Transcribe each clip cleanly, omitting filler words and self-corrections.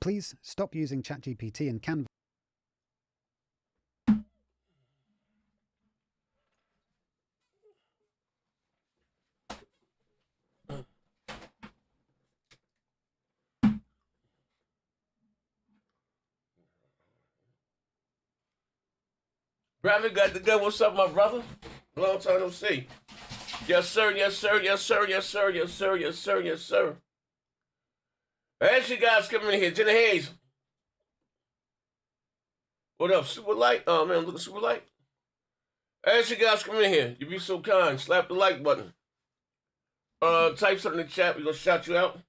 Please stop using ChatGPT and Canva. Rabbit got the gun. What's up, my brother? Long time no see. Yes, sir. Yes, sir. Yes, sir. Yes, sir. Yes, sir. Yes, sir. Yes, sir. As you guys coming in here, Jenna Hayes. What up, Super Light? Oh man, look at Super Light. As you guys come in here, you be so kind. Slap the like button. Type something in the chat. We're gonna shout you out.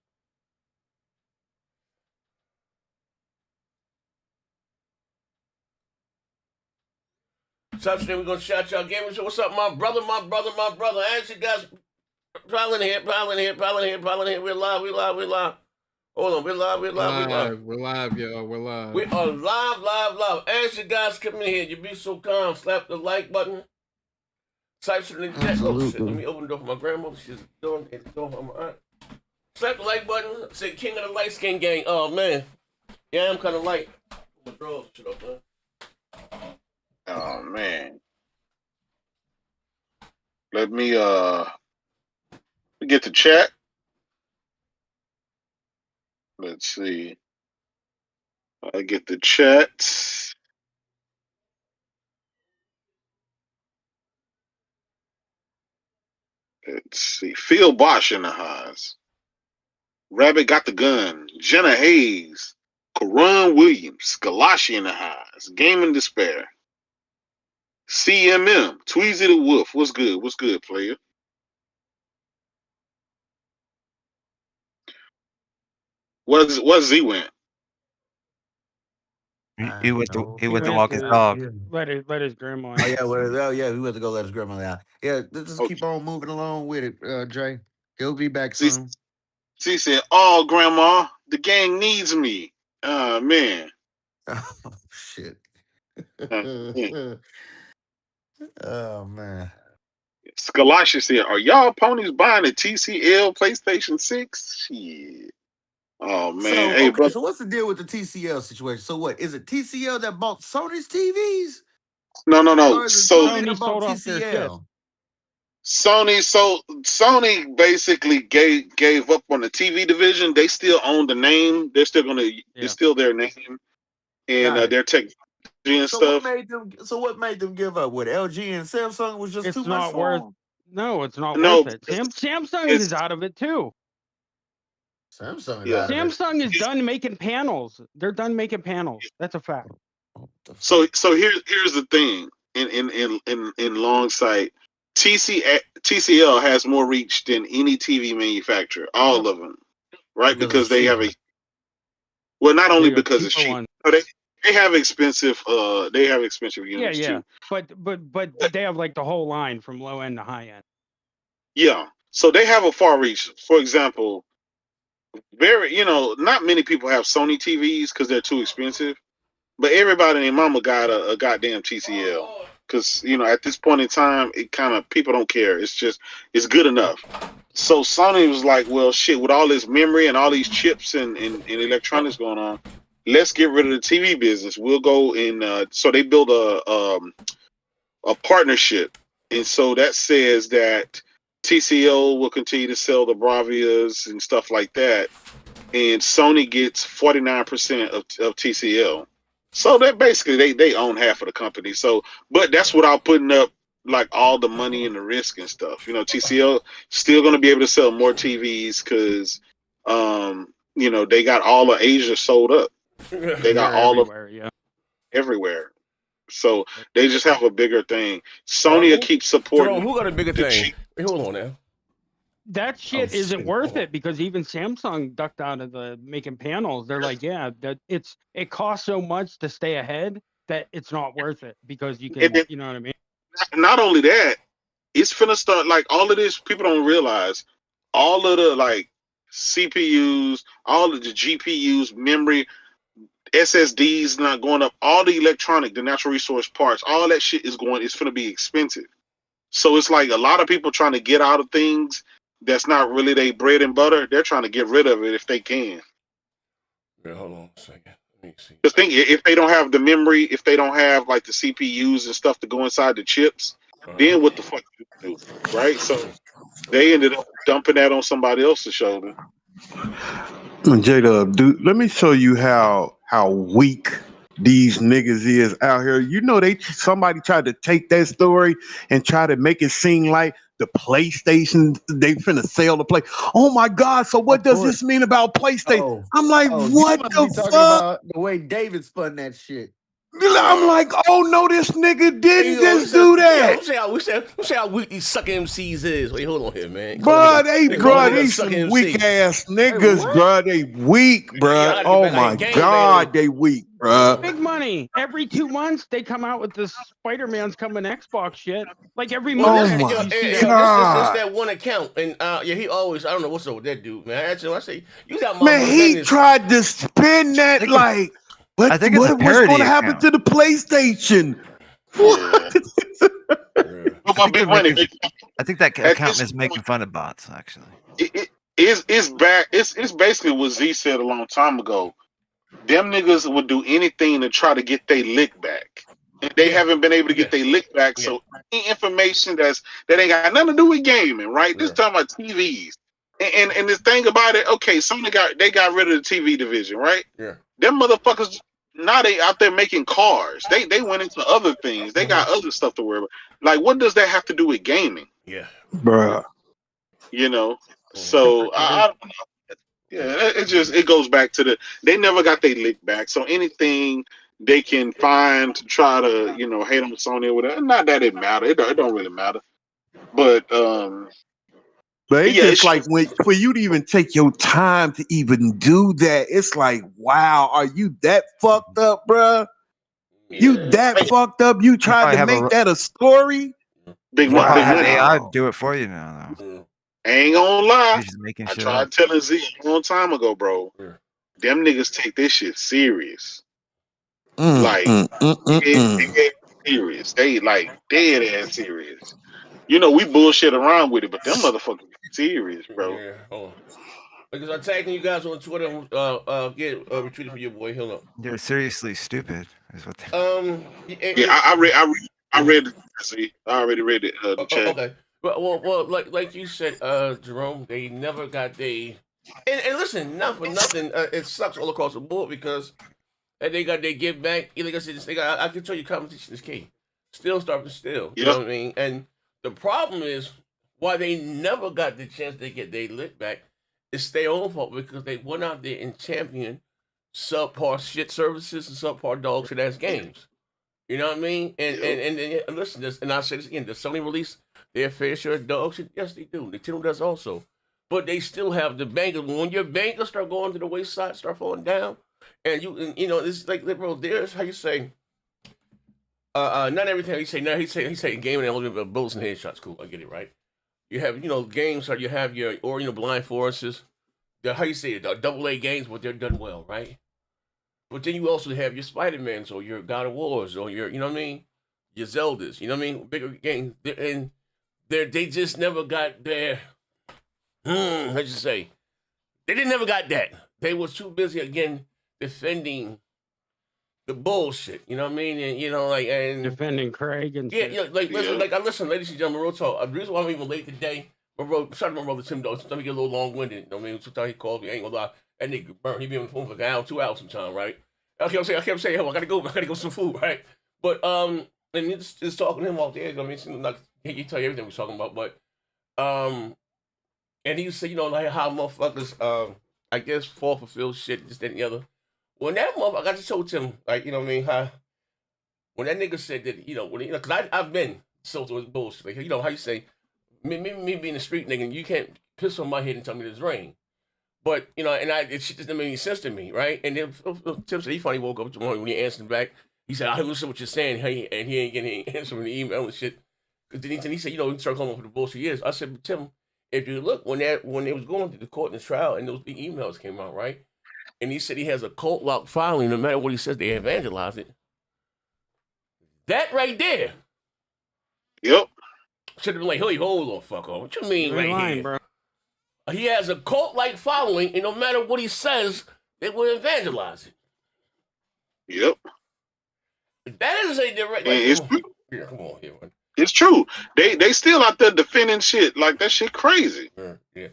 We're gonna shout you out. Gamers, what's up, my brother? As you guys piling here. We're live. Hold on, we're live, We're live, y'all. We're live. We are live. As you guys come in here, you be so calm. Slap the like button. Type something in the chat. Oh shit, let me open the door for my grandmother. She's doing it. For my aunt. Slap the like button. Say King of the Light Skin Gang. Oh man. Yeah, I'm kind of light. My drawers shit up, man. Oh man. Let me get the chat. Let's see. I get the chat. Let's see. Phil Bosch in the house. Rabbit got the gun. Jenna Hayes. Karan Williams. Galashi in the house. Game in Despair. CMM. Tweezy the Wolf. What's good? What's good, player? What's Z went? He went to walk his dog. Let his grandma. Oh yeah, we went to go let his grandma out. Yeah, let's just keep on moving along with it, Dre. He'll be back soon. She said, "Oh, grandma, the gang needs me." Man. Oh shit. Yeah. Oh man. Scholastic said, "Are y'all ponies buying a TCL PlayStation 6?" Shit. Oh man. So what's the deal with the TCL situation? So what is it? TCL that bought Sony's TVs? No. So Sony bought TCL. Sony basically gave up on the TV division. They still own the name. They're still it's still their name and their technology and stuff. What made them give up? What, LG and Samsung was just too much for them? No, it's not worth it. Samsung is out of it too. Samsung is done making panels. They're done making panels. That's a fact. So here's the thing. In long sight, TCL has more reach than any TV manufacturer. All of them, right? Because they have not only because it's cheap. They have expensive. Units too. But they have like the whole line from low end to high end. Yeah. So they have a far reach. For example, not many people have Sony TVs because they're too expensive. But everybody and their mama got a goddamn TCL because at this point in time, it kind of people don't care. It's good enough. So Sony was like, well, shit, with all this memory and all these chips and electronics going on, let's get rid of the TV business. We'll go and so they build a partnership, and so that says that TCL will continue to sell the Bravias and stuff like that, and Sony gets 49% of TCL. So that basically they own half of the company. So, but that's without putting up like all the money and the risk and stuff. TCL still going to be able to sell more TVs because, they got all of Asia sold up. They got all everywhere. So they just have a bigger thing. Sony will keep supporting. Who got a bigger thing? Hey, hold on now. That shit isn't worth it because even Samsung ducked out of the making panels. They're like, it costs so much to stay ahead that it's not worth it because you can, you know what I mean? Not only that, it's finna start like all of this. People don't realize all of the like CPUs, all of the GPUs, memory, SSDs not going up. All the electronic, the natural resource parts, all that shit is finna be expensive. So it's like a lot of people trying to get out of things that's not really their bread and butter. They're trying to get rid of it if they can. Yeah, hold on a second. Let me see. Just think, if they don't have the memory, if they don't have like the CPUs and stuff to go inside the chips, then what the fuck do you do, right? So they ended up dumping that on somebody else's shoulder. J-Dub, dude, let me show you how weak these niggas is out here. You know, somebody tried to take that story and try to make it seem like the PlayStation, they finna sell the play. Oh my God, so what does this mean about PlayStation? I'm like, what the fuck? About the way David spun that shit. I'm like, oh no, this nigga didn't just do that. We say how weak these suck MCs is. Wait, hold on here, man. Bro, they some weak ass niggas, bro. They weak, bro. Oh my God, they weak, bro. Big money. Every 2 months they come out with this Spider-Man's coming Xbox shit. Like every month. Oh my God. It's that one account, and he always, I don't know what's up with that dude, man. Actually, I say you got man. He tried to spin that like. I think it's a parody. What's going to happen to the PlayStation? What? I think that account is making fun of bots. Actually, it's back. It's basically what Z said a long time ago. Them niggas would do anything to try to get their lick back, and they haven't been able to get their lick back. So any information that ain't got nothing to do with gaming, right? This talking about TVs. And the thing about it, okay, Sony got rid of the TV division, right? Yeah. Them motherfuckers now they out there making cars. They went into other things. They got other stuff to worry about. Like, what does that have to do with gaming? Yeah, bruh. You know, so I don't know. Yeah, it goes back to they never got their lick back. So anything they can find to try to hate on Sony or whatever, not that it matter. It don't really matter. But it's just like for you to even take your time to even do that, it's like, wow, are you that fucked up, bruh? Yeah. You that fucked up? You tried to make that a story? Big AI do it for you now, though. Ain't gonna lie. I tried telling Z a long time ago, bro. Them niggas take this shit serious. Serious. They like dead ass serious. You know, we bullshit around with it, but them motherfuckers serious, bro. Yeah, hold on. Because I'm tagging you guys on Twitter. Get retweeted from your boy. Hold up. They're seriously stupid, is what they. I read it. See, I already read it. The chat. Okay. Well, like you said, Jerome, they never got and listen, not for nothing. It sucks all across the board because they got their give back. Like I said, I can tell you, competition is key. Still start to still. You know what I mean? And the problem is why they never got the chance to get their lit back. It's their own fault because they went out there and championed subpar shit services and subpar dog shit ass games. You know what I mean? And listen, and I'll say this again: does Sony release their fair share of dog shit? Yes, they do. Nintendo does also, but they still have the bankers. When your bankers start going to the wayside, start falling down, and it's like, bro, there's how you say. Not everything he say. Now he say gaming and bullets and headshots. Cool, I get it, right? You have games, or you have your Blind Forests. How you say it? AA games, but they're done well, right? But then you also have your Spider-Mans or your God of Wars or your your Zeldas. You know what I mean? Bigger games, and they just never got their. How'd you say? They didn't never got that. They was too busy again defending the bullshit, you know what I mean? And and defending Craig and listen, ladies and gentlemen, real talk. The reason why I'm even late today, shout out to my brother Tim though. Sometimes he get a little long-winded. You know what I mean? Sometimes he calls me, I ain't gonna lie. That nigga burn. He be on the phone for an hour, 2 hours sometimes, right? I kept saying, I gotta go some food, right? But and just talking to him all day. I mean, like he tell you everything we're talking about, but and he said, like how motherfuckers I guess fall for Phil shit, this, that, and the other. When that motherfucker, I just told him, like, how when that nigga said that, because I've been so through his bullshit. Like, how you say, me being a street nigga, you can't piss on my head and tell me there's rain. But, it shit just didn't make any sense to me, right? And then Tim said he finally woke up tomorrow when he answered back. He said, I listen to what you're saying, and he ain't getting any answer in the email and shit. Because then he said, he started calling for the bullshit is. I said, but Tim, if you look, when they was going through the court and the trial and those big emails came out, right? And he said he has a cult lock filing. No matter what he says, they evangelize it. That right there. Yep. Should have been like, hey, hold on, fuck off. What you mean right here? Bro. He has a cult-like following, and no matter what he says, they would evangelize it. Yep. That is a direct. Come on here, man. It's true. They still out there defending shit like that. Shit crazy. Yeah.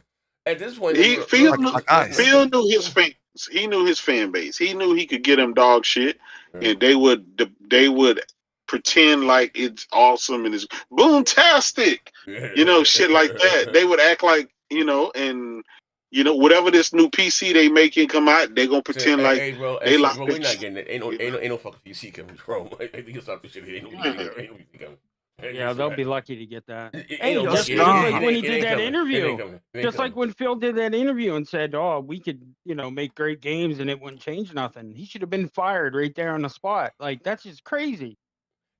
At this point, Phil knew his fans. He knew his fan base. He knew he could get them dog shit, and they would pretend like it's awesome and it's boomtastic. Shit like that. They would act like and. Whatever this new PC they making come out, they gonna pretend like they like. Bro, we're not getting it. Ain't no fucking PC coming, bro. I think it's off this shit. Ain't no PC coming. Yeah, they'll be lucky to get that. Hey, just like when he did that interview. Just like when Phil did that interview and said, "Oh, we could, make great games and it wouldn't change nothing." He should have been fired right there on the spot. Like that's just crazy.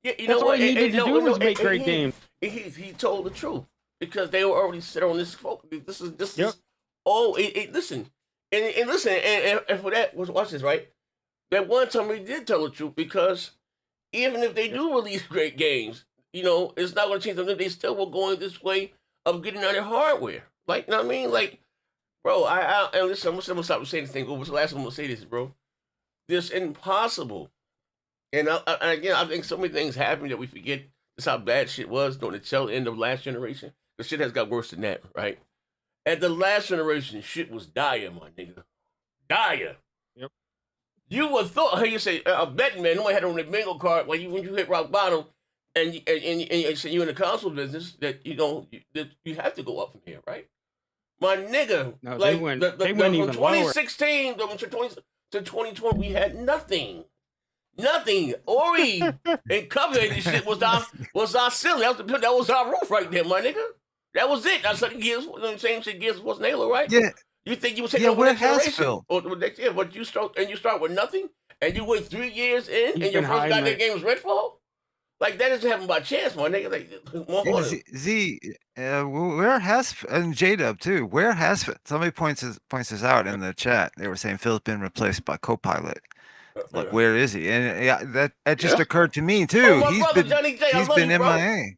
Yeah, that's all he needed to do was make great games. He told the truth because they were already set on this. This is. Oh, listen, and listen, and for that, watch this, right? That one time he did tell the truth because even if they do release great games, it's not going to change them. They still were going this way of getting out their hardware. Like, you know what I mean? Like, bro, and listen, I'm gonna stop saying this thing. Over the last time I'm gonna say this, bro. This impossible, and again, I think so many things happened that we forget just how bad shit was during the tail end of last generation. The shit has got worse than that, right? At the last generation, shit was dire, my nigga. Dire. Yep. You would thought, how you say, a betting man, nobody had on the bingo card when you hit rock bottom and you in the console business that that you have to go up from here, right? My nigga, no, like they went from even 2016 to 2020, we had nothing. Nothing. Ori and Covenant and shit was our ceiling. That was our roof right there, my nigga. That was it. That's like Gears. Same shit. Gears wasn't Halo, right? Yeah. You think you were taking over where next has generation? Phil? Or next year, but you start with nothing, and you went 3 years in, and your first goddamn game was Redfall. Like that doesn't happen by chance, my nigga. Where has and J-Dub too? Where has somebody points this out in the chat? They were saying Phil's been replaced by Copilot. Like where is he? And that just occurred to me too. He's been MIA.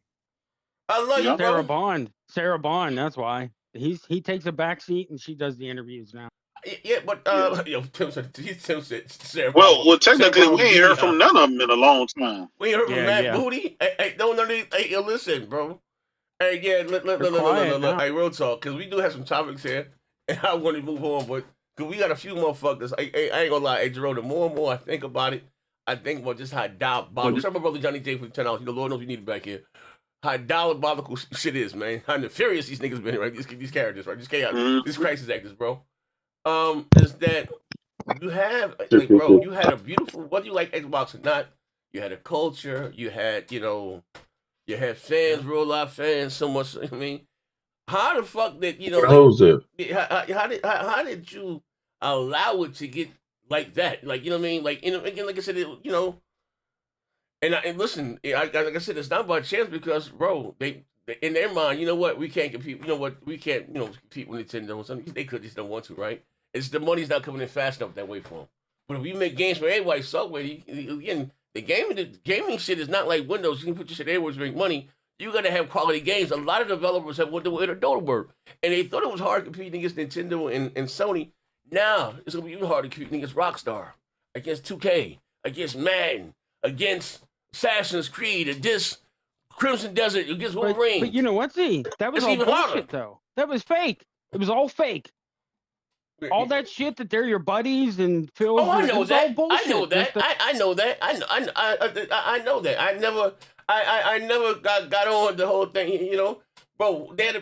I love you, bro. Sarah Bond, that's why. He takes a back seat and she does the interviews now. Yeah, but Tim said Sarah. Well, technically we ain't heard from none of them in a long time. We ain't heard from Matt Booty. Hey, listen, bro. Hey, yeah, look. Hey, real talk, because we do have some topics here, and I want to move on, but because we got a few motherfuckers. I ain't gonna lie, hey, Jerome, the more and more I think about it, I think about just how diabolical. Just my brother Johnny J for $10. Lord knows we need it back here. How diabolical shit is, man. How nefarious these niggas been, right? These characters, right? These crisis actors, bro. Is that you have, like, bro, you had a beautiful, whether you like Xbox or not, you had a culture, you had, you had fans, real life fans, so much, I mean, how the fuck did, how did you allow it to get like that? Like, you know what I mean? Like, again, like I said, and listen, like I said, it's not by chance because, bro, they in their mind, you know what, we can't compete. You know what, we can't, compete with Nintendo or something. They could just don't want to, right? It's the money's not coming in fast enough that way for them. But if you make games for everybody, Subway, again, the gaming shit is not like Windows. You can put your shit everywhere to make money. You got to have quality games. A lot of developers have went to Adobe, and they thought it was hard competing against Nintendo and Sony. Now it's gonna be even harder competing against Rockstar, against 2K, against Madden, against Assassin's Creed, against Crimson Desert, against Wolverine. But you know what, Z? That was all bullshit, though. That was fake. It was all fake. All that shit that they're your buddies and Phil. Oh, I know that. I know that. I know that. I know that. I never got on the whole thing. Bro. They had a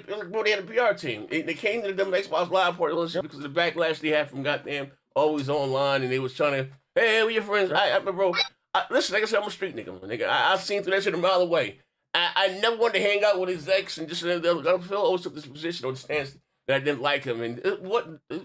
PR team. They came to the Xbox Live Party because of the backlash they had from goddamn always online, and they was trying to, hey, we your friends. Bro. Listen, like I said, I'm a street nigga. I seen through that shit a mile away. I never wanted to hang out with his ex and just Phil always took this position on the stance that I didn't like him, and what I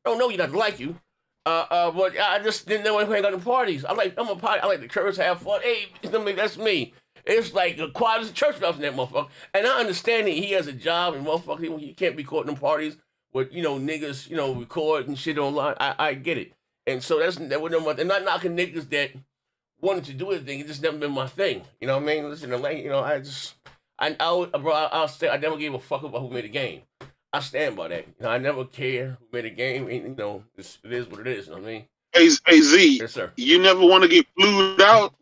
don't know you not to like you, but I just didn't know hang out in parties. I'm a party. I like to curse, have fun. Hey, that's me. It's like a quiet as a church mouse in that motherfucker. And I understand that he has a job and motherfucker he can't be caught in parties with niggas record and shit online. I get it, and so that was no. And not knocking niggas that wanted to do anything. It just never been my thing. You know what I mean? Listen, I never gave a fuck about who made the game. I stand by that. You know, I never care who made a game. And, you know, it is what it is. You know what I mean? Hey Z, Yes, sir. you never want to get flued out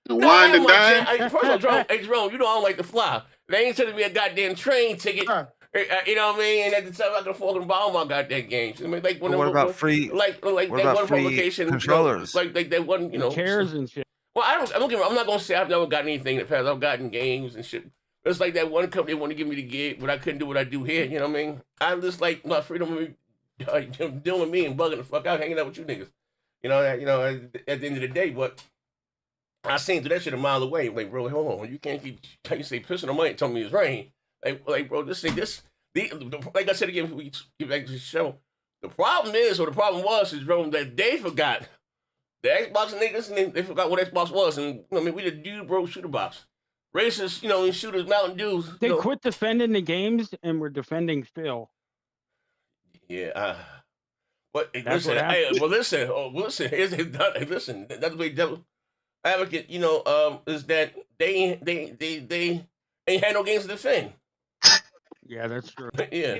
and No, wined I and my dined? first of all, Jerome, you know I don't like to fly. They ain't sending me a goddamn train ticket. You know what I mean? And at the time I can afford to buy all my goddamn games. I mean, like when what about free? like What that about one free publication, controllers? you know, like that one, you know, chairs and shit. Well, I don't I'm not gonna say I've never gotten anything in the past. I've gotten games and shit. It's like that one company want to give me the gig, but I couldn't do what I do here. You know what I mean? I just like my freedom of dealing with me and bugging the fuck out, hanging out with you niggas. You know, at the end of the day, but I seen through that shit a mile away. Like, bro, hold on, you can't keep, how you say, pissing on money and telling me it's rain. Like, bro, like I said again, we get back to the show. The problem was, bro, that they forgot the Xbox niggas, and they forgot what Xbox was. And, you know, I mean, we the dude, bro, shooter box. Racist, you know, and shooters, Mountain Dews. They quit defending the games and we're defending Phil. Yeah, but listen, listen, listen, that's the way devil advocate, you know, is that they ain't had no games to defend. Yeah, that's true. Yeah.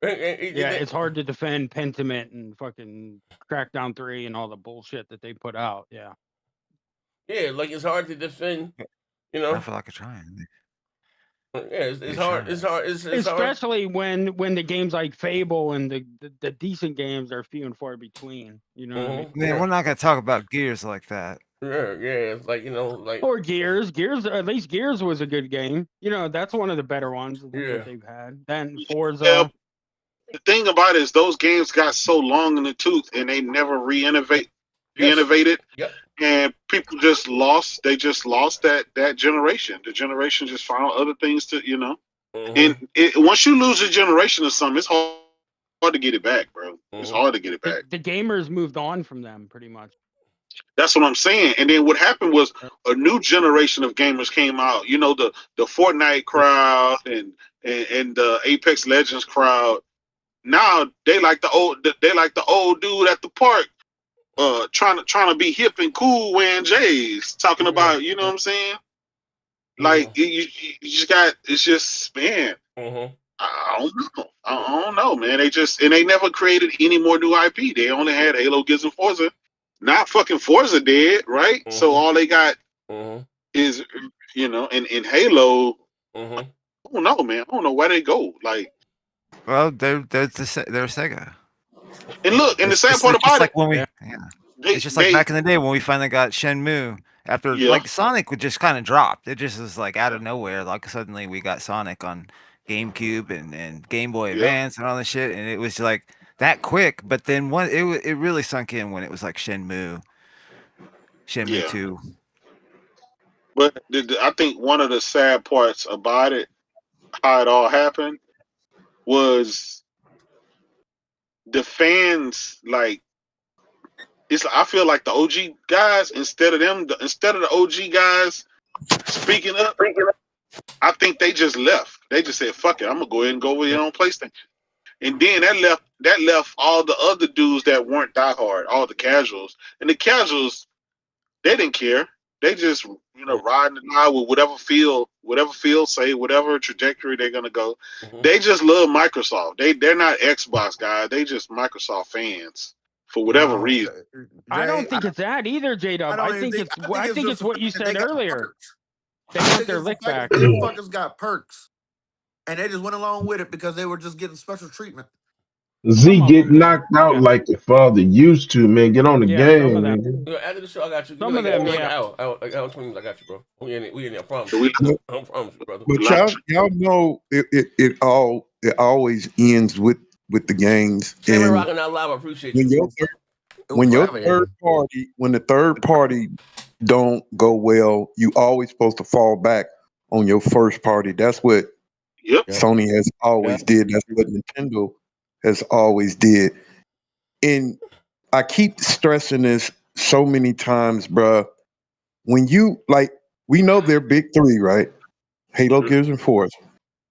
Yeah, it's hard to defend Pentiment and fucking Crackdown 3 and all the bullshit that they put out. Yeah. Yeah, like it's hard to defend, you know. I feel like a trying. Yeah, it's hard. It's hard. It's especially hard. when the games like Fable and the decent games are few and far between. You know what I mean? Man, we're not gonna talk about Gears like that. Yeah, it's like, you know, like, or Gears. At least Gears was a good game. You know, that's one of the better ones that they've had. Then Forza. Yeah, the thing about it is those games got so long in the tooth and they never reinnovated. Yep. And people just lost. They just lost that generation. The generation just found other things to, you know. And once you lose a generation of something, it's hard to get it back, bro. It's hard to get it back. The gamers moved on from them pretty much. That's what I'm saying. And then what happened was a new generation of gamers came out. You know, the Fortnite crowd and the Apex Legends crowd. Now they like the old dude at the park. Trying to be hip and cool wearing J's, talking about, you know what I'm saying? Like you just got, it's just, man. I don't know, man. They never created any more new IP. They only had Halo, Gears, and Forza. Not fucking Forza dead, right? So all they got is, you know, in Halo. I don't know, man. I don't know where they go. Like, well, they're Sega. And look, and the sad part about it, it's just like back in the day when we finally got Shenmue. After like Sonic would just kind of drop. It just was like out of nowhere. Like suddenly we got Sonic on GameCube and Game Boy Advance and all this shit, and it was like that quick. But then it really sunk in when it was like Shenmue 2. But I think one of the sad parts about it, how it all happened, was the fans, like, I feel like the OG guys, instead of the OG guys speaking up, I think they just left. They just said, "Fuck it, I'm gonna go ahead and go with your own PlayStation." And then that left all the other dudes that weren't diehard, all the casuals. And the casuals, they didn't care. They just, you know, riding the line with whatever feel say, whatever trajectory they're gonna go. They just love Microsoft. They're not Xbox guys. They just Microsoft fans. For whatever reason. I don't think it's that either, J-Dub. I think it's what you said earlier. They want their lick back. Them fuckers got perks. And they just went along with it because they were just getting special treatment. Z get knocked out like the father used to, man. Get on the game, man. After the show, I got you. Some of them, I got you, bro. We in there, promise. I promise you, brother. But y'all know it always ends with the games. And rocking out live. I appreciate you. When the third party don't go well, you always supposed to fall back on your first party. That's what Sony has always did. That's what Nintendo has always did. And I keep stressing this so many times, bruh. When you, like, we know they're big three, right? Halo, Gears, and Forza.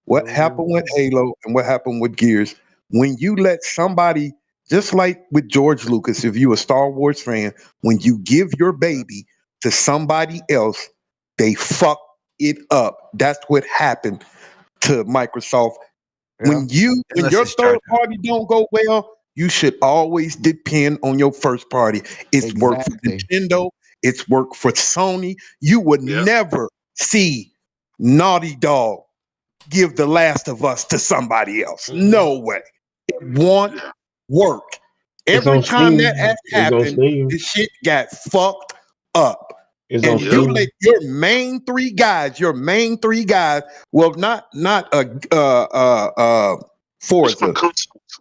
What happened with Halo and what happened with Gears? When you let somebody, just like with George Lucas, if you a Star Wars fan, when you give your baby to somebody else, they fuck it up. That's what happened to Microsoft When your it's third charged. party don't go well, you should always depend on your first party. It's worked for Nintendo. It's worked for Sony. You would never see Naughty Dog give The Last of Us to somebody else. No way. It won't work. Every time that has happened, the shit got fucked up. And you let your main three guys, well, not Forza.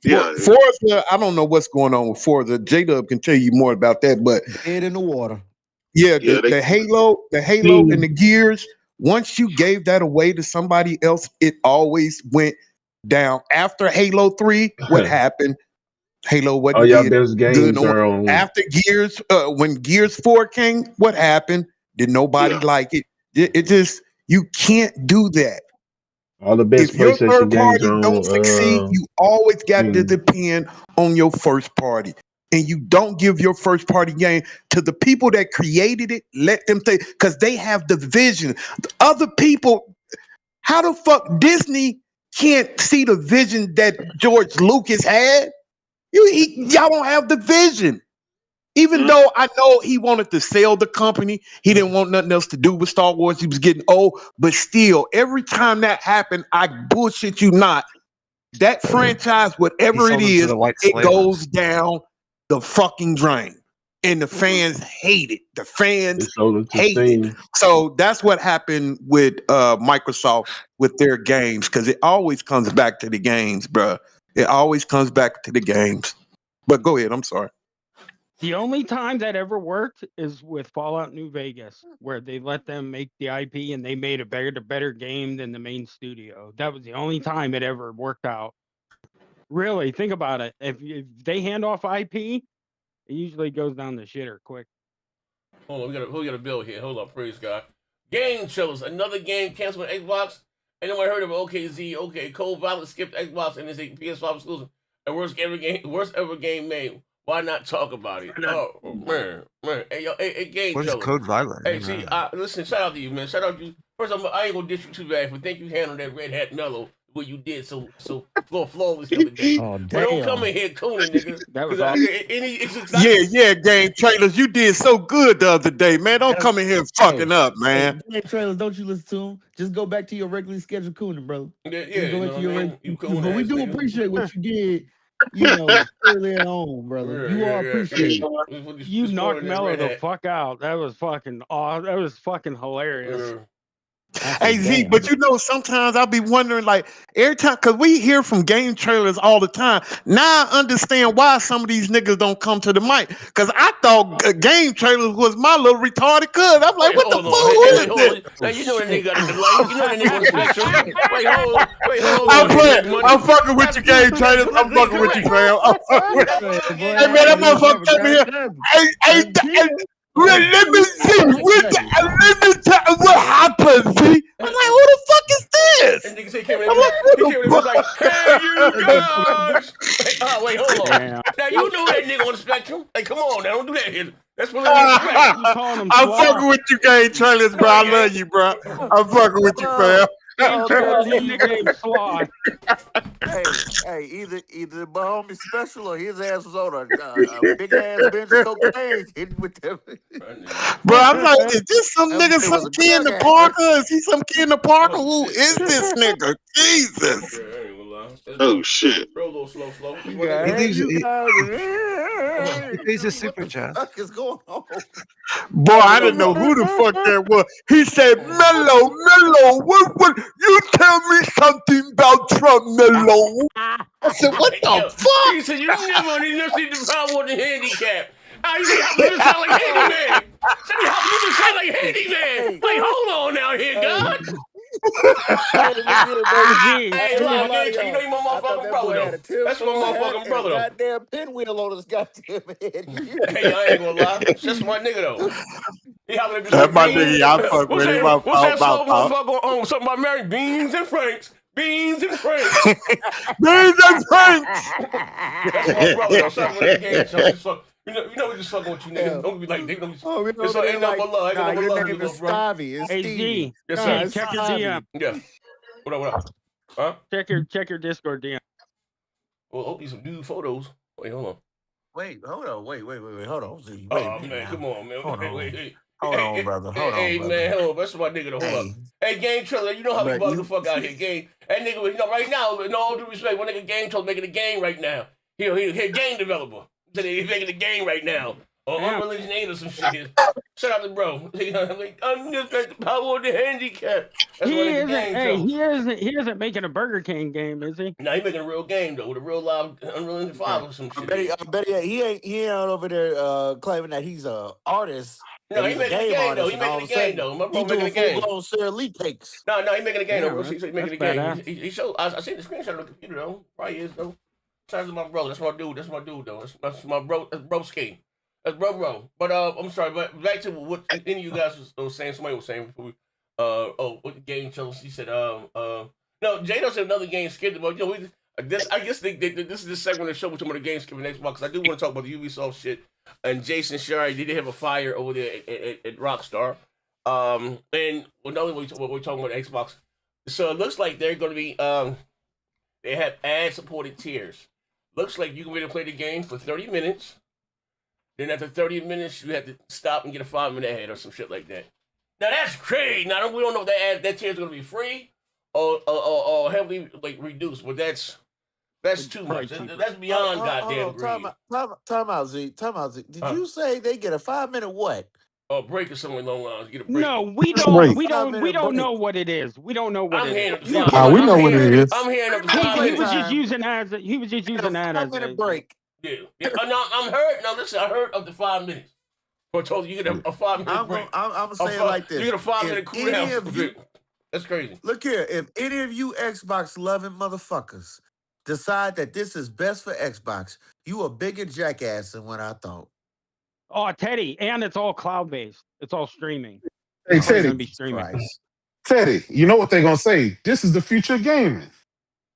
Forza, I don't know what's going on with Forza. J-Dub can tell you more about that, but head in the water. Yeah, the Halo and the Gears, once you gave that away to somebody else, it always went down. After Halo 3, what happened? Halo wasn't good on. After Gears, when Gears 4 came, what happened? Did nobody like it? It just, you can't do that. All the best if your third PlayStation games party are don't succeed, on. you always got to depend on your first party. And you don't give your first party game to the people that created it. Let them think, because they have the vision. The other people, how the fuck Disney can't see the vision that George Lucas had? Y'all don't have the vision. Even though I know he wanted to sell the company, he didn't want nothing else to do with Star Wars. He was getting old, but still, every time that happened, I bullshit you not. That franchise, whatever it is, it goes down the fucking drain. And the fans hate it. The fans hate it. So that's what happened with Microsoft with their games, because it always comes back to the games, bro. It always comes back to the games. But go ahead. I'm sorry. The only time that ever worked is with Fallout New Vegas, where they let them make the IP and they made a better game than the main studio. That was the only time it ever worked out. Really, think about it. If they hand off IP, it usually goes down the shitter quick. Hold on, we got a bill here. Hold on, praise God. Game shows another game canceled on Xbox. Anyone heard of OKZ? Okay, Cold Violet skipped Xbox and is a PS5 exclusive. And worst ever game made. Why not talk about it? Oh man. Hey, yo, hey, Game What is Shows. Code Violet? Hey, see, listen, shout out to you, man. Shout out to you. First, I ain't gonna diss you too bad, but thank you for handling that Red Hat Mellow what you did so flawless the other day. Oh, damn. But don't come in here cooning, nigga. That was Yeah, Game Trailers, you did so good the other day, man. Don't come in here fucking up, man. Game Trailers, don't you listen to them. Just go back to your regularly scheduled cooning, bro. Yeah, go back to your regular. But we do nigga. appreciate what you did. Earlier on, brother. You are appreciated. You knocked Mello the fuck out. That was fucking awesome. That was fucking hilarious. Hey Z, but sometimes I'll be wondering, like, every time, because we hear from Game Trailers all the time. Now I understand why some of these niggas don't come to the mic. Because I thought Game Trailers was my little retarded cuz. I'm like, what the fuck is this? Now you know that nigga got a delay. You know that nigga on the spectrum. Wait, hold on. I'm fucking with you, Game Trailers. I'm fucking with you, fam. Hey, man, that motherfucker came in here. Let me see. Let me tell what happened, Z. I'm like, who the fuck is this? And nigga say, he was like, hey, you guys. Wait, hold on. Yeah. Now, you know that nigga on the spectrum. Like, come on now, don't do that here. That's what I'm fucking with you, Game Trailers, bro. I love you, bro. I'm fucking with you, fam. Hey, either my homie special or his ass was on a big ass bench of cocaine hitting with them. Bro, I'm like, is this some nigga, some kid in the Parker? Is he some kid in the Parker? Who is this nigga? Jesus. Oh shit. Roll a little slow. He leaves a super chat. What is going on? Boy, I didn't know who the fuck that was. He said, Mello, what you tell me something about Trump, Mello. I said, what the fuck? He said, you never see the problem with the handicap. You see how people sound like handyman. See how people sound like handyman. Like, hold on now here, God. Hey, look, you know you my motherfucking brother, though. That's my motherfucking brother, though. Goddamn pinwheel on his goddamn head. Hey, I ain't gonna lie. That's my nigga, though. That's my nigga. Y'all fuck with him. What's that slow motherfucker on? Something about Mary? Beans and Franks. Beans and Franks. Beans and Franks. That's my brother, though. Something with the game. You know we just fucking with you niggas. Don't be like, they don't be. It's ain't nothing but love. Your name is Stabby. It's Hey, Stevie. Yes, sir. Check your DM. Yeah. What up? Huh? Check your Discord, DM. Well, hope these some nude photos. Wait, hold on. Wait, hold on. Wait, hold on. Wait Oh man, come on, man. Hold on. Wait. Hold on, brother. Hold on, Hey, brother. man, hold on. That's my nigga to hold up. Hey, Game Trailer, you know how we bug the fuck out here, Game. That nigga, right now, with all due respect, one nigga Game Trailer making a game right now. He a game developer. He's making a game right now. Or Unreal 8 or some shit. Shout out to bro. I'm just like the power of the handicap. That's He isn't making a Burger King game, is he? No, he making a real game though, with a real live Unreal 5 or some shit. I bet he ain't over there claiming that he's a artist. No, he making a game though. He making a game though. My bro making a game. Full-blown Sara Lee cakes. No, he making a game though. He's making a game. Badass. He showed. I seen the screenshot on the computer though. Probably is though. Shout out to my bro. That's my dude. That's my dude though. That's my bro. That's broski. That's bro. But I'm sorry. But back to what any of you guys was saying. Somebody was saying before we. What the game chose? He said. No, Jado said another game skipped about. You know, I guess this is the segment of the show with some of the games skipping next month because I do want to talk about the Ubisoft shit. And Jason Schreier, they did have a fire over there at Rockstar. And another we're talking about Xbox. So it looks like they're going to be they have ad-supported tiers. Looks like you can really play the game for 30 minutes. Then after 30 minutes, you have to stop and get a 5-minute ad or some shit like that. Now that's crazy. Now we don't know if that tier is going to be free or heavily like reduced, but that's too much. That's beyond goddamn greed. Time out, Z. Did you say they get a 5-minute what? A break or something along the lines. Get a break. No, we don't know what it is. We don't know what it is. We know what it is. I'm hearing up to 5 minutes. He was just using that as a 5-minute break. Yeah. No, I'm heard. Now listen, I heard up to 5 minutes. I told you get a 5-minute break. I'm saying like this. You get a 5-minute cool down. That's crazy. Look here, if any of you Xbox loving motherfuckers decide that this is best for Xbox, you a bigger jackass than what I thought. Oh, Teddy, and it's all cloud-based. It's all streaming. Hey, Teddy. Teddy, you know what they're going to say? This is the future of gaming.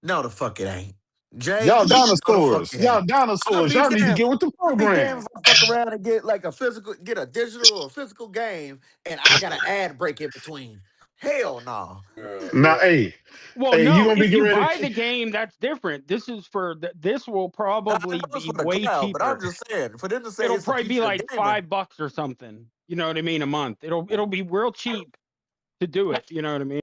No, the fuck it ain't. Jay, y'all dinosaurs. Y'all dinosaurs. Y'all need to get with the program. If I fuck around and get like get a digital or physical game, and I got an ad break in between. Hell no. Now, hey. Well, hey, no, if you buy the game, that's different. This is for this will probably be way cheaper. But I'm just saying, for them to say it'll probably be like $5 or something. You know what I mean? A month. It'll be real cheap to do it. You know what I mean?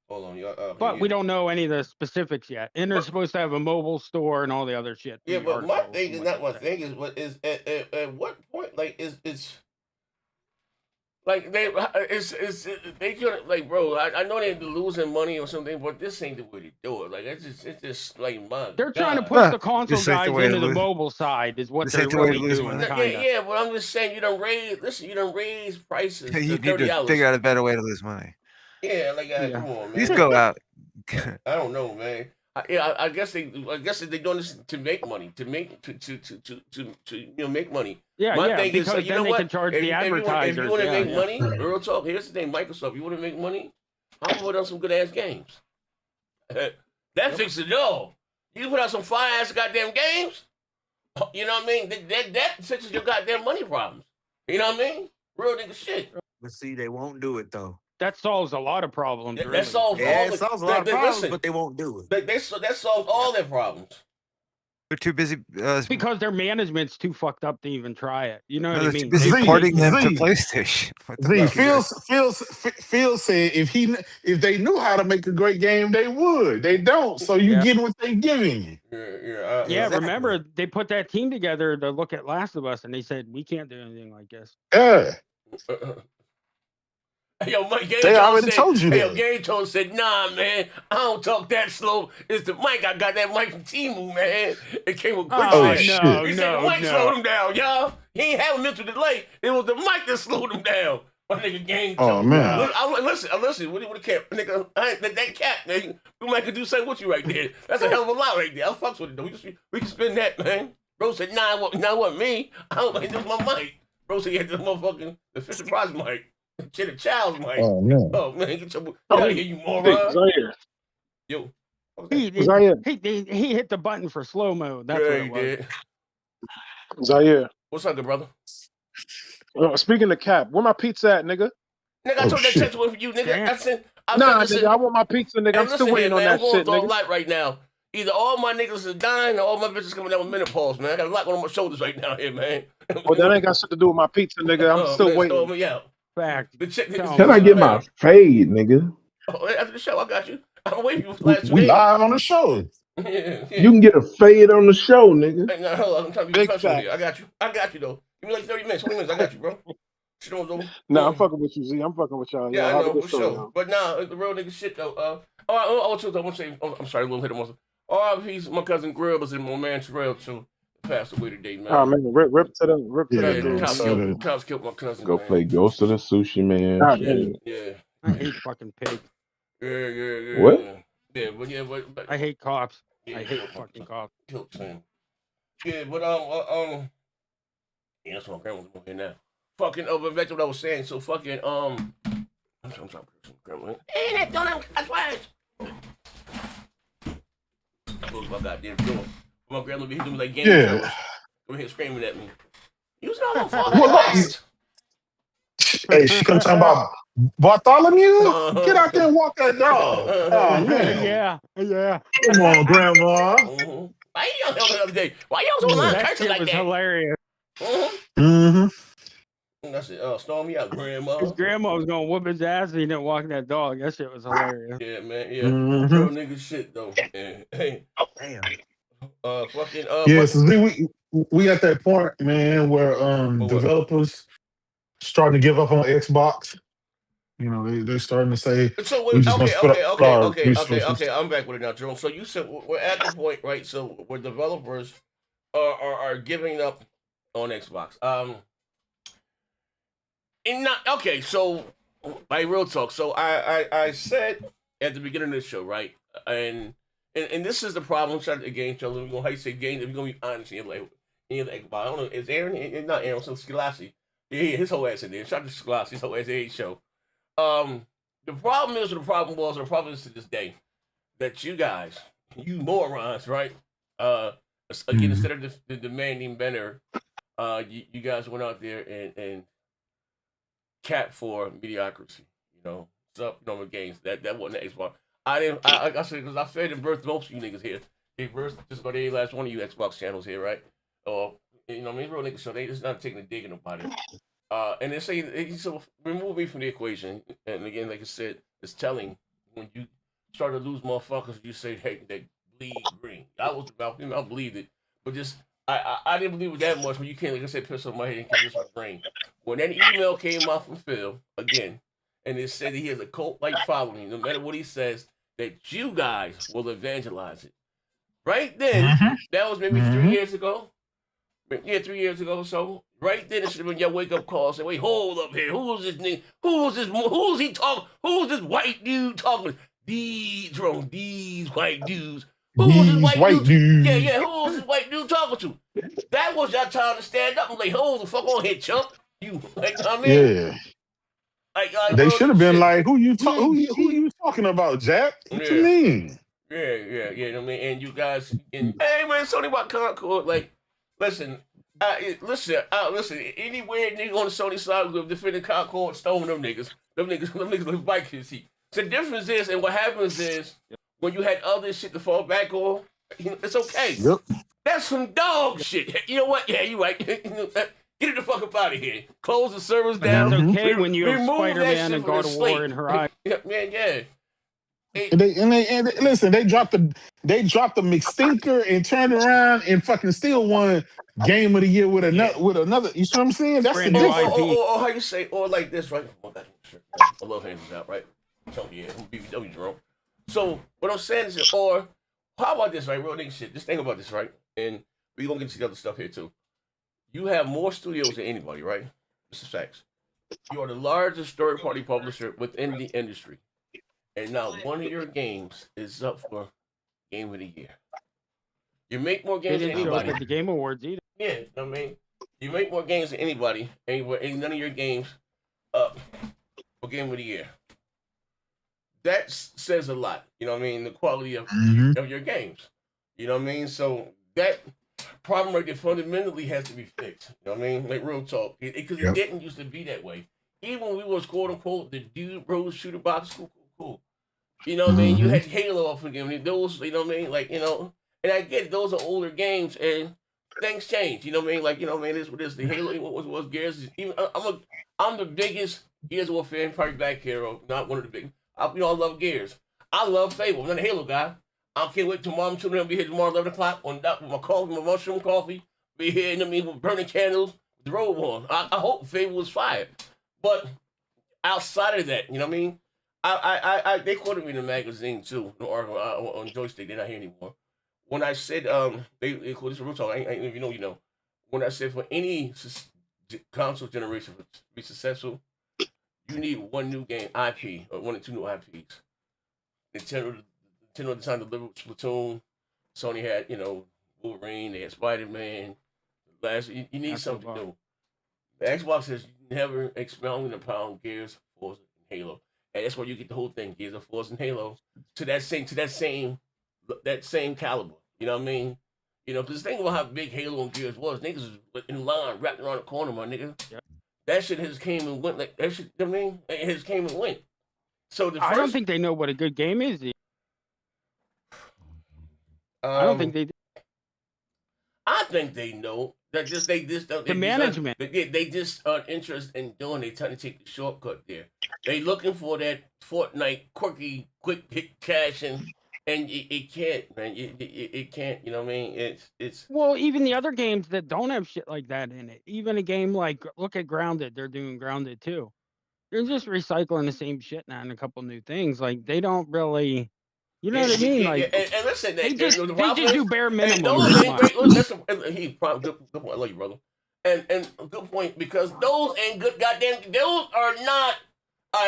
Hold on. But we don't know any of the specifics yet, and they're supposed to have a mobile store and all the other shit. Yeah, but my thing is not my thing is what is at what point like it's. Like they could like, bro. I know they're losing money or something, but this ain't the way to do it. Like it's just like my. They're trying to push the console guys into the mobile side, is what they're really doing. Yeah, but I'm just saying you don't raise prices. You need to figure out a better way to lose money. Yeah, like come on, man. Please go out. I don't know, man. I guess they're doing this to make money, to make money. Yeah, my thing because is, you then know they what? can charge the advertisers. If you want to make money, real talk. Here's the thing, Microsoft. You want to make money? I'll put out some good ass games. That fixes it all. You put out some fire ass goddamn games. You know what I mean? That fixes your goddamn money problems. You know what I mean? Real nigga shit. But see, they won't do it though. That solves a lot of problems. That really. solves it solves a lot of problems, but they won't do it. That solves all their problems. They're too busy. Because their management's too fucked up to even try it. You know what I mean? Busy porting them to PlayStation. Phil said if they knew how to make a great game, they would. They don't. So you get what they're giving you. Yeah. Exactly. Remember, they put that team together to look at Last of Us, and they said we can't do anything like this. Yeah. Yo, they already told you that. Yo, Gary told said, nah, man, I don't talk that slow. It's the mic. I got that mic from Temu, man. It came with quick shit. He said the mic slowed him down, y'all. He ain't have a mental delay. It was the mic that slowed him down. My nigga Game told. Oh, man. Listen. What the cap? Nigga, that cap, man. We might could do something with you right there. That's a hell of a lot right there. I fucks with it, though. We can spend that, man. Bro said, nah, what me? I don't like this my mic. Bro said he had this motherfucking the Fisher Price mic. Shit, a child's mic. Oh man! Get your out of here, you moron! Zaire. Yo, he hit the button for slow mo. That's what it was. Did. Zaire. What's up, good brother? Speaking of cap, where my pizza at, nigga? Nigga, I told that text one for you, nigga. I said, nigga, I want my pizza, nigga. I'm still waiting on that shit, nigga. I'm going through a nigga. lot right now. Either all my niggas are dying or all my bitches coming down with menopause, man. I got a lot on my shoulders right now here, man. Well, that ain't got shit to do with my pizza, nigga. I'm still waiting. Storm me out. Fact. Can I get my fade, nigga? Oh, after the show, I got you. I'm waiting for you for the last 2 We days. live on the show. Yeah. You can get a fade on the show, nigga. Hey, now, hold on. I'm trying to be professional here. I got you, though. Give me like 30 minutes, 20 minutes. I got you, bro. Shit on over. Nah, I'm fucking with you, Z. I'm fucking with y'all. Yeah, I Have a know, good for show, sure. y'all. But nah, the real nigga shit, though. I want to say, I'm sorry, a little hit him also. He's my cousin Grill was in my man Terrell, too. Passed away today, man. Oh, man, rip to that dude. Cops killed my cousin. Go play Ghost of the Sushi Man. Yeah. I hate fucking pigs. Yeah. What? Yeah, but I hate cops. Yeah, I hate fucking cops. Yeah, but yeah, that's what my grandma's doing here now. Fucking back to what I was saying. So fucking I'm sorry, grandma. Hey, that don't that's why. Close my goddamn door. My grandma be doing like game shows. Over here screaming at me. You know what? Hey, she come talking about Bartholomew? Get out there and walk that dog. Oh, man. Yeah. Come on, Grandma. Why you yelling the other day? Why y'all so loud cursing like that? Hilarious. That's it. Storm me out, Grandma. His grandma was gonna whoop his ass and he didn't walk that dog. That shit was hilarious. Yeah, man. Yeah. Real nigga shit though. Yeah. Hey. Damn. Fucking. Yes, we at that point, man, where developers starting to give up on Xbox. You know, they're starting to say, so we just okay. I'm back with it now, Jerome. So you said we're at the point, right? So where developers are giving up on Xbox. So like real talk. So I said at the beginning of the show, right? And this is the problem. Trying to game show. We're gonna how you say game. We're gonna be honest here, like Xbox. I don't know. Is Aaron? It's not Aaron. So Scolassi. Yeah, his whole ass in there. Shout out to Scolassi. His whole ass in the show. The problem is to this day that you guys, you morons, right? Again, instead of the demanding banter, you guys went out there and capped for mediocrity. You know, sub-normal games. That wasn't the Xbox. Like I said, because I fed and birthed most of you niggas here. They birthed just about every last one of you Xbox channels here, right? Or you know, I mean, real niggas, so they just not taking a dig at nobody. And they say, so remove me from the equation. And again, like I said, it's telling when you start to lose motherfuckers, you say, hey, they bleed green. I believed it. But just, I didn't believe it that much when you can't, like I said, piss on my head and convince my brain. When that email came out from Phil, again, and it said that he has a cult-like following, no matter what he says, that you guys will evangelize it. Right then, that was maybe 3 years ago. Yeah, 3 years ago or so. Right then, it should have been your wake-up call. Say, wait, hold up here. Who's this nigga? Who's he talking? Who's this white dude talking? These white dudes. Who's this white dude? Yeah, who's this white dude talking to? That was your time to stand up and like, hold the fuck on here, chump. You, like, I mean? Yeah. Like, they should have been like, who you talking about, Jack? What you mean? Yeah. You know what I mean? And you guys, hey man, Sony about Concord, like, listen, anywhere nigga on the Sony side who defending Concord, stone them niggas with bike his seat. So the difference is, and what happens is, when you had other shit to fall back on, it's okay. Yep. That's some dog shit. You know what? Yeah, you right. Get it the fuck up out of here. Close the servers down. That's okay when you have Spider-Man and God of War in her eye. Yeah. And listen, they dropped the McStinker and turned around and fucking still won Game of the Year with another. You see what I'm saying? That's the difference. Or how you say, or like this, right? I love hands out, right? So yeah, BBW Jerome. So what I'm saying is, or how about this, right? Real nigga shit. Just think about this, right? And we gonna get to the other stuff here too. You have more studios than anybody, right? This is facts. You are the largest third-party publisher within the industry. And now one of your games is up for Game of the Year. You make more games than anybody. At the Game Awards either. Yeah, I mean, you make more games than anybody. Ain't none of your games up for Game of the Year. That says a lot. You know what I mean? The quality of your games. You know what I mean? So that problem right there fundamentally has to be fixed. You know what I mean? Like real talk. Because it didn't used to be that way. even when we was quote unquote the dude bros shooter box, cool. You know what I mean? You had Halo off again. Those, you know what I mean? Like, you know, and I get those are older games and things change. You know what I mean? Like, you know what I mean? This what this the Halo was Gears. Even I'm the biggest Gears of War fan, probably back here, not one of the big. I love Gears. I love Fable. I'm not a Halo guy. I can't wait tomorrow. I'm tuning in. I'll be here tomorrow 11 o'clock on that with my coffee, my mushroom coffee. Be here, you know what I mean, with burning candles, with the robe on. I hope Fable was fired. But outside of that, you know what I mean? They quoted me in the magazine too, on Joystick. They're not here anymore. When I said they quoted this real talk. If you know, you know. When I said for any console generation to be successful, you need one new game IP or one or two new IPs. Nintendo decided to deliver Splatoon. Sony had, you know, Wolverine. They had Spider-Man. You need something new. The Xbox has never expounded upon Gears, Forza, and Halo. And that's where you get the whole thing, Gears of Force and Halo, to that same caliber. You know what I mean? You know, because think about how big Halo and Gears was. Niggas was in line, wrapped around the corner, my nigga. Yep. That shit has came and went like that shit. You know what I mean, it has came and went. So I don't think they know what a good game is. I don't think they do. I think they know. That just the management. They just aren't interested in doing. They trying to take the shortcut there. They looking for that Fortnite quirky quick hit cash and it can't, man. It can't. You know what I mean? It's. Well, even the other games that don't have shit like that in it. Even a game like look at Grounded. They're doing Grounded too. They're just recycling the same shit now and a couple new things. Like they don't really. You know what I mean? Like, and listen, they just do bare minimum. And those ain't great. Listen, he's probably good point. I love you, brother. And good point because those ain't good. Goddamn, those are not.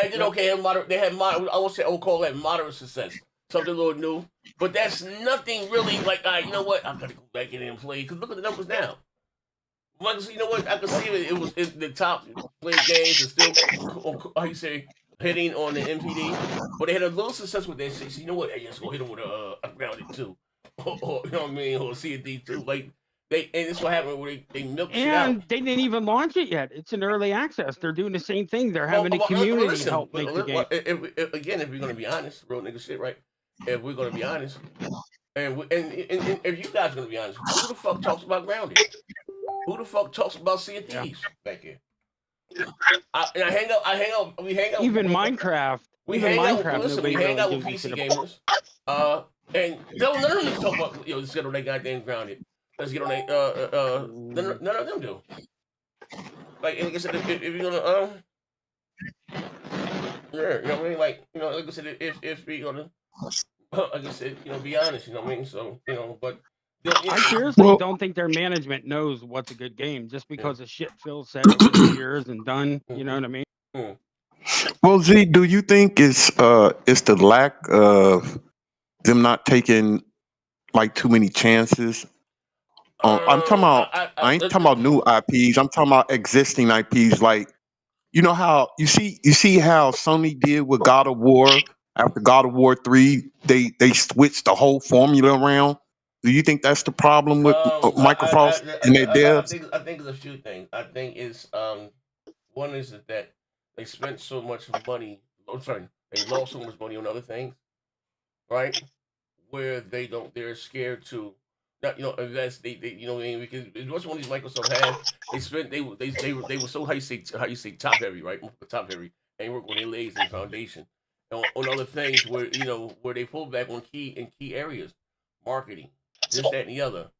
They did okay. They had moderate. I would call that moderate success. Something a little new, but that's nothing really like. You know what? I gotta go back in and play because look at the numbers now. Like, you know what? I can see it was the top played games and still. How you say? Hitting on the MPD, but they had a little success with that shit. So you know what? Hey, let's go hit them with a Grounded too, or you know what I mean, or CEST too. Like and this what happened where they milk shit out. And they didn't even launch it yet. It's in early access. They're doing the same thing. They're having a community help make the game. If we're gonna be honest, real nigga shit, right? If we're gonna be honest, and if you guys are gonna be honest, who the fuck talks about Grounded? Who the fuck talks about CEST back here? We hang out. Even Minecraft. We hang out with PC gamers. And none of them talk about let's get on that goddamn Grounded. Let's get on that. None of them do. Like I said, if you're gonna yeah, you know what I mean. Like like I said, if we're gonna, like I said, be honest. You know what I mean. So but. I seriously don't think their management knows what's a good game just because of shit Phil said over the years and done. You know what I mean? Well, Z, do you think it's the lack of them not taking like too many chances? I'm talking about. I ain't talking about new IPs. I'm talking about existing IPs. Like how you see how Sony did with God of War after God of War 3. They switched the whole formula around. Do you think that's the problem with Microsoft and their devs? I think there's a few things. I think it's one is that they spent so much money. They lost so much money on other things, right? Where they're scared to not invest. They what I mean, because it was one of these Microsoft had. They were so how you say top heavy, right? Top heavy, and work on their legs and foundation on other things where where they pull back on key areas, marketing. This, that, and the other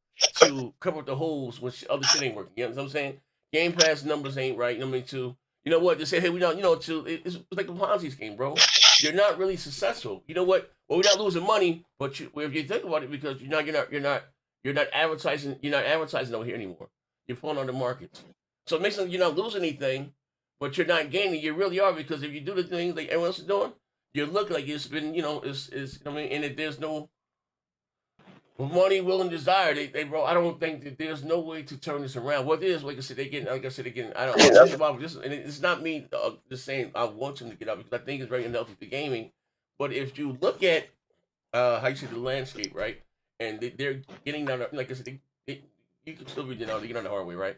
to cover up the holes when other shit ain't working. You know what I'm saying? Game Pass numbers ain't right. I mean, you know what? They say, hey, we don't, it's like a Ponzi scheme, bro. You're not really successful. You know what? Well, we're not losing money, but if you think about it, because you're not advertising. You're not advertising over here anymore. You're pulling on the markets. So it makes sense you're not losing anything, but you're not gaining. You really are, because if you do the things like everyone else is doing, you look like it's been, I mean, and if there's no money, will, and desire, bro. I don't think that there's no way to turn this around. What it is, like I said again, I don't. And it's not me just saying I want them to get out, because I think it's very unhealthy for gaming. But if you look at how you see the landscape, right, and they're getting down, like I said, you can still be they get on the hard way, right?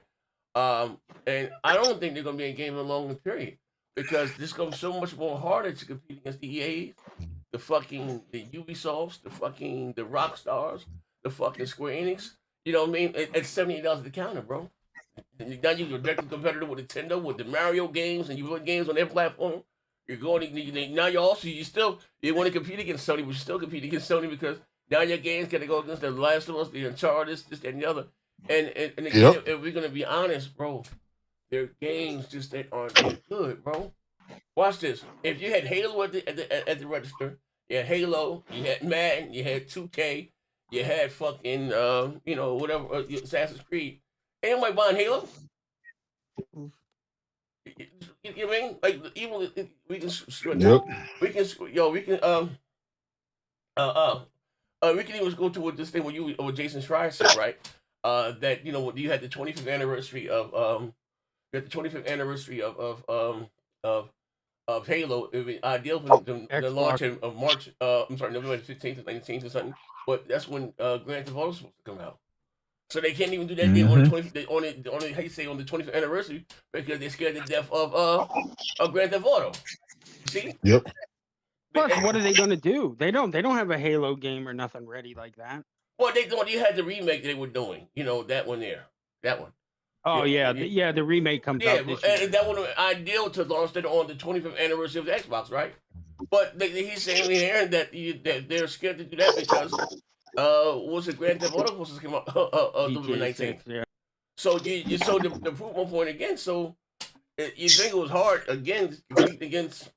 And I don't think they're gonna be in game a long period. because this is gonna be so much more harder to compete against the EAs, the Ubisofts, the Rockstars, the fucking Square Enix. You know what I mean? At $78 at the counter, bro. Now you're a direct competitor with Nintendo, with the Mario games, and you put games on their platform. You're going to, now you want to compete against Sony, but you still compete against Sony because now your games got to go against the Last of Us, the Uncharted, this, that, and the other. And again, if we're gonna be honest, bro, their games just aren't that good, bro. Watch this. If you had Halo at the register, you had Halo, you had Madden, you had 2K, you had fucking whatever Assassin's Creed. Ain't nobody buying Halo. You know what I mean? Like even we can even go to what this thing what Jason Schreier said, right? That you had the 25th anniversary of Halo. It would be ideal for the launch of March. November 15th or 19th or something. But that's when Grand Theft Auto is supposed to come out. So they can't even do that game on the 20th. On the 25th anniversary because they're scared to death of Grand Theft Auto. See? Yep. Plus, what are they going to do? They don't have a Halo game or nothing ready like that. Well, you had the remake they were doing. That one there. That one. Oh, the remake comes out this year. And that one was ideal to launch it on the 25th anniversary of the Xbox, right? But he's saying here that they're scared to do that because was it Grand Theft Auto supposed to come out November 19th? Yeah. So the proof point again. So you think it was hard again against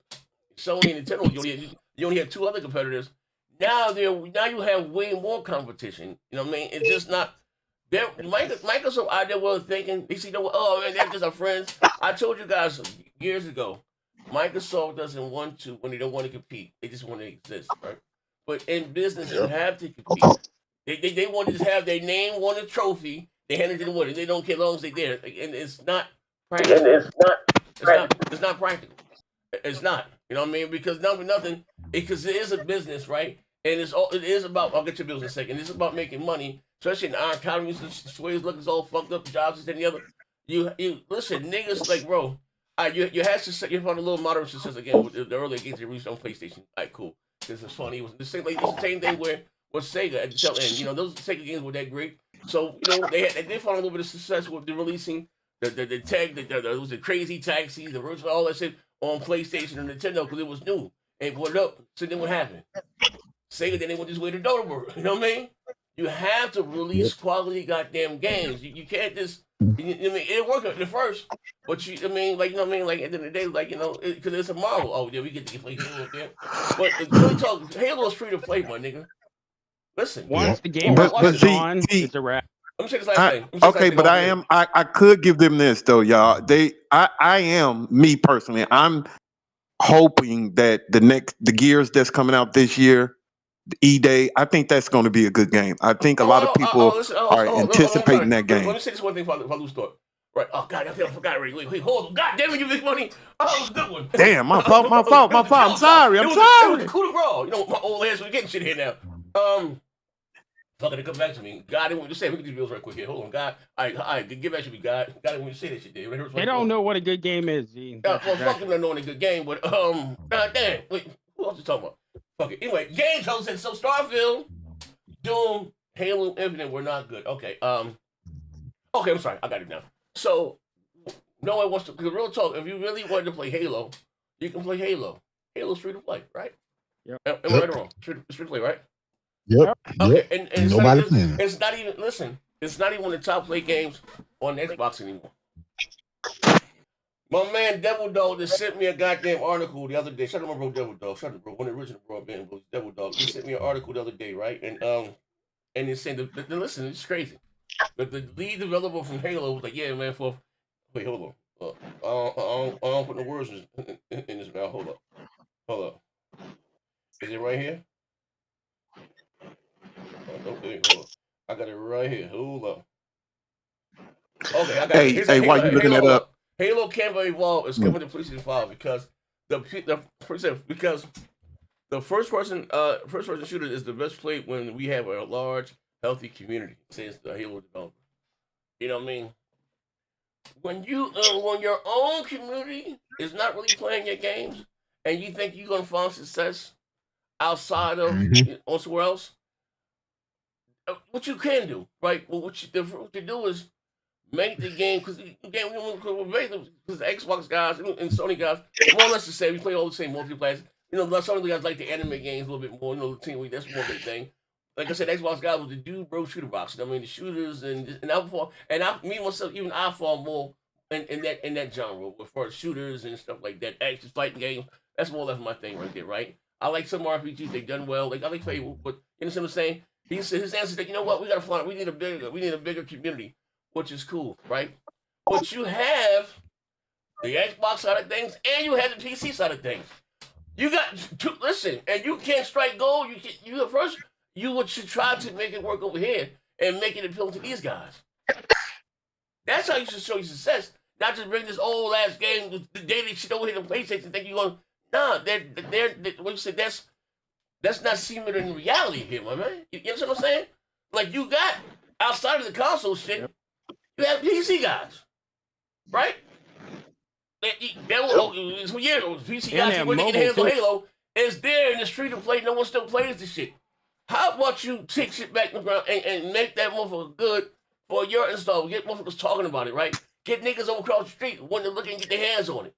Sony and Nintendo? You only have two other competitors. Now you have way more competition. You know what I mean? It's just not. Microsoft out there was thinking, they see, oh man, they're just our friends. I told you guys years ago, Microsoft doesn't want to when they don't want to compete. They just want to exist, right? But in business, you have to compete. They want to just have their name on a trophy. They hand it to the winner. They don't care as long as they're there. And it's not practical. It's not practical. It's not. You know what I mean? Because nothing. Because it is a business, right? And it is about. I'll get your bills in a second. It's about making money. Especially in our economy, the way it's looking, all fucked up, jobs, this and the other. You listen, niggas, like, bro, you had to you found a little moderate success again with the earlier games they released on PlayStation. All right, cool. This is funny. It was the same thing with Sega at the tail end. Those Sega games were that great. So they found a little bit of success with the releasing the tag, the crazy taxis, the virtual, all that shit on PlayStation and Nintendo because it was new. And put it up. So then what happened? Sega then they went this way to Doberberg. You know what I mean? You have to release quality goddamn games. You can't just. I mean, it worked at the first, but like at the end of the day, because it's a Marvel. Oh yeah, we get to play Halo again. But really talk, Halo is free to play, my nigga. Listen, once the game is on, it's a wrap. Let me say this last thing. Okay, but I could give them this though, y'all. I am me personally. I'm hoping that the Gears that's coming out this year. E-Day, I think that's going to be a good game. I think a lot of people are anticipating that game. Let me say this one thing if I lose thought. Right. Oh, God, I forgot already. Wait, hold on. God damn it, you big money. Oh, it was a good one. Damn, my fault. I'm sorry. It was a coup de grace. My old ass was getting shit here now. Fuck it, come back to me. God, I didn't want to say, we can do bills right quick here. Hold on, God. All right, give back to me, God. God didn't want to say that shit there. They don't know what a good game is, Z. Well, fuck them not knowing a good game, but, God damn. Wait, who else is talking about? Okay, anyway, games host said so Starfield, Doom, Halo Infinite were not good. Okay, okay, I'm sorry, I got it now. So no one wants to, because real talk, if you really wanted to play Halo, you can play Halo. Halo's free to play, right? Yep. Am I right or wrong? It's free to play, right? Yep. Okay, and it's nobody it's not even it's not even one of the top play games on Xbox anymore. My man Devil Dog just sent me a goddamn article the other day. Shut up, my bro, Devil Dog. Shut up, bro. When the original broadband was Devil Dog, he sent me an article the other day, right? And it's saying, listen, it's crazy. But the lead developer from Halo was like, yeah, man, wait, hold on. I don't put no words in his mouth. Hold up. Is it right here? Okay, hold up. I got it right here. Hold up. Okay, I got it. Hey, why you looking that up? Halo Canva Evolve is coming to PlayStation 5 because the first person shooter is the best played when we have a large, healthy community, says the Halo developer. You know what I mean? when your own community is not really playing your games, and you think you're gonna find success outside of elsewhere else, what you can do, right? Well, what you do is make the game because the Xbox guys and Sony guys more or less the same. We play all the same multiplayer. Sony guys like the anime games a little bit more. The Team Week, that's more their thing. Like I said, Xbox guys was the dude bro shooter box. I mean, the shooters me myself, even I fall more in that genre for shooters and stuff like that. Action fighting games. That's more or less my thing right there, right? I like some RPGs. They've done well. Like I like Fable, but you know what I'm saying? His answer is that you know what, we need a bigger community, which is cool, right? But you have the Xbox side of things and you have the PC side of things. You got to listen, and you can't strike gold. You should try to make it work over here and make it appealing to these guys. That's how you should show your success. Not just bring this old ass game, the daily shit over here to PlayStation and think you're going. Nah, they're what you said. That's not seeming in reality here, my man. You know what I'm saying? Like you got outside of the console shit, you have PC guys, right? For years, PC guys when they get hands on Halo is there in the street of play. No one still plays this shit. How about you take shit back in the ground and make that motherfucker good for your install? Get motherfuckers talking about it, right? Get niggas over across the street when they're looking and get their hands on it.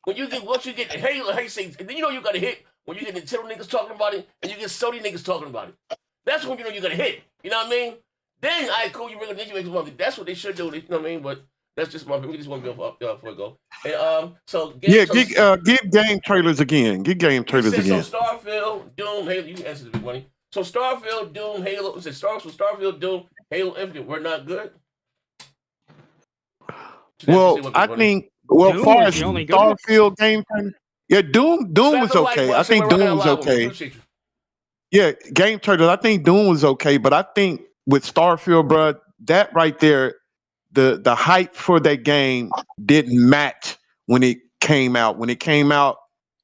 Once you get Halo, and then you got a hit when you get Nintendo niggas talking about it and you get Sony niggas talking about it. That's when you know you got a hit. You know what I mean? Then cool, you bring a Ninja Makers money. That's what they should do. You know what I mean? But that's just we just want to go up before we go. And give game trailers again. Give game trailers again. So Starfield, Doom, Halo. You answered the big money. So Starfield, Doom, Halo. Starfield, Doom, Halo Infinite were not good. Well, I think. Well, as far as Starfield game trailer, yeah, Doom was okay. I think Doom was okay. Yeah, game trailers. I think Doom was okay, but I think with Starfield, bro, that right there, the hype for that game didn't match when it came out. When it came out,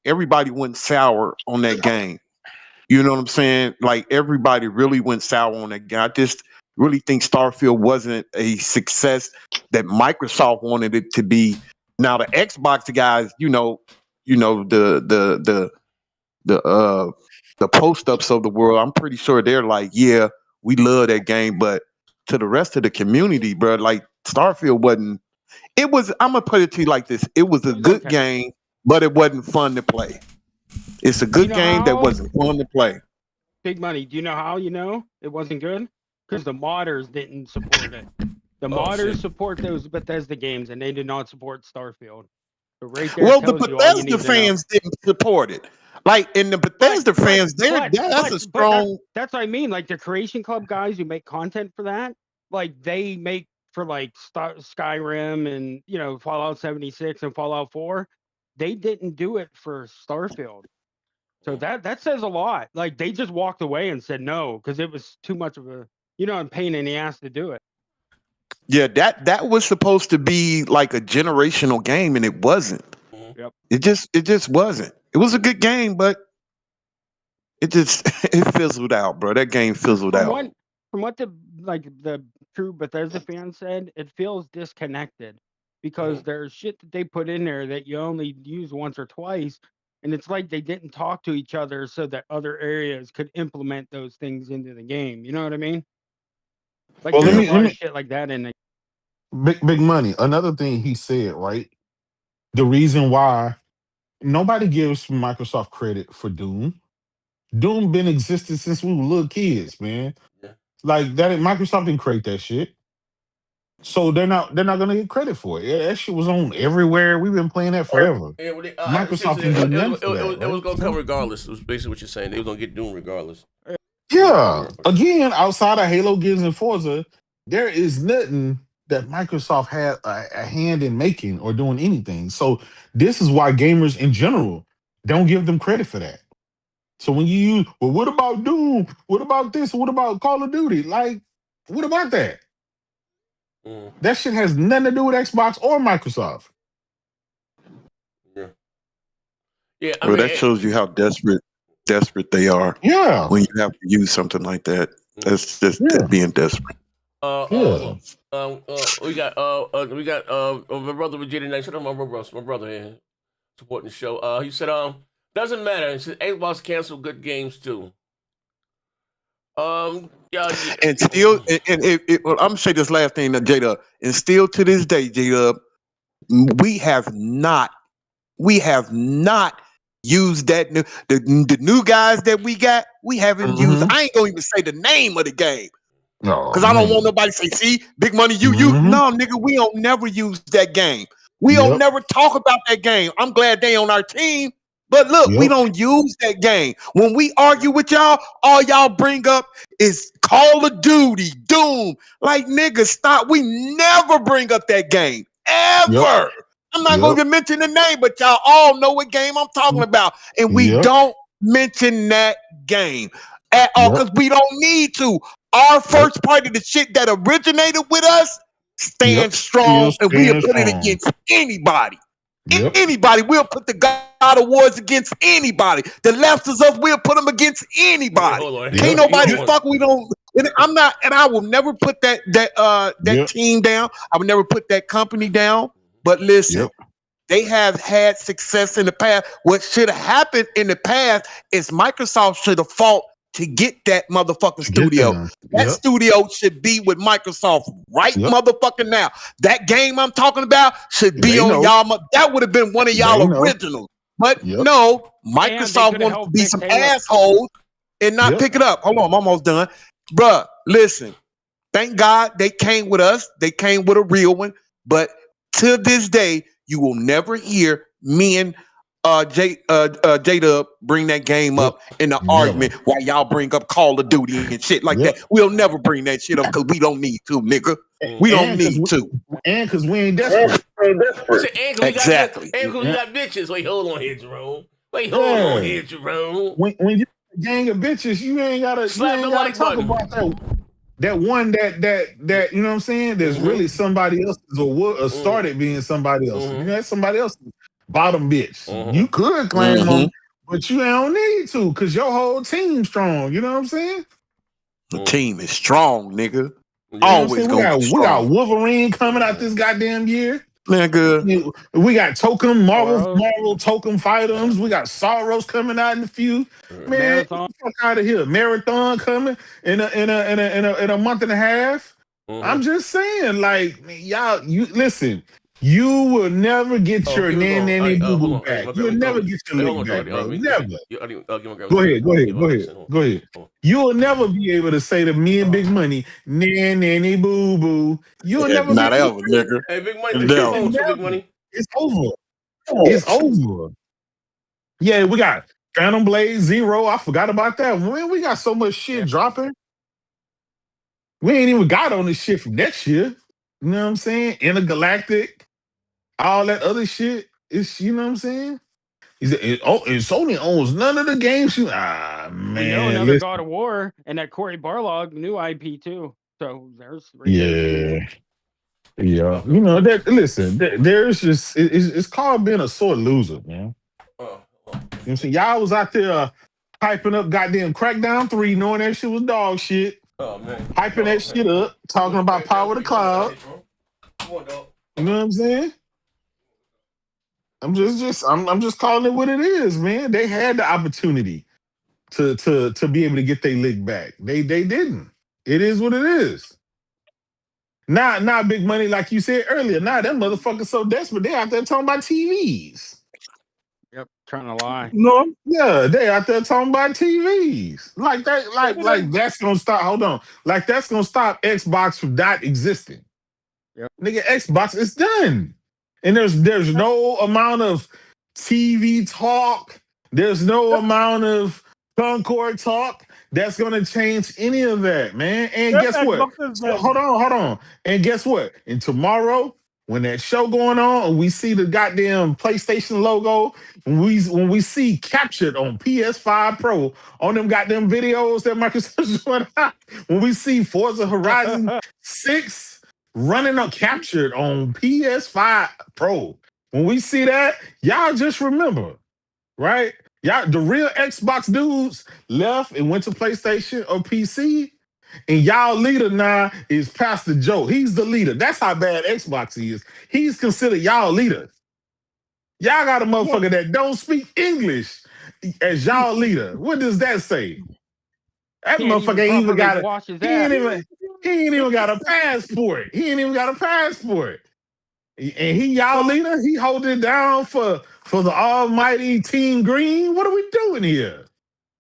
everybody went sour on that game. You know what I'm saying? Like everybody really went sour on that game. I just really think Starfield wasn't a success that Microsoft wanted it to be. Now the Xbox guys, the post-ups of the world, I'm pretty sure they're like, yeah, we love that game, but to the rest of the community, bro, like Starfield wasn't. It was. I'm gonna put it to you like this: it was a good game, but it wasn't fun to play. It's a good game that wasn't fun to play. Big money. Do you know how it wasn't good? Because the modders didn't support it. The modders support those Bethesda games, and they did not support Starfield. So right there well, the Bethesda fans didn't support it. Like in the Bethesda fans, that's a strong. That's what I mean. Like the Creation Club guys who make content for that, like they make for like Skyrim and Fallout 76 and Fallout 4. They didn't do it for Starfield. So that says a lot. Like they just walked away and said no because it was too much of a a pain in the ass to do it. Yeah, that was supposed to be like a generational game, and it wasn't. Yep. It just wasn't. It was a good game, but it fizzled out, bro. That game fizzled out. From what the true Bethesda fans said, it feels disconnected because there's shit that they put in there that you only use once or twice, and it's like they didn't talk to each other so that other areas could implement those things into the game. You know what I mean? Like there's a lot of shit like that in there. Big money. Another thing he said, right? The reason why nobody gives Microsoft credit for Doom. Doom been existing since we were little kids, man. Yeah. Like that, Microsoft didn't create that shit, so they're not gonna get credit for it. That shit was on everywhere. We've been playing that forever. Microsoft didn't do nothing for that. It was gonna come regardless. It was basically what you're saying. They were gonna get Doom regardless. Yeah. Again, outside of Halo, Gears, and Forza, there is nothing that Microsoft had a hand in making or doing anything. So this is why gamers in general don't give them credit for that. So when you use, well, what about Doom? What about this? What about Call of Duty? Like, what about that? That shit has nothing to do with Xbox or Microsoft. Yeah. Well, that shows you how desperate they are. Yeah. When you have to use something like that, that's just being desperate. We got my brother Virginia next. Shout out my brother here supporting the show. He said doesn't matter. He said Xbox canceled good games too. Yeah. And still, well, I'm gonna say this last thing, J-Dub, and still to this day, J-Dub, we have not used that the new guys that we got. We haven't used. I ain't gonna even say the name of the game. No, because I don't want nobody to say, see, big money, you. No, nigga, we don't never use that game. We don't never talk about that game. I'm glad they on our team. But look, we don't use that game. When we argue with y'all, all y'all bring up is Call of Duty, Doom. Like, nigga, stop. We never bring up that game. Ever. I'm not going to mention the name, but y'all all know what game I'm talking about. And we don't mention that game at all because we don't need to. Our first part of the shit that originated with us stands strong, and we'll put it against anybody. Anybody, we'll put the God of Wars against anybody. The left is us, we'll put them against anybody. Can't nobody fuck. We don't. And I'm not, and I will never put that team down. I will never put that company down. But listen, they have had success in the past. What should have happened in the past is Microsoft should have fought to get that motherfucking studio. That studio should be with Microsoft right motherfucking now. That game I'm talking about should be on y'all. That would have been one of y'all originals. But no, Microsoft wants to be some assholes and not pick it up. Hold on, I'm almost done. Bruh, listen. Thank God they came with us. They came with a real one. But to this day, you will never hear me and J-Dub bring that game up in the argument while y'all bring up Call of Duty and shit like that. We'll never bring that shit up because we don't need to, nigga. We don't need to. And because we ain't desperate. Exactly. And because we got bitches. Wait, hold on here, Jerome. When you gang of bitches, you ain't gotta talk about that one that you know what I'm saying. There's really somebody else's or started being somebody else. You know, somebody else's bottom bitch. You could claim them, but you don't need to because your whole team's strong. You know what I'm saying? The team is strong, nigga. Always gonna be strong. We got Wolverine coming out this goddamn year. Nigga. We got Token Marvel Token Fighters. We got Soros coming out in the few. Man, fuck out of here. Marathon coming in a month and a half. I'm just saying, like, y'all, you listen. You will never get your nanny boo boo back. You'll never get your lick back, bro. Never. Go ahead. You will never be able to say to me and Big Money, nanny boo boo. You'll never. Not ever, nigga. Hey, Big Money, Big Money. It's over. It's over. Yeah, we got Phantom Blade Zero. I forgot about that. Man, we got so much shit dropping. We ain't even got on this shit from next year. You know what I'm saying? Intergalactic. All that other shit is, you know what I'm saying? He said, and Sony owns none of the games. Man. We know another God of War and that Cory Barlog new IP too. So there's yeah. You know that. Listen, there's just it's called being a sore loser, man. You know what I'm saying? Y'all was out there hyping up goddamn Crackdown 3, knowing that shit was dog shit. Oh man, hyping that shit up, talking about Power of the Cloud. You know what I'm saying? I'm just calling it what it is, man. They had the opportunity to be able to get their lick back. They didn't. It is what it is. Not Big Money, like you said earlier. Them motherfuckers so desperate, they out there talking about TVs. Yep, trying to lie. No, yeah, they out there talking about TVs. Like that, like that's gonna stop. Hold on. Like that's gonna stop Xbox from not existing. Yep. Nigga, Xbox is done. And there's no amount of TV talk. There's no amount of Concord talk that's gonna change any of that, man. And guess what? Hold on. And guess what? And tomorrow, when that show going on, and we see the goddamn PlayStation logo, when we see captured on PS5 Pro on them goddamn videos that Microsoft is putting out, when we see Forza Horizon 6 running up captured on PS5 Pro. When we see that, y'all just remember, right? Y'all, the real Xbox dudes left and went to PlayStation or PC, And y'all leader now is Pastor Joe. He's the leader. That's how bad Xbox is. He's considered y'all leader. Y'all got a motherfucker that don't speak English as y'all leader. What does that say? That motherfucker ain't even got a. He ain't even got a passport. He ain't even got a passport. And he y'all leader. He holding it down for the almighty Team Green. What are we doing here?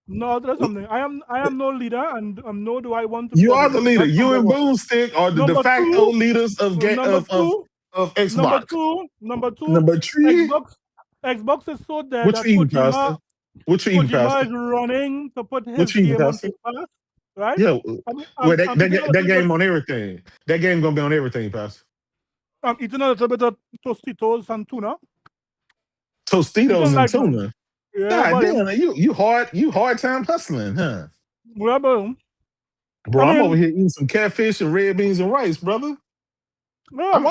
No, that's something. I am no leader, and nor do I want to. You are the leader. You and Boomstick are the de facto leaders of Xbox. Number three. Xbox is so dead that Kojima, is running to put his game on Game Pass, right? Yeah, that game on everything. That game gonna be on everything, Pastor. I'm eating a little bit of Tostitos and tuna. Tostitos and tuna. Yeah, God damn, you hard time hustling, huh? Yeah, bro, I'm over here eating some catfish and red beans and rice, brother. No, I'm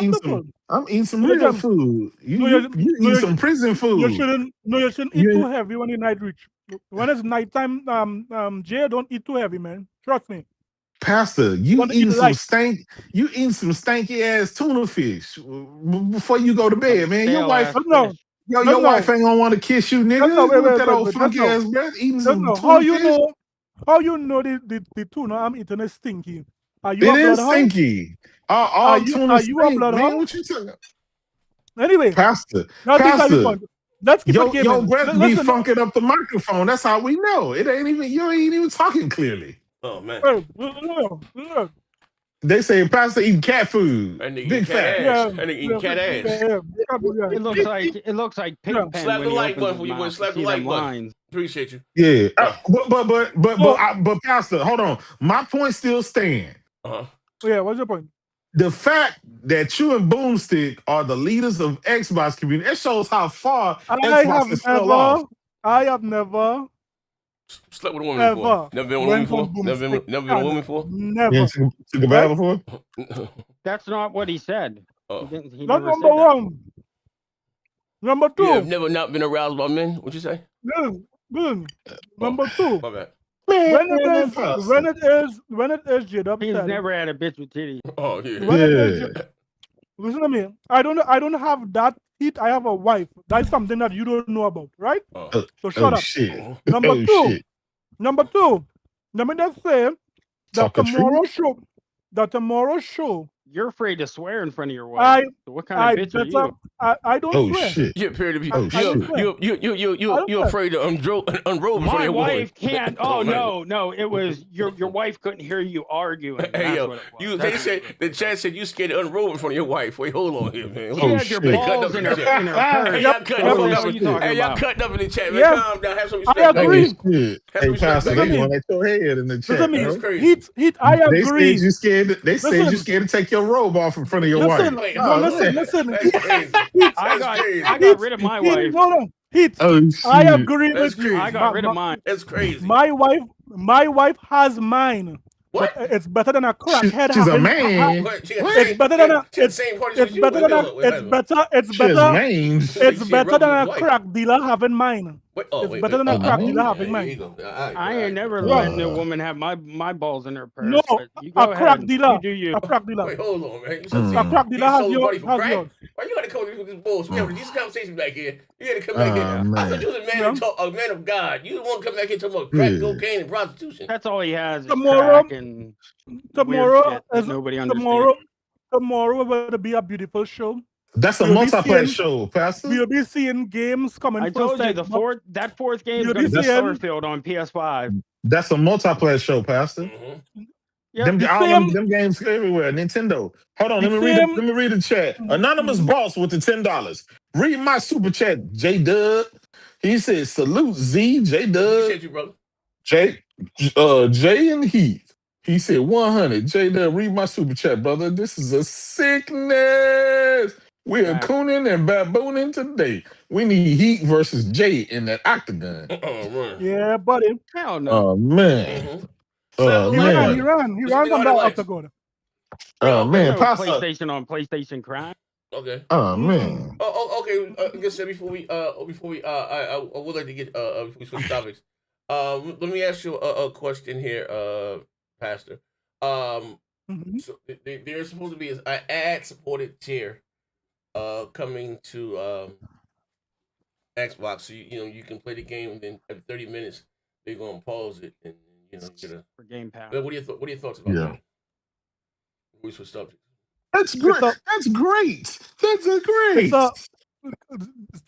eating some real food. You eat some prison food. You shouldn't eat too heavy when the night reach. When it's nighttime, Jay, don't eat too heavy, man. Trust me. Pastor, you eating some stanky ass tuna fish before you go to bed, man. Your wife ain't gonna want to kiss you, nigga. With that old funky ass breath, eating some tuna fish. How you know the tuna I'm eating is stinky? Are you it is stinky. All tuna stink, man. What you talking about? Anyway, Pastor, let's keep it your breath be funking up the microphone. That's how we know. It ain't even you ain't even talking clearly. Oh man. They say Pastor eating cat food. And they big fat. And they eating cat ass. It looks like pig pen. Slap the like button for you, boy. Slap the like button. Appreciate you. Yeah, but Pastor, hold on. My point still stands. Yeah, what's your point? The fact that you and Boomstick are the leaders of Xbox community, it shows how far Xbox has fell off. I have never slept with a woman before. Never been with a woman before. Never been with a woman before. Never. Took a battle before. That's not what he said. That's number one. Number two. You have never not been aroused by men. What'd you say? Good. Number two. My bad. When it is J-Dub he's said, never had a bitch with titties. Oh yeah. Listen to me. I don't have that heat. I have a wife. That's something that you don't know about, right? So shut up. Shit. Number two. Let me just say that tomorrow's show. You're afraid to swear in front of your wife. So what kind of bitch are you? I don't swear. Shit. You appear to be. You're afraid to unrobe in front of My your wife can't. Oh no! It was your wife couldn't hear you arguing. Hey yo, they said the chat said you scared to unrobe in front of your wife. Wait, hold on here, man. She had your balls in her purse. Y'all cutting up in the chat, man. Calm down. Have some respect. I agree. Hey, Pastor, they going at your head in the chat. Listen to me. Heat. I agree. They said you scared to take your robe off in front of your wife. Listen. I got rid of my wife. I agree with you. I got rid of mine. That's crazy. My wife has mine. What? But it's better than a crackhead. She's a man. It's better than a. It's better than a crack dealer having mine. It's better than a crack dealer having mine. I ain't never letting a woman have my balls in her purse. No, a crack dealer. A crack dealer. Wait, hold on, man. A crack dealer has yours. Why you gotta come with this bullshit? We have these conversations back here. You gotta come back here. I thought you was a man of God. You don't want to come back here talking about crack, cocaine, and prostitution. That's all he has. Tomorrow will be a beautiful show. That's a multiplayer show, Pastor. We'll be seeing games coming. I told you that fourth game is going to be Starfield on PS5. That's a multiplayer show, Pastor. Yeah, them games everywhere. Nintendo. Hold on, let me read the chat. Anonymous boss with the $10. Read my super chat, J Dub. He says, salute Z, J Dub. Appreciate you, brother. Jay and Heath. He said 100. J Dub, read my super chat, brother. This is a sickness. We are cooning and babooning today. We need Heat versus Jay in that octagon. Yeah, buddy. Hell no. Oh man. He ran on that octagon. Oh man, PlayStation on PlayStation crime. Okay. Oh man. Okay. Like I said, before we I would like to get before we switch topics. Let me ask you a question here, Pastor. So there's supposed to be an ad-supported tier coming to Xbox. So you can play the game, and then at 30 minutes they're gonna pause it, and get a for Game Pass. What are your thoughts about that? We switched up. That's great. That's great. That's great.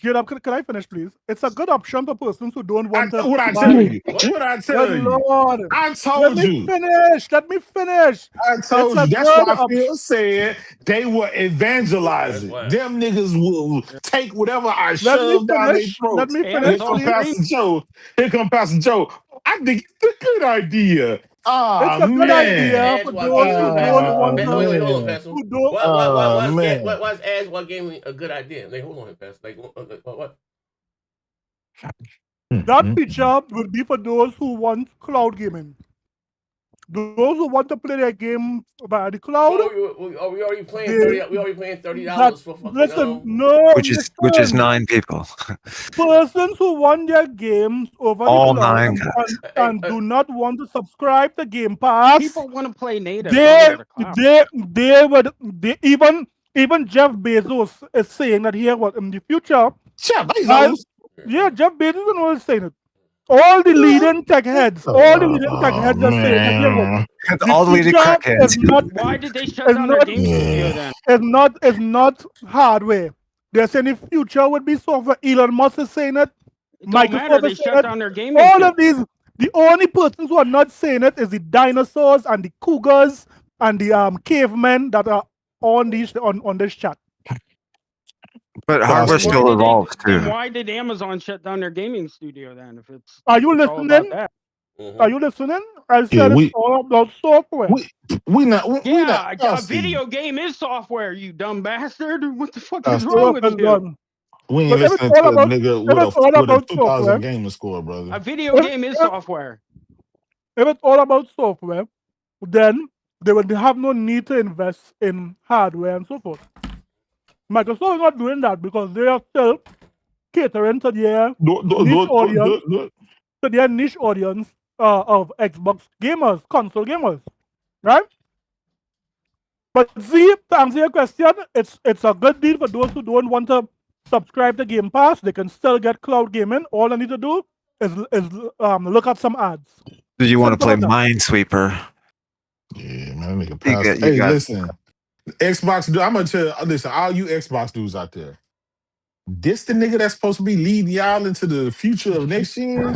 Can I finish, please? It's a good option for persons who don't want to. What I tell you? What I tell you? Lord. I told you. Let me finish. I told you. That's why Phil said they will evangelize it. Them niggas will take whatever I shove down their throats. Let me finish. Here come Pastor Joe. I think it's a good idea. It's a good idea for those who don't want to. Wait, hold on, Pastor. Why is Aswad Gaming a good idea? Hold on, Pastor. What? That feature would be for those who want cloud gaming. Those who want to play their game by the cloud. We already playing $30. We already paying $30 for fucking. Listen, no. Which is 9 people. Persons who want their games over all the cloud 9 guys. and do not want to subscribe to Game Pass. People want to play native. Even Jeff Bezos is saying that here in the future. Jeff Bezos. Jeff Bezos is saying it. All the leading tech heads, are saying that all the leading tech heads. Why did they shut down their game studio then? It's not hardware. They're saying the future would be software. Elon Musk is saying it. Microsoft is saying it. Down their game. All of these, the only persons who are not saying it is the dinosaurs and the cougars and the cavemen that are on this chat. But hardware still evolves too. Why did Amazon shut down their gaming studio then? If it's are you listening? Are you listening? I said it's all about software. A video game is software, you dumb bastard. What the fuck is wrong with you? We ain't listening to a nigga with a 2,000 gamer score, brother. A video game is software. If it's all about software, then they would have no need to invest in hardware and so forth. Microsoft is not doing that because they are still catering to their niche audience of Xbox gamers, console gamers, right? But see, to answer your question, it's a good deal for those who don't want to subscribe to Game Pass. They can still get cloud gaming. All they need to do is look at some ads. Do you want to play Minesweeper? Yeah, man, make a pass. Hey, listen. Xbox, I'm gonna tell you, listen, all you Xbox dudes out there. This the nigga that's supposed to be leading y'all into the future of next year?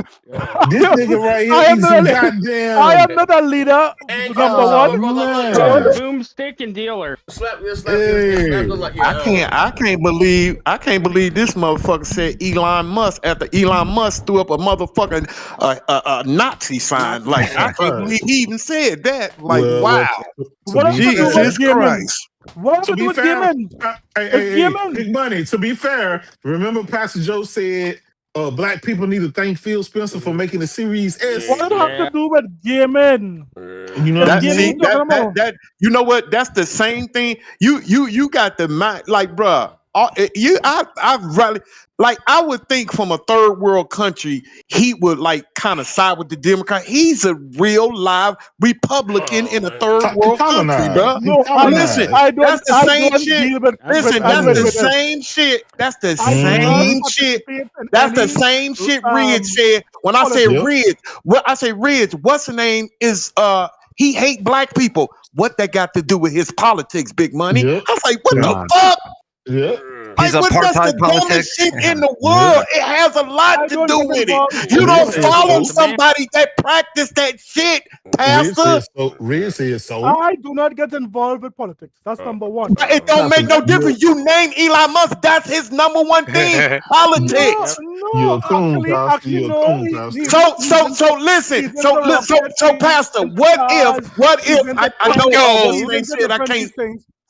This nigga right here is goddamn. I am not a leader. Number one. Boomstick and dealer. I can't believe this motherfucker said Elon Musk after Elon Musk threw up a motherfucking Nazi sign. Like I can't believe he even said that. Like wow. Jesus Christ. What to be fair, Big Money. To be fair, remember Pastor Joe said black people need to thank Phil Spencer for making the Series S. What does it have to do with gaming? You know that you know what? That's the same thing. You got the mind, like, bruh. I've really like I would think from a third world country he would like kind of side with the Democrat. He's a real live Republican in a third world country, bro. No, listen, that's the same shit. Listen, that's the same shit. That's the same shit. That's the same shit Ridge said. When I say Ridge, what's the name is he hate black people. What that got to do with his politics, Big Money? I was like, what the fuck? Yeah. Like, that's the dumbest shit in the world. It has a lot to do with it. You don't follow somebody that practice that shit, Pastor. Ridge says so. I do not get involved with politics. That's number one. It don't make no difference. You name Elon Musk. That's his number one thing. Politics. No, actually, So listen. So Pastor, what if I know he ain't said I can't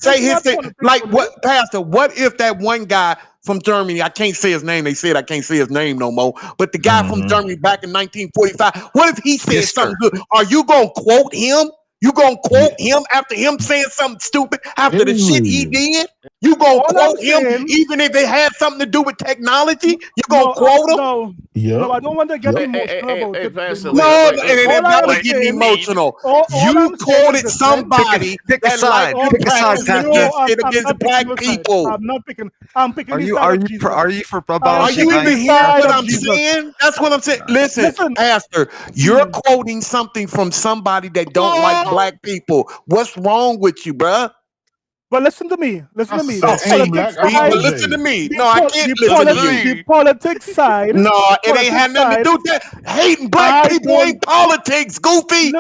say his thing. Like what, Pastor? What if that one guy from Germany? I can't say his name. They said I can't say his name no more. But the guy from Germany back in 1945. What if he said something good? Are you gonna quote him? You gonna quote him after him saying something stupid after the shit he did? You gonna All I'm quote him saying, even if it had something to do with technology? You gonna no, quote him? no, Yep. no, I don't want to get Yep. emotional about it. Pastor, No, wait, it ain't All I about am getting saying, emotional. all You I'm saying is quoted this, right? somebody Pick a that like side. Oh, Pick a side, practices Pastor. this no, shit I'm against not black picking no side. people. I'm picking Are the you side of Jesus. for I'm Are you abolishing picking even the ICE? hearing side what of I'm Jesus. saying? That's what I'm saying. Listen, Listen, Pastor, you're quoting something from somebody that don't like black people. What's wrong with you, bruh? but listen to me. Listen I to me. Oh, The said, ain't see, politics black. I'm side, but listen to OJ. me. No, I can't listen to you. the politics side. No, it ain't Politics had nothing to side. do with that. Hating black I people don't. ain't politics, goofy.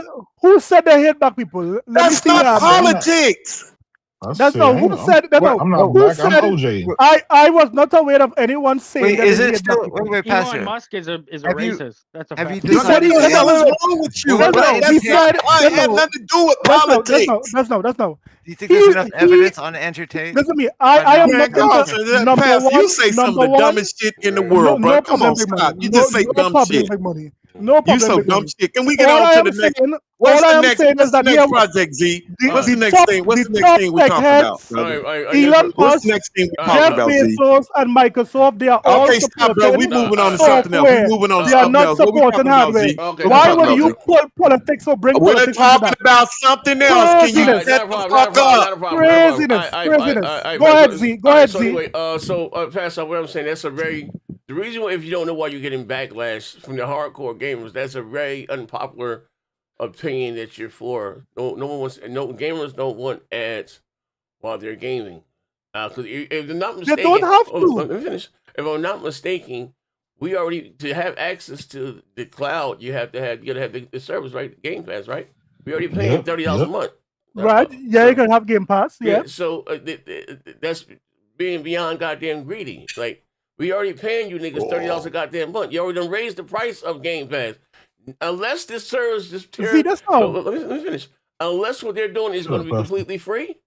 Who said they hate black people? Let me That's see your not hand then. politics. I That's said, no. Who said that? No. I'm not Who black. I'm said? OJ. I was not aware of anyone saying Wait, that is they it hate black still? people. Wait, Elon Pastor. Musk is a Have you racist. That's a have you fact. He said decided? What the hell is wait. wrong with you? Well, That's no. That's He not, said it had nothing to do with That's politics. no. Do you think He there's enough he. evidence on entertain? Listen to me. Right I now, am Man, not y'all, into Pastor, you say some of number the one. dumbest shit in the No, world, bro. no Come problem, on, big money. stop. You just say No dumb problem, shit. big money. No You problem, so big dumb money. shit. Can we get All on I to am the next? saying, What's all I the am next? saying is What's the that next project, Z? What's the next thing? What's the next top thing we tech talking about, heads, brother? I guess Elon What's the Musk, next thing we talking Jeff about, Z? Bezos, and Microsoft, they are all Okay, stop, bro. We supporting moving on to all right. something else. We software. moving on to They are something not else. What we supporting talking about, hardware. Z? Okay, What we Why talking would about, you Z? pull politics or bring We're politics into talking that? about something else. Can you Craziness. shut the fuck up? Craziness. Go ahead, Z. Go All right, ahead, so Z. anyway, Pastor, what I'm saying, that's a very the reason why if you don't know why you're getting backlash from the hardcore gamers, that's a very unpopular opinion that you're for. No one wants, no gamers don't want ads while they're gaming. Because if they're not They don't mistaken, have let to. me finish. If I'm not mistaken, we already to have access to the cloud, you gotta have the service, right? Game Pass, right? We already paying Yep. $30 a month. Right? Yeah, you can have Game Pass. Yeah. So that's being beyond goddamn greedy. Like we already paying you niggas $30 a goddamn month. You already done raised the price of Game Pass. Unless this service just See, that's how. let me finish. Unless what they're doing is going to be completely free,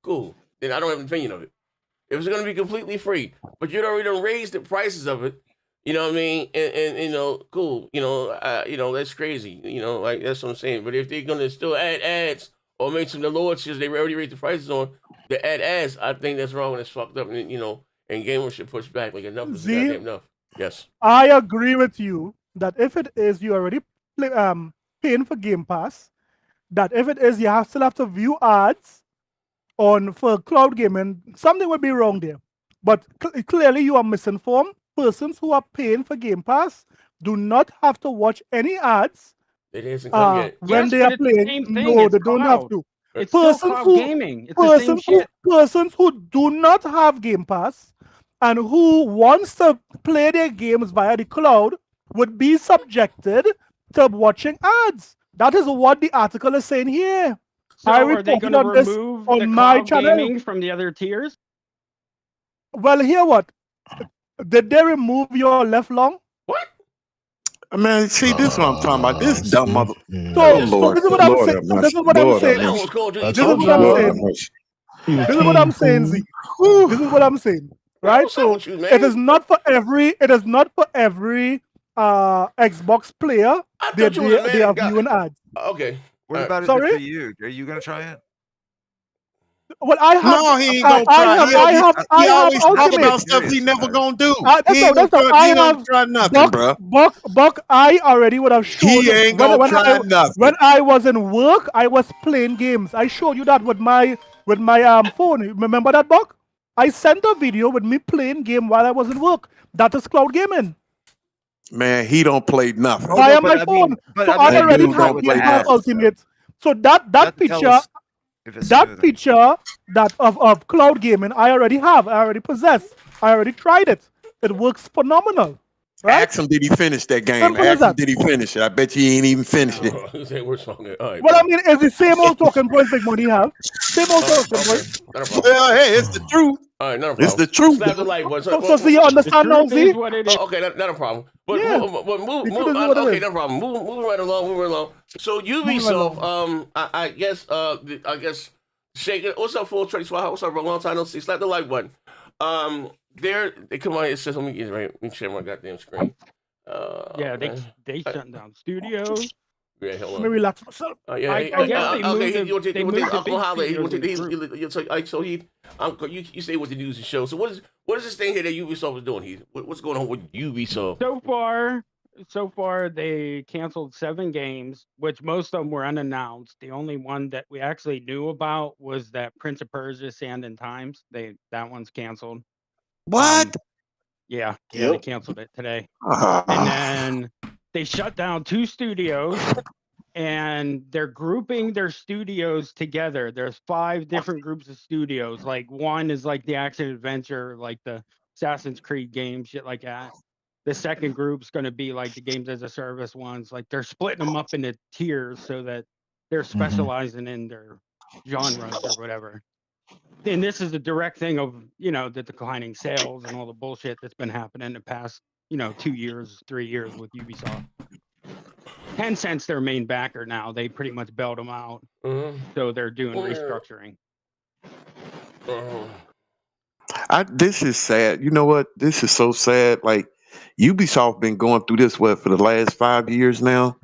cool. Then I don't have an opinion of it. If it's going to be completely free, but you'd already done raised the prices of it, you know what I mean? And you know, cool. You know, that's crazy. You know, like that's what I'm saying. But if they're going to still add ads or make some of the lower tiers they already raised the prices on, to add ads, I think that's wrong and it's fucked up. And and gamers should push back. Like enough is goddamn enough. Yes. I agree with you that if it is you already paying for Game Pass, that if it is you still have to view ads for cloud gaming, something would be wrong there. But clearly you are misinformed. Persons who are paying for Game Pass do not have to watch any ads It hasn't come yet. when they are playing. No, they don't have to. It's still cloud gaming. It's the same shit. Persons who do not have Game Pass and who wants to play their games via the cloud would be subjected to watching ads. That is what the article is saying here. So I are they going to reported on this remove on the my cloud channel. gaming from the other tiers? Well, here what? Did they remove your left long? What? Man, see, this is what I'm talking about. This dumb mother. So this is what I'm saying. This is what I'm saying. That was called This is what I'm saying. This is what I'm saying, Z. This is what I'm saying. Right? So it is not for every. It is not for every Xbox player. They are viewing ads. Okay. What about it Sorry? for you? Are you gonna try it? Well, I have. No, he ain't gonna try. He always talk about stuff he never gonna do. He ain't gonna try nothing, bro. Buck, I already would have shown. He ain't gonna try nothing. When I was in work, I was playing games. I showed you that with my phone. Remember that, Buck? I sent a video with me playing game while I was in work. That is cloud gaming. Man, he don't play nothing. Via my phone. So I already have Game Pass Ultimate. So that picture. That feature of cloud gaming, I already have. I already possess. I already tried it. It works phenomenal. Right? Ask him, did he finish that game? Simple as Ask him, that. did he finish it? I bet you he ain't even finished it. Well, I mean, it's the same old talking points Big Money have. Same old talking points. Well, hey, it's the truth. All right, not a problem. It's the truth. Slap the light, boy. So you understand now, Z? Okay, not a problem. But Yeah. move, Okay, no problem. Moving right along. So Ubisoft, I guess, Shake it. What's up, Full Trade Swat? What's up, bro? Long time no see. Slap the like button. They come on. It says, let me get it right. Let me share my goddamn screen. Yeah, they shut down studios. Yeah, hold on. Let me relax myself. Yeah, I guess they moved the big studios So you say what the news and show. So what is this thing here that Ubisoft is doing? What's going on with Ubisoft? So far, they canceled 7 games, which most of them were unannounced. The only one that we actually knew about was that Prince of Persia: Sand and Times. That one's canceled. What? Yeah, they canceled it today. And then they shut down 2 studios, and they're grouping their studios together. There's 5 different groups of studios. Like one is like the action adventure, like the Assassin's Creed game, shit like that. The second group's going to be like the games as a service ones. Like they're splitting them up into tiers so that they're specializing in their genres or whatever. And this is a direct thing of, the declining sales and all the bullshit that's been happening in the past, 2 years, 3 years with Ubisoft. Tencent's their main backer now. They pretty much bailed them out. So they're doing restructuring. This is sad. You know what? This is so sad. Like, Ubisoft been going through this for the last 5 years now.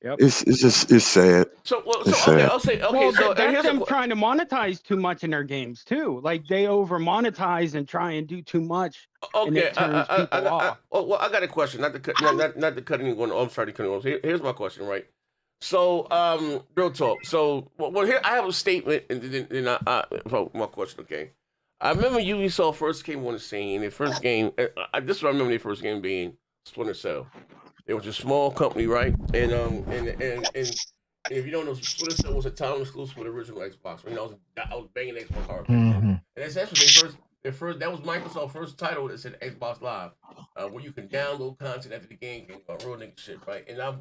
Yep. It's sad. Okay, I'll say okay. So that's them trying to monetize too much in their games too. Like they over monetize and try and do too much. And it turns people off. Well, I got a question. Not to cut anyone. I'm sorry to cut anyone off. Here's my question, right? So, real talk. So, well, here I have a statement, and then my question. Okay. I remember Ubisoft first came on the scene. Their first game, this is what I remember their first game being Splinter Cell. It was a small company, right? And if you don't know, Splinter Cell was a time exclusive for the original Xbox. I was banging Xbox hard. And that's what their first. That was Microsoft's first title that said Xbox Live, where you can download content after the game came out. Real nigga shit, right? And I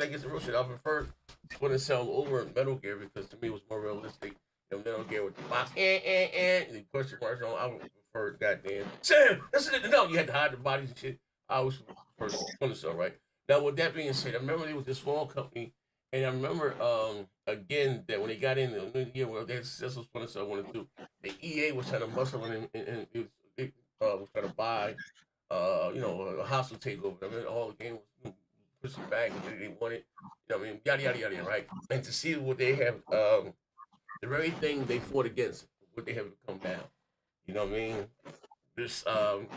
guess the real shit, I prefer Splinter Cell over Metal Gear because to me it was more realistic. Metal Gear with the box and the question marks on. I would prefer goddamn Sam. No, you had to hide the bodies and shit. I was prefer Splinter Cell, right? Now with that being said, I remember it was this small company, and I remember again that when they got in that's what Splinter Cell wanted to do. The EA was trying to muscle in and it was trying to buy a hostile takeover. I mean, all the game was pushing back and they wanted, yada yada yada, right? And to see what they have. The very thing they fought against, what they have come down. You know what I mean? This, like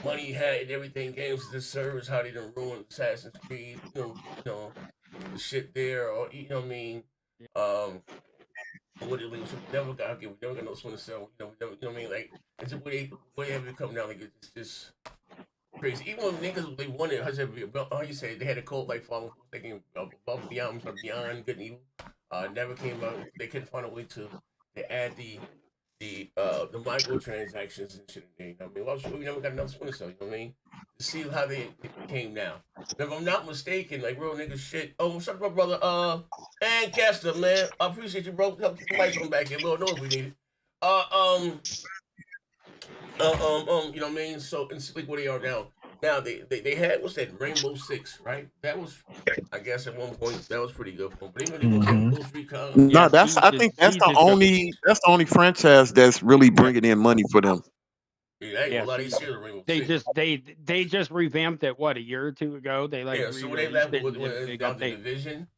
money had and everything, games as a service, how they done ruined Assassin's Creed, the shit there, or you know what I mean? What it was, we never got no Splinter Cell, you know what I mean? Like, it's just where they have come down, like it's just crazy. Even when niggas they wanted, how you say they had a cult like following, thinking above beyond good and evil. Never came out. They couldn't find a way to add the microtransactions and shit. You know what I mean? We never got enough Splinter Cell. You know what I mean? To see how they came down. If I'm not mistaken, like real niggas shit. Oh, what's up, my brother? And Castor, man. I appreciate you, bro. Help keep the lights on back here. Lord knows we need it. You know what I mean? So and speak where they are now. Now they had what's that Rainbow Six, right? That was, I guess, at one point that was pretty good for them. But even they were Ghost Recon. No, I think that's the only franchise that's really bringing in money for them. Yeah, they just revamped it a year or two ago. They so they left with the Division,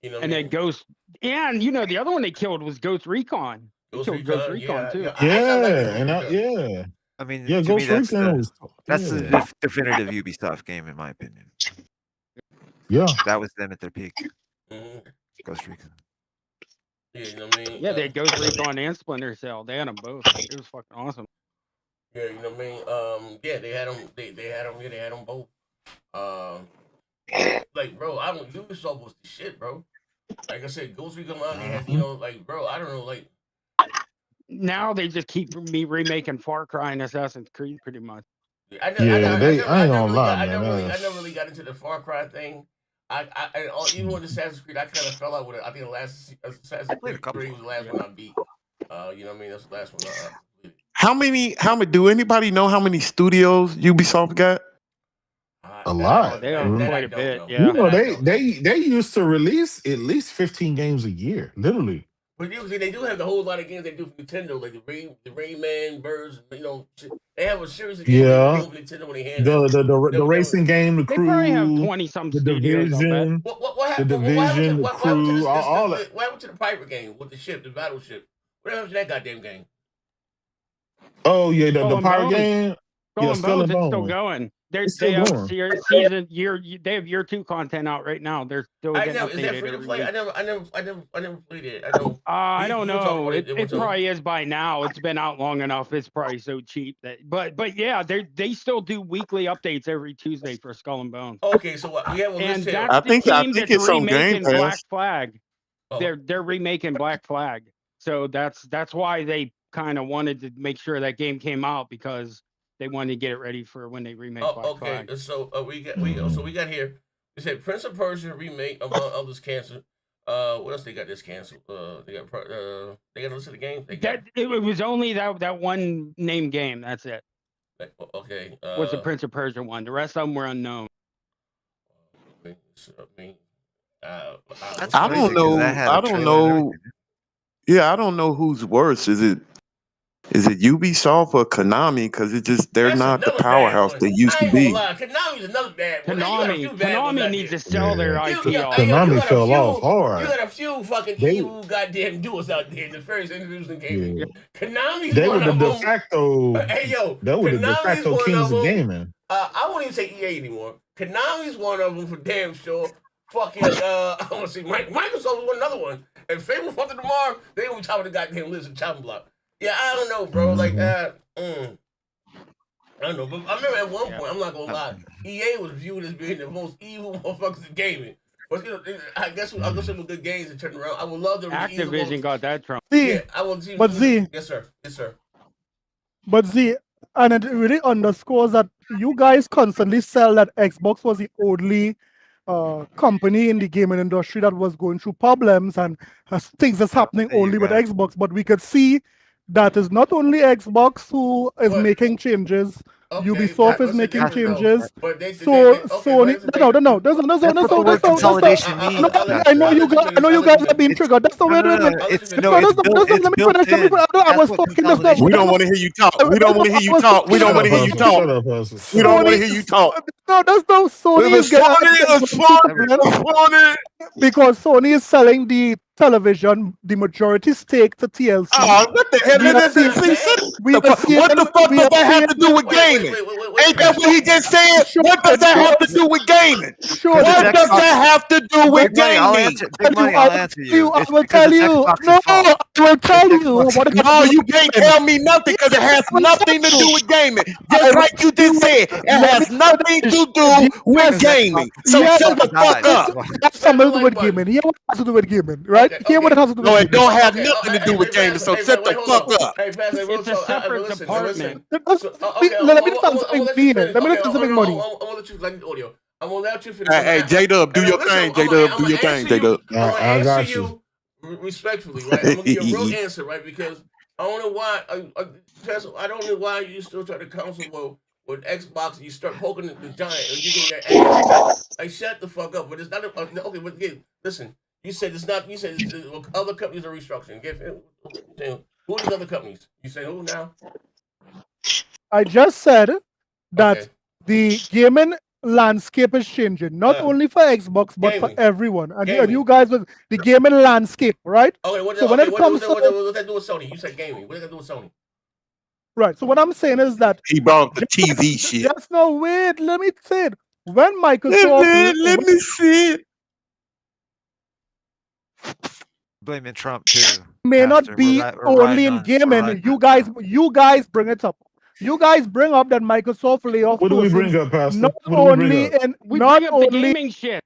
and then Ghost, and the other one they killed was Ghost Recon. Ghost Recon too. Yeah. I mean, yeah, to me, that's that's the definitive Ubisoft game, in my opinion. Yeah, that was them at their peak. Ghost Recon. Yeah, you know what I mean? Yeah, they had Ghost Recon and Splinter Cell. They had them both. It was fucking awesome. Yeah, you know what I mean? Yeah, they had them. They had them both. Like, bro, Ubisoft was the shit, bro. Like I said, Ghost Recon, they had, like, bro, I don't know, like. Now they just keep remaking Far Cry and Assassin's Creed pretty much. I never really got into the Far Cry thing. Even with Assassin's Creed, I kind of fell out with it. I think the last Assassin's Creed 3 was the last one I beat. You know what I mean? That's the last one I beat. How many? Do anybody know how many studios Ubisoft got? A lot. They are quite a bit. Yeah. They used to release at least 15 games a year, literally. But usually they do have the whole lot of games they do for Nintendo, like the Rayman, Birds, you know, they have a series of games they do for Nintendo when they hand out. The racing game, the They probably have crew, 20-some the studios, I'll bet. division, What the division, the crew, all that. What happened to the pirate game with the ship, the battleship? What happened to that goddamn game? Oh yeah, the pirate game. Skull Yeah, and Skull Bones, and it's still Bones. going. It's They still have going. season they have year 2 content out right now. They're still I getting never, is that updated free to every play? week. I never played it. I know. I You don't talk know. about It probably is by now. It's been out long enough. It's probably so cheap that. But yeah, they still do weekly updates every Tuesday for Skull and Bones. Okay, so we have a And list here. that's the team that's it's on Game remaking Black Pass. Flag. Oh. They're remaking Black Flag. So that's why they kind of wanted to make sure that game came out, because they wanted to get it ready for when they remake Black Flag. Okay, so we got here. They said Prince of Persia remake, among others, canceled. What else they got this canceled? They got a list of the games. It was only that one name game. That's it. Okay. Was the Prince of Persia one? The rest of them were unknown. I don't know. I don't know. Yeah, I don't know who's worse. Is it Ubisoft or Konami? Because they're not the powerhouse they used to be. Konami's another bad one. Konami needs to sell their IP. Konami fell off hard. You got a few fucking evil goddamn duels out there in the first individuals in gaming. Yeah. Konami's They one were the of de them. facto. Hey yo, They were the de Konami's facto one kings of of them. gaming. I won't even say EA anymore. Konami's one of them for damn sure. Fucking I want to see Microsoft was another one. And Fable fucking tomorrow, they gonna be top of the goddamn list of chopping block. Yeah, I don't know, bro. Like I don't know, but I remember at one point, I'm not gonna lie, EA was viewed as being the most evil motherfuckers in gaming. But you know, I guess some good games to turn around. I would love to. Activision got that Trump. Yeah, I will. But Z, yes sir. But Z, and it really underscores that you guys constantly sell that Xbox was the only company in the gaming industry that was going through problems and things that's happening only with Xbox. But we could see that is not only Xbox who is making changes. Ubisoft is making changes. Sony, no. That's what word consolidation means. I know you guys have been triggered. That's the way to do it. I was talking. We don't want to hear you talk. We don't want to hear you talk. We don't want to hear you talk. We don't want to hear you talk. No, that's no Sony. Because Sony is selling the television, the majority stake to TLC. Oh, what the hell? What the fuck does that have to do with gaming? Ain't that what he just said? What does that have to do with gaming? What does that have to do with gaming? I'll answer you. I will tell you. No, I will tell you. No, you can't tell me nothing because it has nothing to do with gaming. Just like you just said, it has nothing to do with gaming. So shut the fuck up. That's something to do with gaming. Here what has to do with gaming, right? Here what it has to do with No, it don't have nothing to do with gaming. So shut the fuck up. It's a separate department. Let me tell something clean. Let me listen to something money. I'm gonna let you like the audio. I'm gonna let you finish. Hey, J-Dub, do your thing. J-Dub, do your thing, J-Dub. I got you. Respectfully, right? I'm gonna give you a real answer, right? Because I don't know why. I don't know why you still try to counsel with Xbox. You start poking the giant, and you get your ass. Like, shut the fuck up. But it's not okay. But again, listen. You said it's not. You said other companies are restructuring. Who are these other companies? You say who now? I just said that the gaming landscape is changing, not only for Xbox but for everyone. And you guys with the gaming landscape, right? Okay, what that do with Sony? You said gaming. What does that do with Sony? Right. So what I'm saying is that he brought the TV shit. Just no wait. Let me say it. When Microsoft, let me see it. Blaming Trump too. May not be only in gaming. You guys bring it up. You guys bring up that Microsoft layoff. What do we bring up, Pastor? Not only in not only gaming shit.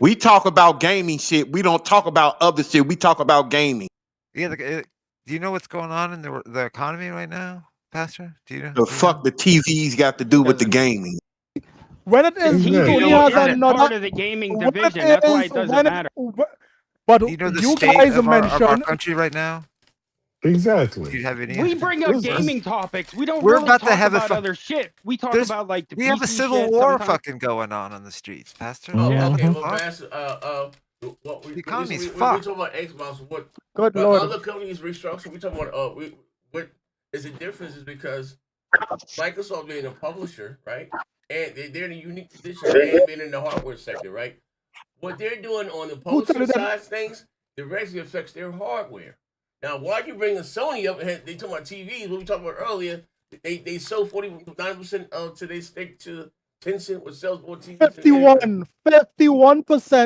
We talk about gaming shit. We don't talk about other shit. We talk about gaming. Yeah. Do you know what's going on in the economy right now, Pastor? Do you know? The fuck the TVs got to do with the gaming? When it is, Sony has another part of the gaming division. That's why it doesn't matter. But you know the you state guys of our mentioned country right now. Exactly. Do you have any? We bring up gaming topics. We don't. We're really about talk to have about other shit. We talk about like the we have a civil war fucking going on the streets, Pastor. Oh, okay, well, Pastor, Well, The economy's we're fucked. talking about Xbox. What Good but Lord. other companies restructure? We talking about what is the difference? Is because Microsoft being a publisher, right? And they're in a unique position and being in the hardware sector, right? What they're doing on the Who tell publishing you that? side of things directly affects their hardware. Now, why you bringing Sony up? They talking about TVs. What we talked about earlier. They sold 49% of to they stick to Tencent, which sells more TVs. 51%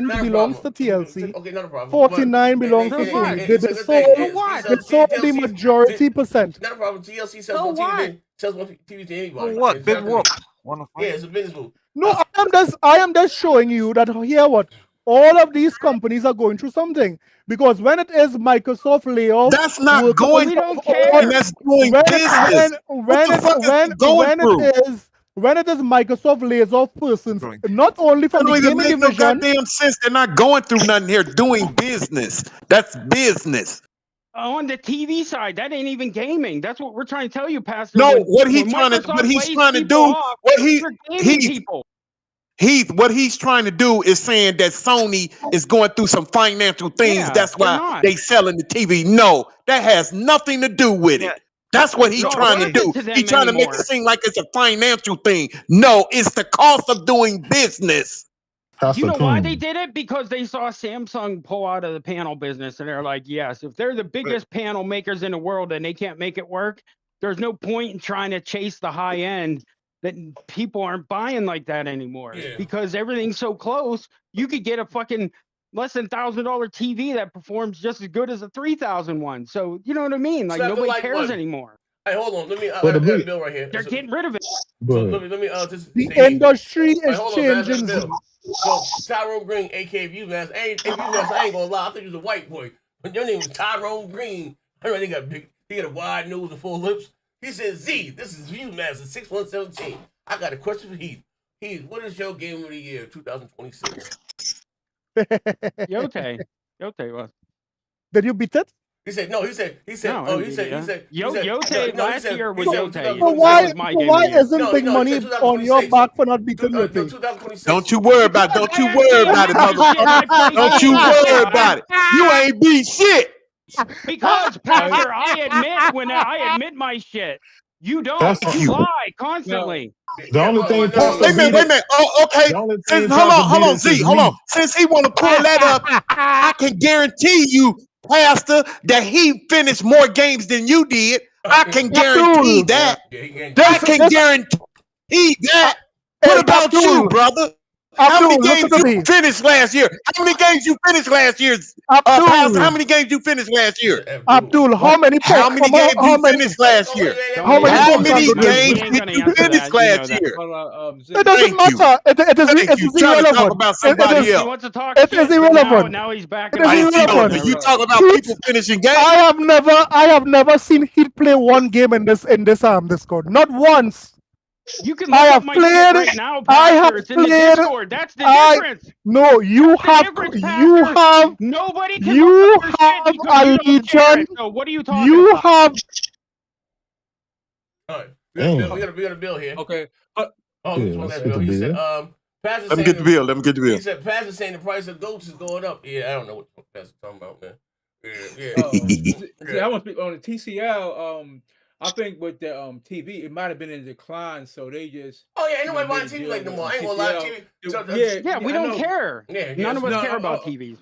Not a belongs to problem. TLC. Okay, not a problem. 49 belongs to Sony. They sold the majority percent. Not a problem. TLC sells So more what? TVs sells more TVs than anybody. For what? It's Big not whoop. gonna- Yeah, it's a business move. No, I am just showing you that here what all of these companies are going through something, because when it is Microsoft layoff, That's not workers going. We don't on- care. That's doing when business. What the fuck is it going through? when it is Microsoft lays off persons, Growing. not only from That the don't even gaming make no division. goddamn sense. They're not going through nothing here. Doing business. That's business. On the TV side, that ain't even gaming. That's what we're trying to tell you, Pastor. No, When what he's Microsoft trying to lays do, people off, what they're gaming people. what he's trying to do is saying that Sony is going through some financial things. Yeah, That's they're why not. they selling the TV. No, that has nothing to do with it. That's what he's It's not trying to worth do. it to them He's trying to make anymore. it seem like it's a financial thing. No, it's the cost of doing business. You know why they did it? Because they saw Samsung pull out of the panel business, and they're like, yes, if they're the biggest panel makers in the world and they can't make it work, there's no point in trying to chase the high end. That people aren't buying like that anymore because everything's so close. You could get a fucking less than $1,000 TV that performs just as good as a $3,000 one. So you know what I mean? Like nobody cares anymore. Hey, hold on. Let me. I But got a bill right here. They're getting rid of it. So let me. The industry is hold on, man, changing. Bill. So Tyrone Green, aka Viewmaster, I ain't gonna lie. I think he was a white boy, but your name was Tyrone Green. I know he got a wide nose and full lips. He said, "Z, this is Viewmaster 6117. I got a question for Heath. Heath, what is your game of the year 2026?" Yote was. Did you beat it? He said no. He said. No, He said. Yote last year was Yote. So why isn't big money on your back for not beating Yote? 2026. Don't you worry about it. Don't you worry about it, motherfucker. Don't you worry about it. You ain't beat shit. Because, Pastor, I admit my shit. You don't. You lie constantly. The only thing. Wait a minute. Oh, okay. Hold on, Z. Hold on. Since he want to pull that up, I can guarantee you, Pastor, that he finished more games than you did. I can guarantee that. I can guarantee that. What about you, brother? How many games you finished last year? How many games you finished last year? Pastor, how many games you finished last year? Abdul, how many games you finished last year? How many games did you finish last year? It doesn't matter. It is irrelevant. Talk about somebody else. He wants to talk it is irrelevant. Now he's back. It is irrelevant. You talk about people finishing games. I have never seen Heath play one game in this Discord. Not once. You can look up my shit right now, Pastor. It's in the Discord. That's the difference. No, you have nobody can you look up your have shit because a you don't share legion. it. So what are you talking You about? have. All right, we got a bill here. Okay. He said, Pastor Let me get the bill. Let me get the bill. He said, Pastor saying the price of goats is going up. Yeah, I don't know what Pastor's talking about, man. I want to speak on the TCL. I think with the TV, it might have been in decline, so they just. Oh yeah, ain't nobody buying TV like no more. I ain't gonna lie, TV. We don't care. None of us care about TVs.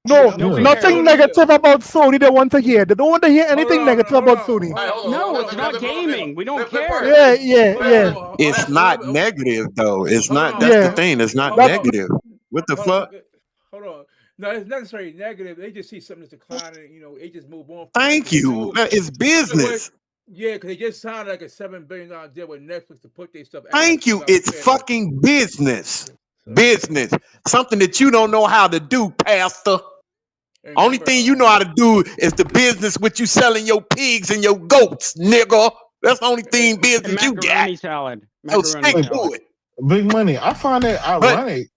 No, nothing negative about Sony they want to hear. They don't want to hear anything negative about Sony. No, it's not gaming. We don't care. Yeah. It's not negative though. It's not. That's the thing. It's not negative. What the fuck? Hold on. No, it's not necessarily negative. They just see something that's declining. You know, they just move on. Thank you. It's business. Yeah, because they just signed like a $7 billion deal with Netflix to put their stuff. Thank you. It's fucking business. Business. Something that you don't know how to do, Pastor. Only thing you know how to do is the business with you selling your pigs and your goats, nigga. That's the only thing business you got. Salad. So stick to it. Big money. I find it ironic.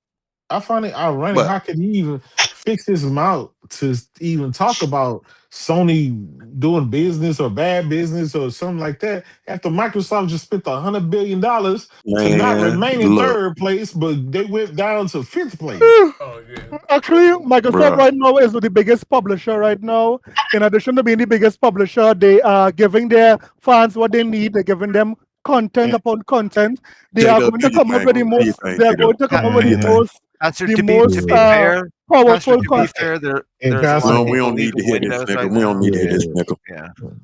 How could he even fix his mouth to even talk about Sony doing business or bad business or something like that after Microsoft just spent $100 billion to not Man, remain in look, third place, but they went down to fifth place. Oh yeah. Actually, Microsoft bruh. right now is the biggest publisher right now. In addition to being the biggest publisher, they are giving their fans what they need. They're giving them content And upon content. They are J-Dub, going do to your come up thing. with the Do your most. thing, They are J-Dub. going to come up Do with your the thing. most. Pastor, The to most be fair, Pastor, powerful to be content. fair, And there's a lot Pastor, of No, we people don't need to leaving hear this, Windows nigga. right We don't now. need to hear this, yeah, nigga.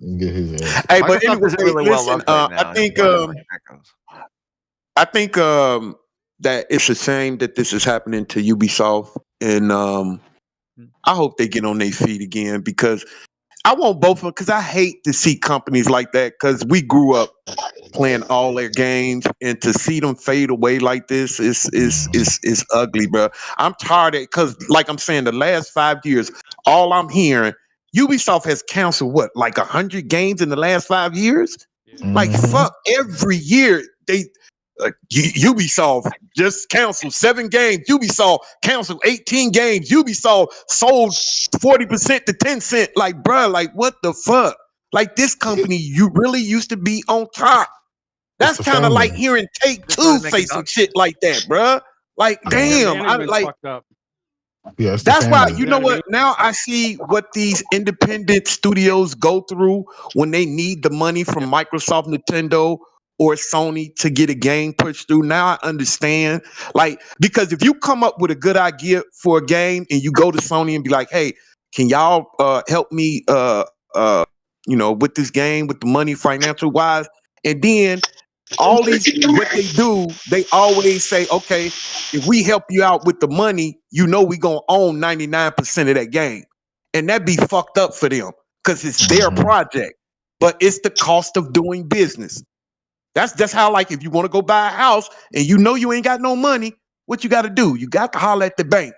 and get his ass. Hey, but Microsoft doesn't anyway, really well listen. look right I now. think Like echoes. that it's a shame that this is happening to Ubisoft, and I hope they get on their feet again because I want both of them. Because I hate to see companies like that because we grew up playing all their games, and to see them fade away like this is ugly, bro. I'm tired of it because, like I'm saying, the last 5 years, all I'm hearing, Ubisoft has canceled what, like 100 games in the last 5 years. Like fuck, every year they Ubisoft just canceled 7 games. Ubisoft canceled 18 games. Ubisoft sold 40% to Tencent. Like, bruh, like what the fuck? Like this company, you really used to be on top. It's That's the kind of like family. hearing Take Just trying Two to make a say some buck. shit like that, bruh. Like, Their damn, I management's like. fucked up. Yeah, it's the That's why, family. you You know know what I what? mean? Now I see what these independent studios go through when they need the money from Microsoft, Nintendo, or Sony to get a game pushed through. Now I understand. Like, because if you come up with a good idea for a game and you go to Sony and be like, hey, can y'all help me with this game, with the money financial wise? And then all these what they do, they always say, okay, if we help you out with the money, we gonna own 99% of that game. And that be fucked up for them because it's their project. But it's the cost of doing business. That's how, like, if you want to go buy a house and you ain't got no money, what you gotta do? You got to holler at the bank.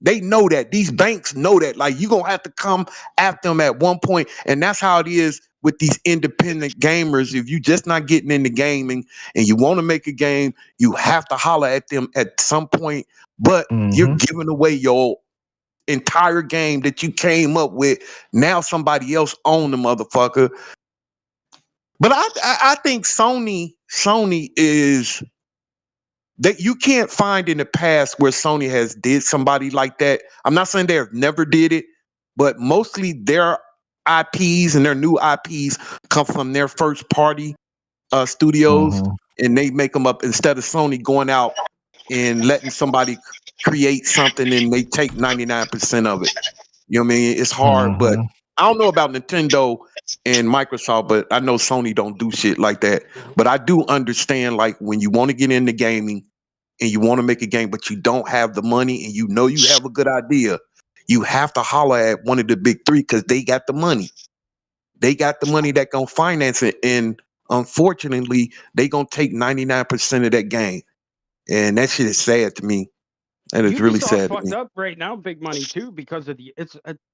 They know that. These banks know that. Like, you're gonna have to come after them at one point. And that's how it is with these independent gamers. If you just not getting into gaming and you want to make a game, you have to holler at them at some point. But you're giving away your entire game that you came up with. Now somebody else own the motherfucker. But I think Sony is that you can't find in the past where Sony has did somebody like that. I'm not saying they have never did it, but mostly their IPs and their new IPs come from their first party studios, and they make them up instead of Sony going out and letting somebody create something and they take 99% of it. You know what I mean? It's hard, but I don't know about Nintendo and Microsoft, but I know Sony don't do shit like that. But I do understand, like, when you want to get into gaming and you want to make a game, but you don't have the money and you have a good idea, you have to holler at one of the big three because they got the money. They got the money that gonna finance it. And unfortunately, they gonna take 99% of that game. And that shit is sad to me. And it's really Ubisoft's sad to fucked me. up right now, big money too, because of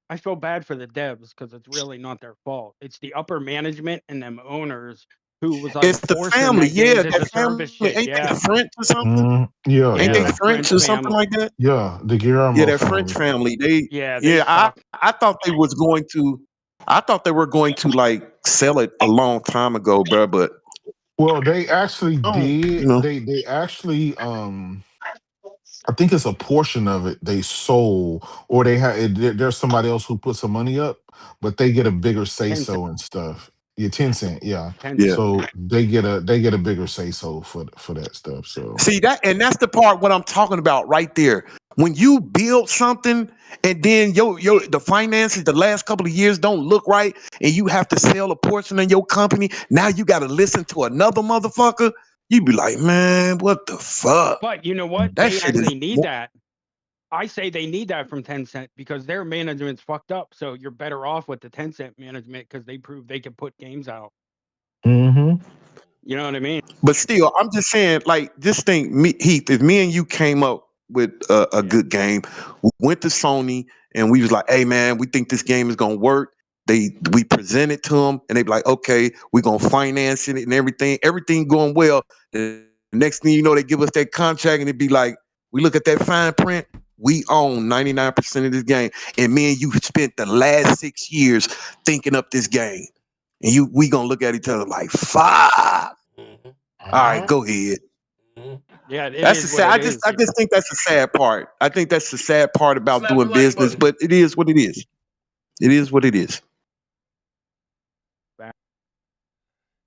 I feel bad for the devs because it's really not their fault. It's the upper management and them owners who was like It's the forcing family, that games yeah. as That a family, service shit. ain't they Yeah, French or something? Yeah, Ain't they the French French or something family. like that? yeah. The Yeah, Guillermo that French family. family. They, Yeah, they yeah. suck. I thought they was going to. I thought they were going to like sell it a long time ago, bro. But Well, they actually I don't, did. They actually I think it's a portion of it they sold, or they had there's somebody else who put some money up, but they get a bigger say 10 cents. so and stuff. Yeah, 10 cent. Yeah, 10 yeah. so they get a bigger say so for that stuff. So See that, and that's the part what I'm talking about right there. When you build something and then the finances the last couple of years don't look right, and you have to sell a portion of your company, now you got to listen to another motherfucker. You be like, man, what the fuck? But you know what? That They shit is. actually need that. I say they need that from Tencent because their management's fucked up. So you're better off with the Tencent management because they prove they can put games out. You know what I mean? But still, I'm just saying, like, just think, Heath, if me and you came up with a good game, we went to Sony and we was like, hey man, we think this game is gonna work. We present it to them and they be like, okay, we're gonna finance it and everything going well. The next thing you know, they give us that contract and it'd be like, we look at that fine print, We own 99% of this game, and me and you spent the last 6 years thinking up this game, and we gonna look at each other like, fuck. All right, go ahead. Yeah, it That's the is what sad. it is. I just think that's the sad part. I think that's the sad part about Slap the doing like business, button. but it is what it is. It is what it is.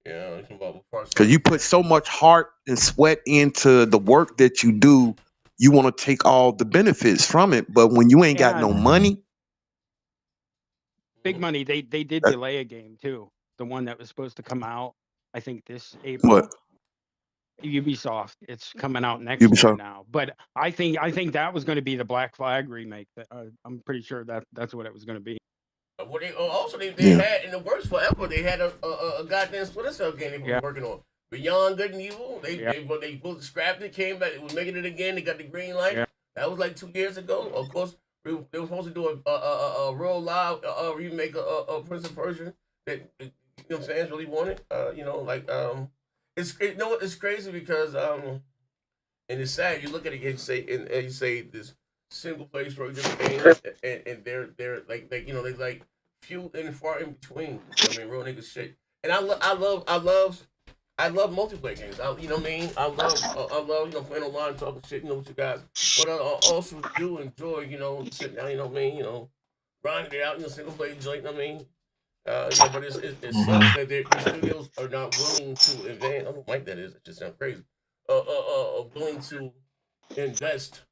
Yeah, because you put so much heart and sweat into the work that you do, you want to take all the benefits from it. But when you ain't got no money, big money. They did delay a game too. The one that was supposed to come out, I think this April. What? Ubisoft. It's coming out next year Ubisoft. now. But I think that was going to be the Black Flag remake. That I'm pretty sure that's what it was going to be. Well, they had in the works forever. They had a goddamn Splinter Cell game they were working on. Beyond Good and Evil. They both scrapped it, came back, was making it again. They got the green light. Yeah. That was like 2 years ago. Of course, they were supposed to do a real live remake of Prince of Persia that fans really wanted. It's crazy because and it's sad. You look at it and you say this single player story game, and they're like few and far in between. Real nigga shit. And I love multiplayer games. You know what I mean? I love playing online and talking shit, with you guys. But I also do enjoy, sitting down, grinding it out, single player joint, but it sucks that the studios are not willing to invest. I don't like that. It just sounds crazy. Willing to invest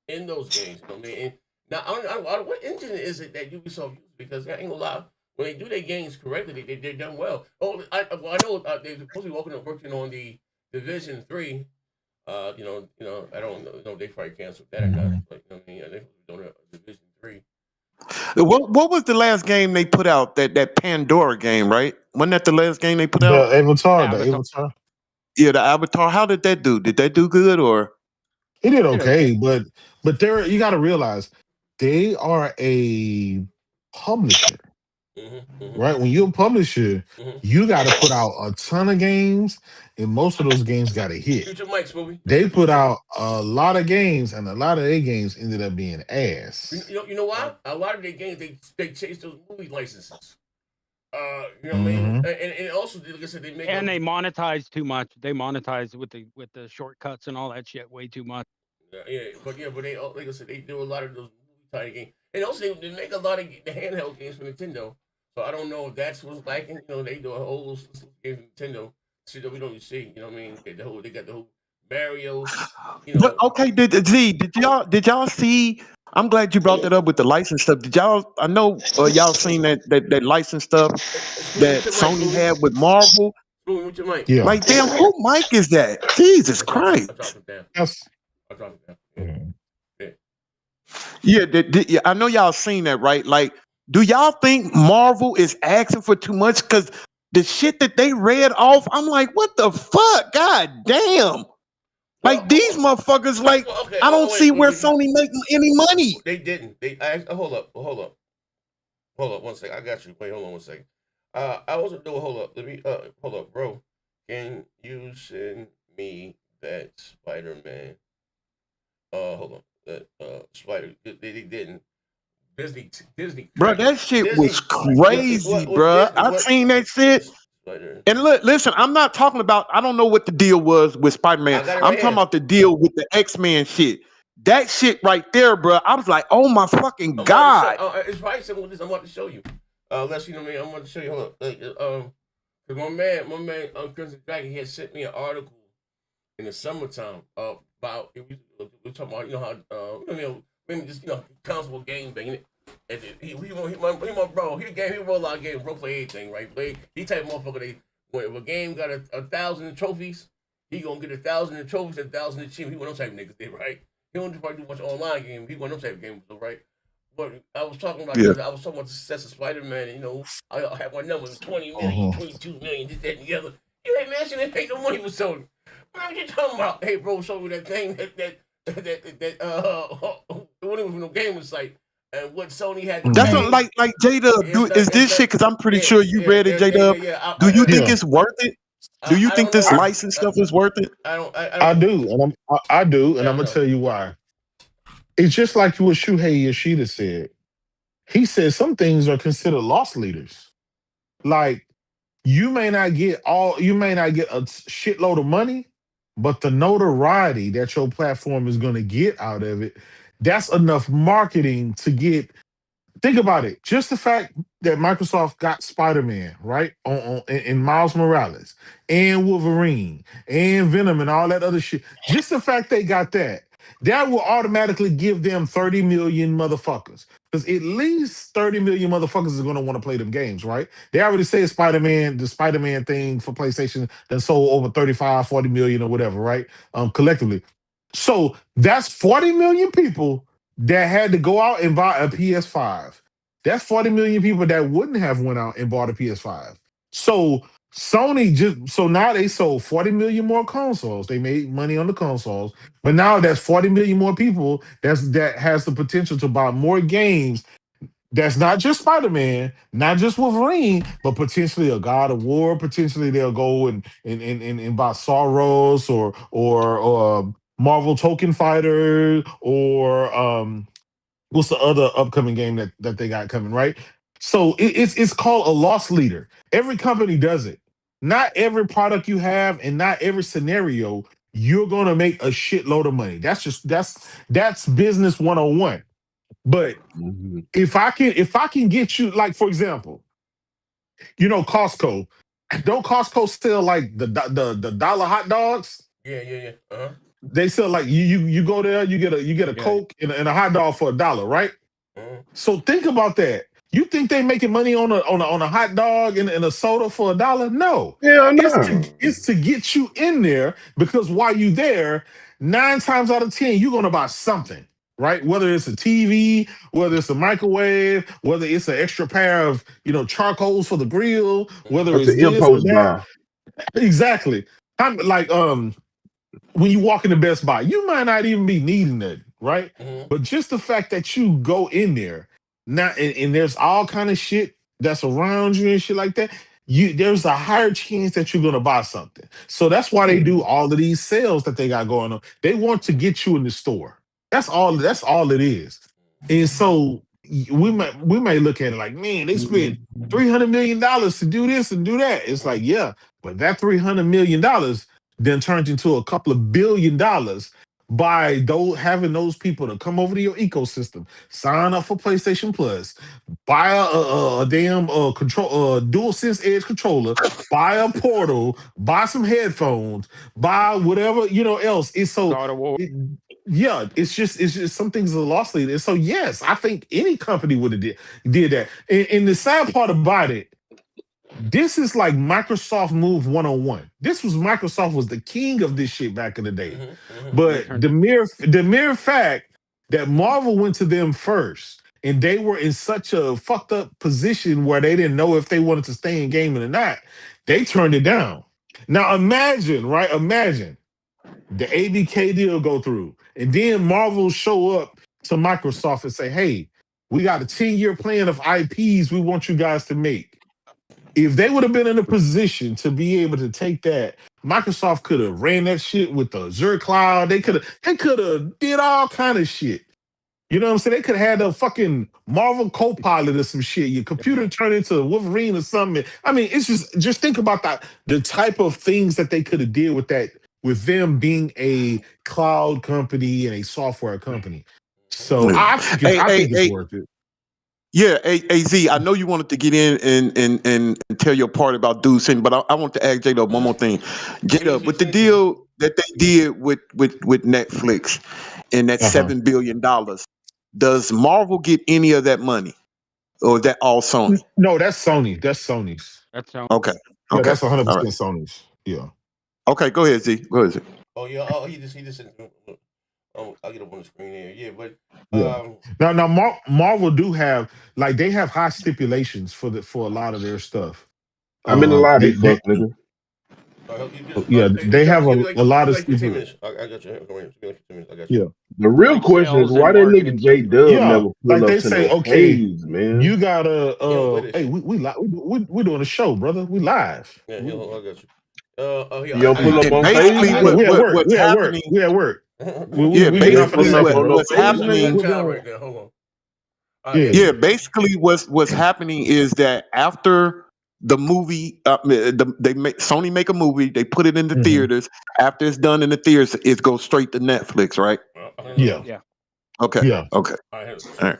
in those games. You know what I mean? And now, I don't know what engine is it that Ubisoft uses, because I ain't gonna lie. When they do their games correctly, they're done well. Oh, I know they're supposed to be working on the Division 3. I don't know. They probably canceled that or not. But they're doing a Division 3. What was the last game they put out? That Pandora game, right? Wasn't that the last game they put out? The Avatar. Yeah, the Avatar. How did that do? Did that do good or? It did okay, but you got to realize they are a publisher, right? When you're a publisher, you got to put out a ton of games, and most of those games got to hit. They put out a lot of games, and a lot of their games ended up being ass. You know why? A lot of their games they chase those movie licenses. You know what I mean? And also, like I said, they monetize too much. They monetize with the shortcuts and all that shit way too much. But they, like I said, they do a lot of those movie type games, and also they make a lot of the handheld games for Nintendo. So I don't know if that's what's lacking. They do a whole game for Nintendo, shit that we don't see. You know what I mean? They got the whole Mario. Okay, did y'all see? I'm glad you brought that up with the license stuff. Did y'all? I know y'all seen that license stuff that Sony had with Marvel. Yeah. Like, damn, who mic is that? Jesus Christ! I dropped it down. Yeah, I know y'all seen that, right? Like, do y'all think Marvel is asking for too much? Because the shit that they read off, I'm like, what the fuck? God damn! Like, these motherfuckers, like, I don't see where Sony making any money. They didn't. Hold up 1 second. I got you. Wait, hold on 1 second. I wasn't doing. Hold up. Let me. Hold up, bro. Can you send me that Spider-Man? Hold on. Spider. They didn't. Disney. Bro, that shit was crazy, bro. I seen that shit. And listen, I'm not talking about. I don't know what the deal was with Spider-Man. I'm talking about the deal with the X-Men shit. That shit right there, bro. I was like, oh my fucking god. It's probably something with this. I'm about to show you. Unless you know me, I'm about to show you. Hold up. Cause my man, Crimson Dragon, he had sent me an article in the summertime about. We're talking about maybe just console game banging it. And he my bro. He roll a lot of games, bro. Play anything, right? He type of motherfucker. If a game got 1,000 trophies, he gonna get 1,000 trophies, 1,000 achievements. He one of those type of niggas, right? He don't probably do much online game. He one of those type of games, right? But I was talking about the success of Spider-Man. I had my numbers 20 million, 22 million, this, that, and the other. You ain't man, they paid no money for Sony. What are you talking about? Hey, bro, show me that thing that one of them gaming site. And what Sony had to That's pay. what, like J-Dub, is this shit? Because I'm pretty sure you read it, J-Dub. Do you think it's worth it? Do you think this license stuff is worth it? I do, and I'm gonna tell you why. it's just like what Shuhei Yoshida said. He said some things are considered loss leaders. Like you may not get a shitload of money, but the notoriety that your platform is going to get out of it, that's enough marketing to get. Think about it. Just the fact that Microsoft got Spider-Man, right? In Miles Morales and Wolverine and Venom and all that other shit. Just the fact they got that will automatically give them 30 million motherfuckers. Because at least 30 million motherfuckers are going to want to play them games, right? They already said the Spider-Man thing for PlayStation that sold over 35, 40 million or whatever, right? Collectively. So that's 40 million people that had to go out and buy a PS5. That's 40 million people that wouldn't have went out and bought a PS5. So now they sold 40 million more consoles. They made money on the consoles, but now that's 40 million more people that has the potential to buy more games. That's not just Spider-Man, not just Wolverine, but potentially a God of War. Potentially they'll go and buy Soros or Marvel Token Fighter or what's the other upcoming game that they got coming, right? So it's called a loss leader. Every company does it. Not every product you have and not every scenario you're gonna make a shitload of money. That's business 101. But if I can get you, like for example, Costco. Don't Costco sell like the dollar hot dogs? Yeah. Uh-huh. They sell like you go there, you get a Coke and a hot dog for $1, right? Mm-hmm. So think about that. You think they making money on a hot dog and a soda for $1? No. Yeah, no. It's to get you in there because while you there, 9 times out of 10, you're gonna buy something, right? Whether it's a TV, whether it's a microwave, whether it's an extra pair of charcoals for the grill, whether That's it's an this or impulse that. buy. Exactly. I'm like when you walk into Best Buy, you might not even be needing it, right? Mm-hmm. But just the fact that you go in there, and there's all kind of shit that's around you and shit like that, there's a higher chance that you're gonna buy something. So that's why they do all of these sales that they got going on. They want to get you in the store. That's all it is. And so we may look at it like, man, they spent $300 million to do this and do that. It's like, yeah, but that $300 million then turns into a couple of $1 billion by having those people to come over to your ecosystem, sign up for PlayStation Plus, buy a damn DualSense Edge controller, buy a Portal, buy some headphones, buy whatever else. It's so. Yeah, it's just some things are lost leader. So yes, I think any company would have did that. And the sad part about it, this is like Microsoft move 101. Microsoft was the king of this shit back in the day. Mm-hmm. But the mere fact that Marvel went to them first and they were in such a fucked up position where they didn't know if they wanted to stay in gaming or not, they turned it down. Now imagine the ABK deal go through, and then Marvel show up to Microsoft and say, hey, we got a 10-year plan of IPs we want you guys to make. If they would have been in a position to be able to take that, Microsoft could have ran that shit with the Azure cloud. They could have did all kind of shit. You know what I'm saying? They could have had a fucking Marvel co-pilot or some shit. Your computer turned into Wolverine or something. I mean, it's just think about that. The type of things that they could have did with that, with them being a cloud company and a software company. So I think it's worth it. Yeah, AZ, I know you wanted to get in and tell your part about Dude City, but I want to ask J Dub one more thing. J Dub, with the deal that they did with Netflix and that $7 billion, does Marvel get any of that money? Or is that all Sony? No, that's Sony. That's Sony's. That's Sony. Okay. Yeah, that's 100% Sony's. Yeah. Okay, go ahead, Z. Go ahead, Z. Oh yeah. Oh, he just said. I'll get up on the screen there. Yeah, but now Marvel do have they have high stipulations for a lot of their stuff. I'm in the lobby, fuck nigga. They have a lot of stipulations. I got you. I got you. Yeah. The real question is why that nigga J Dub never pull up they to say, no okay, phase, man. you gotta hey, we're doing a show, brother. We live. Yeah, I got you. You don't pull up on basically phase? what's happening. We at work. Yeah, We ain't basically putting up on no what's face, happening. man. Right now. Hold on. Yeah, basically what's happening is that after the movie, Sony make a movie, they put it in the theaters. After it's done in the theaters, it goes straight to Netflix, right? Yeah. Yeah. Okay. Yeah. Okay. All right.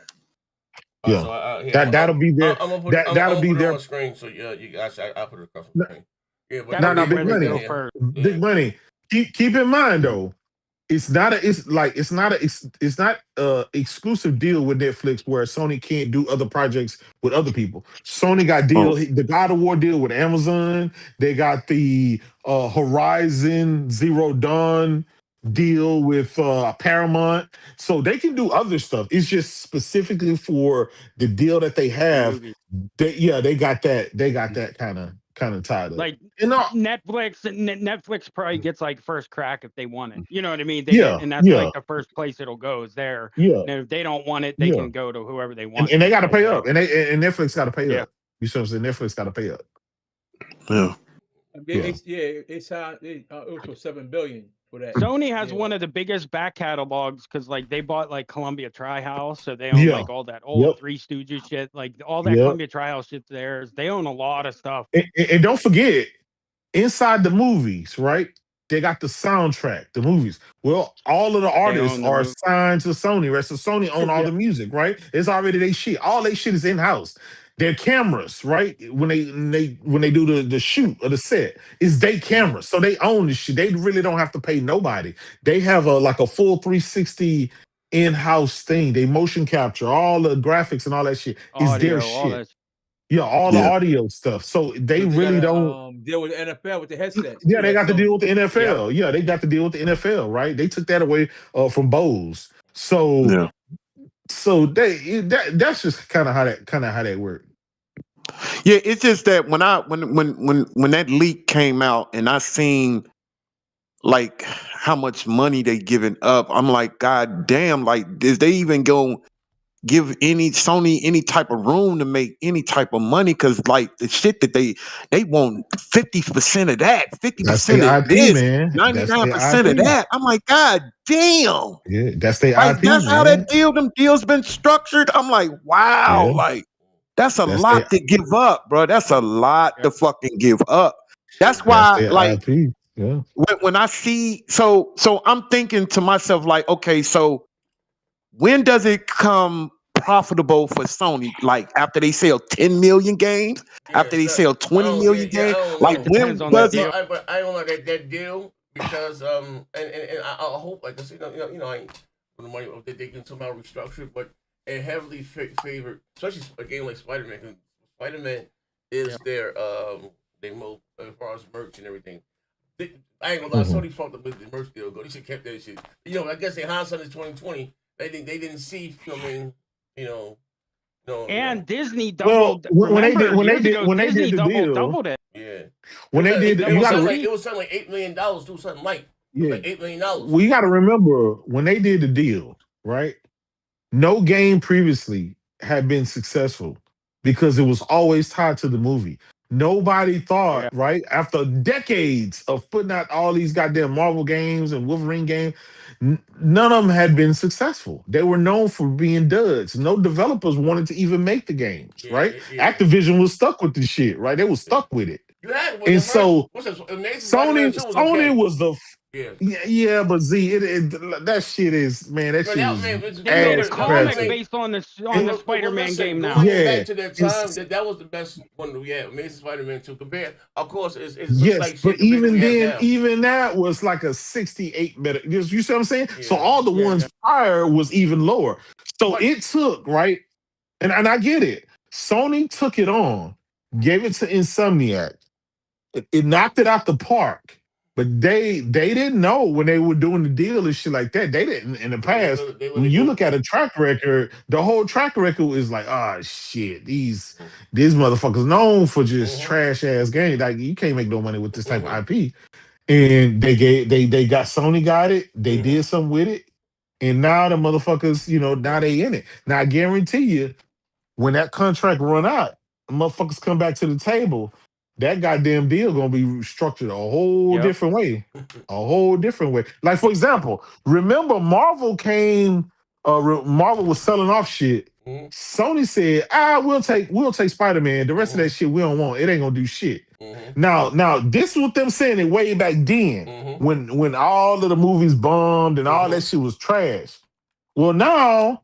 Yeah. So That'll be there. I'm gonna put it on the screen. So yeah, you guys, I put it across the screen. Yeah, but No, big money. Big money. Keep in mind though, it's not exclusive deal with Netflix where Sony can't do other projects with other people. Sony got the God of War deal with Amazon. They got the Horizon Zero Dawn deal with Paramount. So they can do other stuff. It's just specifically for the deal that they have. They got that kind of tied up. Like Netflix probably gets like first crack if they want it. You know what I mean? And that's like the first place it'll go is there. Yeah. And if they don't want it, they can go to whoever they want. And they got to pay up. And Netflix got to pay up. You see what I'm saying? Netflix got to pay up. Yeah. It's also $7 billion for that. Sony has one of the biggest back catalogs because like they bought like Columbia Tri-House, so they own like all that old Three Stooges shit, like all that Columbia Tri-House shit's theirs. They own a lot of stuff. And don't forget, inside the movies, right? They got the soundtrack, the movies. Well, all of the artists are signed to Sony, right? So Sony own all the music, right? It's already their shit. All their shit is in-house. Their cameras, right? When they do the shoot or the set, it's their cameras. So they own the shit. They really don't have to pay nobody. They have a full 360 in-house thing. They motion capture, all the graphics and all that shit is their shit. All the audio stuff. So they really don't deal with the NFL with the headsets. Yeah, they got to deal with the NFL. Yeah, they got to deal with the NFL, right? They took that away from Bose. So that's just kind of how that worked. Yeah, it's just that when that leak came out and I seen like how much money they giving up, I'm like, God damn, like is they even gonna give Sony any type of room to make any type of money? Because like the shit that they want 50% of that, 50% of this, 99% of that. I'm like, God damn. Yeah, that's their IP. That's how that them deals been structured. I'm like, wow, like that's a lot to give up, bro. That's a lot to fucking give up. That's why, like, IP. Yeah. When I see, so I'm thinking to myself, like, okay, so when does it come profitable for Sony? Like after they sell 10 million games, after they sell 20 million games, like when does it? I don't know that deal because and I hope like this, I ain't the money they can somehow restructure it, but it heavily favored, especially a game like Spider-Man. Spider-Man is their most as far as merch and everything. I ain't gonna lie, Sony fucked up with the merch deal. They should kept that shit. I guess they hindsight is 2020. They didn't see. And Disney doubled. When they did the deal, doubled it. Yeah. When they did, it was something like $8 million. Do something like $8 million. Well, you got to remember when they did the deal, right? No game previously had been successful because it was always tied to the movie. Nobody thought, right, after decades of putting out all these goddamn Marvel games and Wolverine games, none of them had been successful. They were known for being duds. No developers wanted to even make the games, right? Activision was stuck with the shit, right? They were stuck with it. And so Sony was the but Z, that shit is, man, that shit is ass comic based on the Spider-Man game now. Back to that time, that was the best one we had. Amazing Spider-Man 2. Compared, of course, it's like but even then, even that was like a 68 better. You see what I'm saying? So all the ones prior was even lower. So it took, right? And I get it. Sony took it on, gave it to Insomniac. It knocked it out the park. But they didn't know when they were doing the deal and shit like that. They didn't in the past. When you look at a track record, the whole track record is like, shit, these motherfuckers known for just trash ass games. Like you can't make no money with this type of IP. And they got Sony got it. They did something with it, and now the motherfuckers, now they in it. Now I guarantee you, when that contract run out, the motherfuckers come back to the table. that goddamn deal gonna be structured a whole different way. A whole different way. Like, for example, remember Marvel came, Marvel was selling off shit. Sony said, we'll take Spider-Man. The rest of that shit we don't want. It ain't gonna do shit. Now, this was them saying it way back then when all of the movies bombed and all that shit was trash. Well, now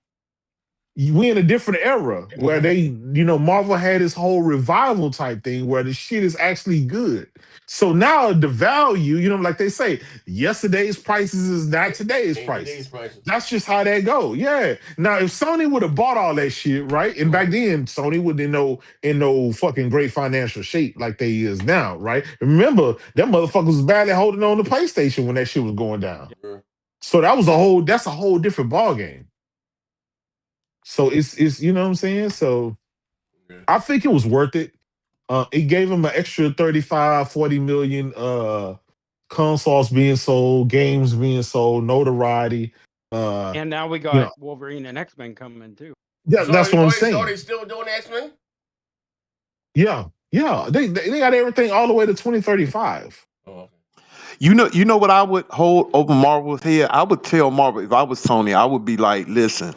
we in a different era where they, Marvel had this whole revival type thing where the shit is actually good. So now the value, like they say, yesterday's prices is not today's prices. That's just how that go. Yeah. Now, if Sony would have bought all that shit, right? And back then, Sony would in no fucking great financial shape like they is now, right? Remember, them motherfuckers was badly holding on to PlayStation when that shit was going down. So that's a whole different ballgame. So it's you know what I'm saying? So I think it was worth it. It gave him an extra 35, 40 million consoles being sold, games being sold, notoriety. And now we got Wolverine and X-Men coming too. Yeah, that's what I'm saying. So they still doing X-Men? Yeah. They got everything all the way to 2035. You know what I would hold over Marvel's head? I would tell Marvel, if I was Sony, I would be like, listen,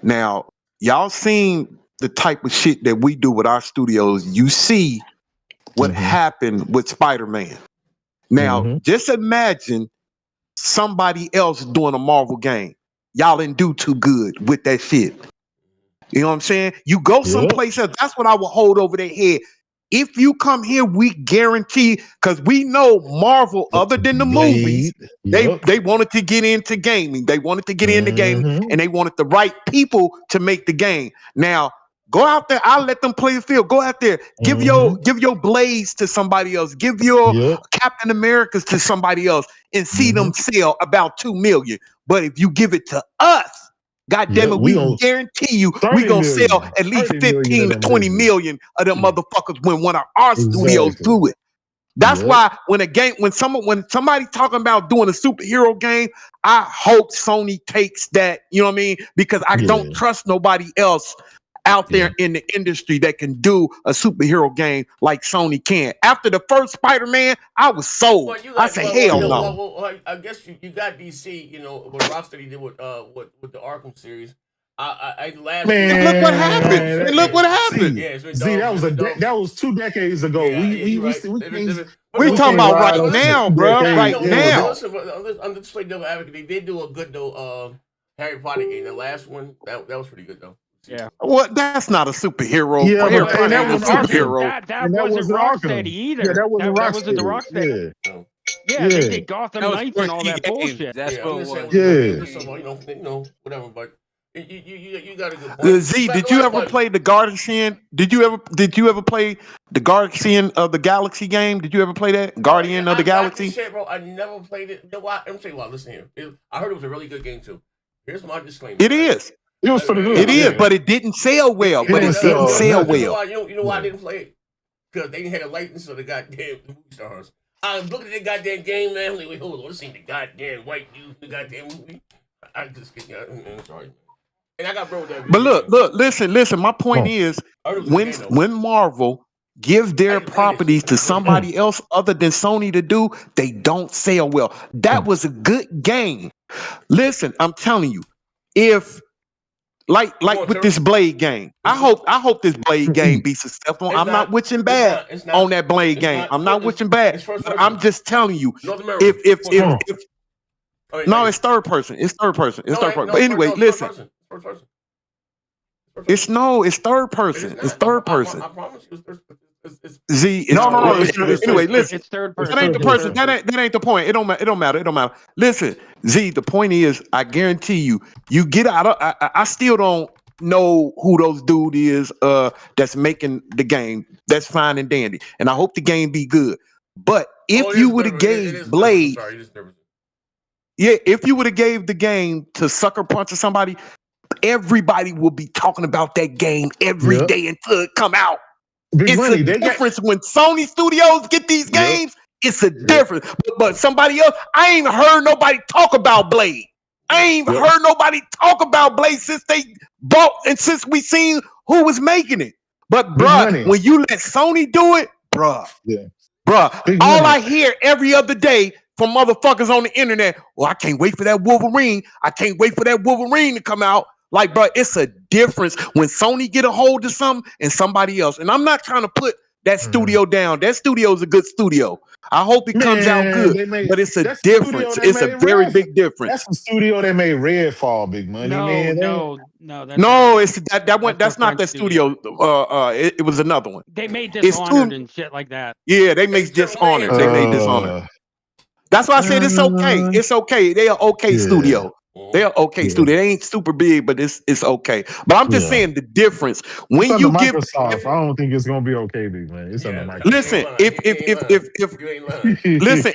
now y'all seen the type of shit that we do with our studios. You see what happened with Spider-Man. Now, just imagine somebody else doing a Marvel game. Y'all didn't do too good with that shit. You know what I'm saying? You go someplace else. That's what I would hold over their head. If you come here, we guarantee, because we know Marvel, other than the movies, they wanted to get into gaming. They wanted to get into gaming, and they wanted the right people to make the game. Now, go out there. I'll let them play the field. Go out there. Give your Blades to somebody else. Give your Captain Americas to somebody else and see them sell about 2 million. But if you give it to us, God damn it, we guarantee you we're going to sell at least 15 to 20 million of them motherfuckers when one of our studios do it. That's why when somebody talking about doing a superhero game, I hope Sony takes that, you know what I mean? Because I don't trust nobody else out there in the industry that can do a superhero game like Sony can. After the first Spider-Man, I was sold. I said, hell no. Well, I guess you got DC, what Rocksteady did with the Arkham series. I last Man, look what happened. Look what happened. That was 2 decades ago. We're talking about right now, bro. Right now. I'm just playing devil advocate. They did do a good Harry Potter game. The last one that was pretty good though. Yeah. Well, that's not a superhero. Yeah, but that was a superhero. That wasn't Rocksteady either. Yeah, that wasn't the Rocksteady. Yeah, they did Gotham Knights and all that bullshit. That's what it was. Whatever. But you got a good point. Z, did you ever play the Guardian? Did you ever play the Guardian of the Galaxy game? Did you ever play that Guardian of the Galaxy? Bro, I never played it. I'm saying, listen here. I heard it was a really good game too. Here's my disclaimer. It is. It was pretty good. It is, but it didn't sell well. You know why I didn't play it? Because they didn't have a license of the goddamn movie stars. I was looking at the goddamn game, man. I'm like, wait, hold on. Let's see the goddamn white dude in the goddamn movie. I just kidding. I'm sorry. And I got bro with that. But look, listen. My point is, when Marvel gives their properties to somebody else other than Sony to do, they don't sell well. That was a good game. Listen, I'm telling you, if like with this Blade game, I hope this Blade game be successful. I'm not witching bad on that Blade game. I'm not witching bad. I'm just telling you, if no, it's third person. It's third person. But anyway, listen. It's third person. It's third person. I promise you, Z. No. Anyway, listen. It's third person. That ain't the person. That ain't the point. It don't matter. It don't matter. Listen, Z. The point is, I guarantee you, you get out. I still don't know who those dude is. That's making the game. That's fine and dandy, and I hope the game be good. But if you would have gave Blade, if you would have gave the game to Sucker Punch or somebody, everybody will be talking about that game every day until it come out. It's a difference when Sony Studios get these games. It's a difference. But somebody else, I ain't heard nobody talk about Blade. I ain't heard nobody talk about Blade since they bought and since we seen who was making it. But bruh, when you let Sony do it, bruh. Yeah. Bruh, Big all money. I hear every other day from motherfuckers on the internet, well, I can't wait for that Wolverine. I can't wait for that Wolverine to come out. Like, bruh, it's a difference when Sony get a hold of something and somebody else. And I'm not trying to put that studio down. That studio is a good studio. I hope it comes out Man, good, but it's a that's the studio difference. that It's a made very Red. big difference. That's the studio that made Redfall, Big Money, No, man. that's No, it's that one. That's That's the not French that studio. It was another one. They made It's Dishonored two. and shit like that. Yeah, they made It's German. Dishonored. They made Dishonored. That's why I said it's okay. It's okay. They are okay Yeah. studio. They are okay Yeah. studio. They ain't super big, but it's okay. But I'm just Yeah. saying the difference It's when under you give. Microsoft. I don't think it's gonna be okay, Big Man. It's under Microsoft. Listen,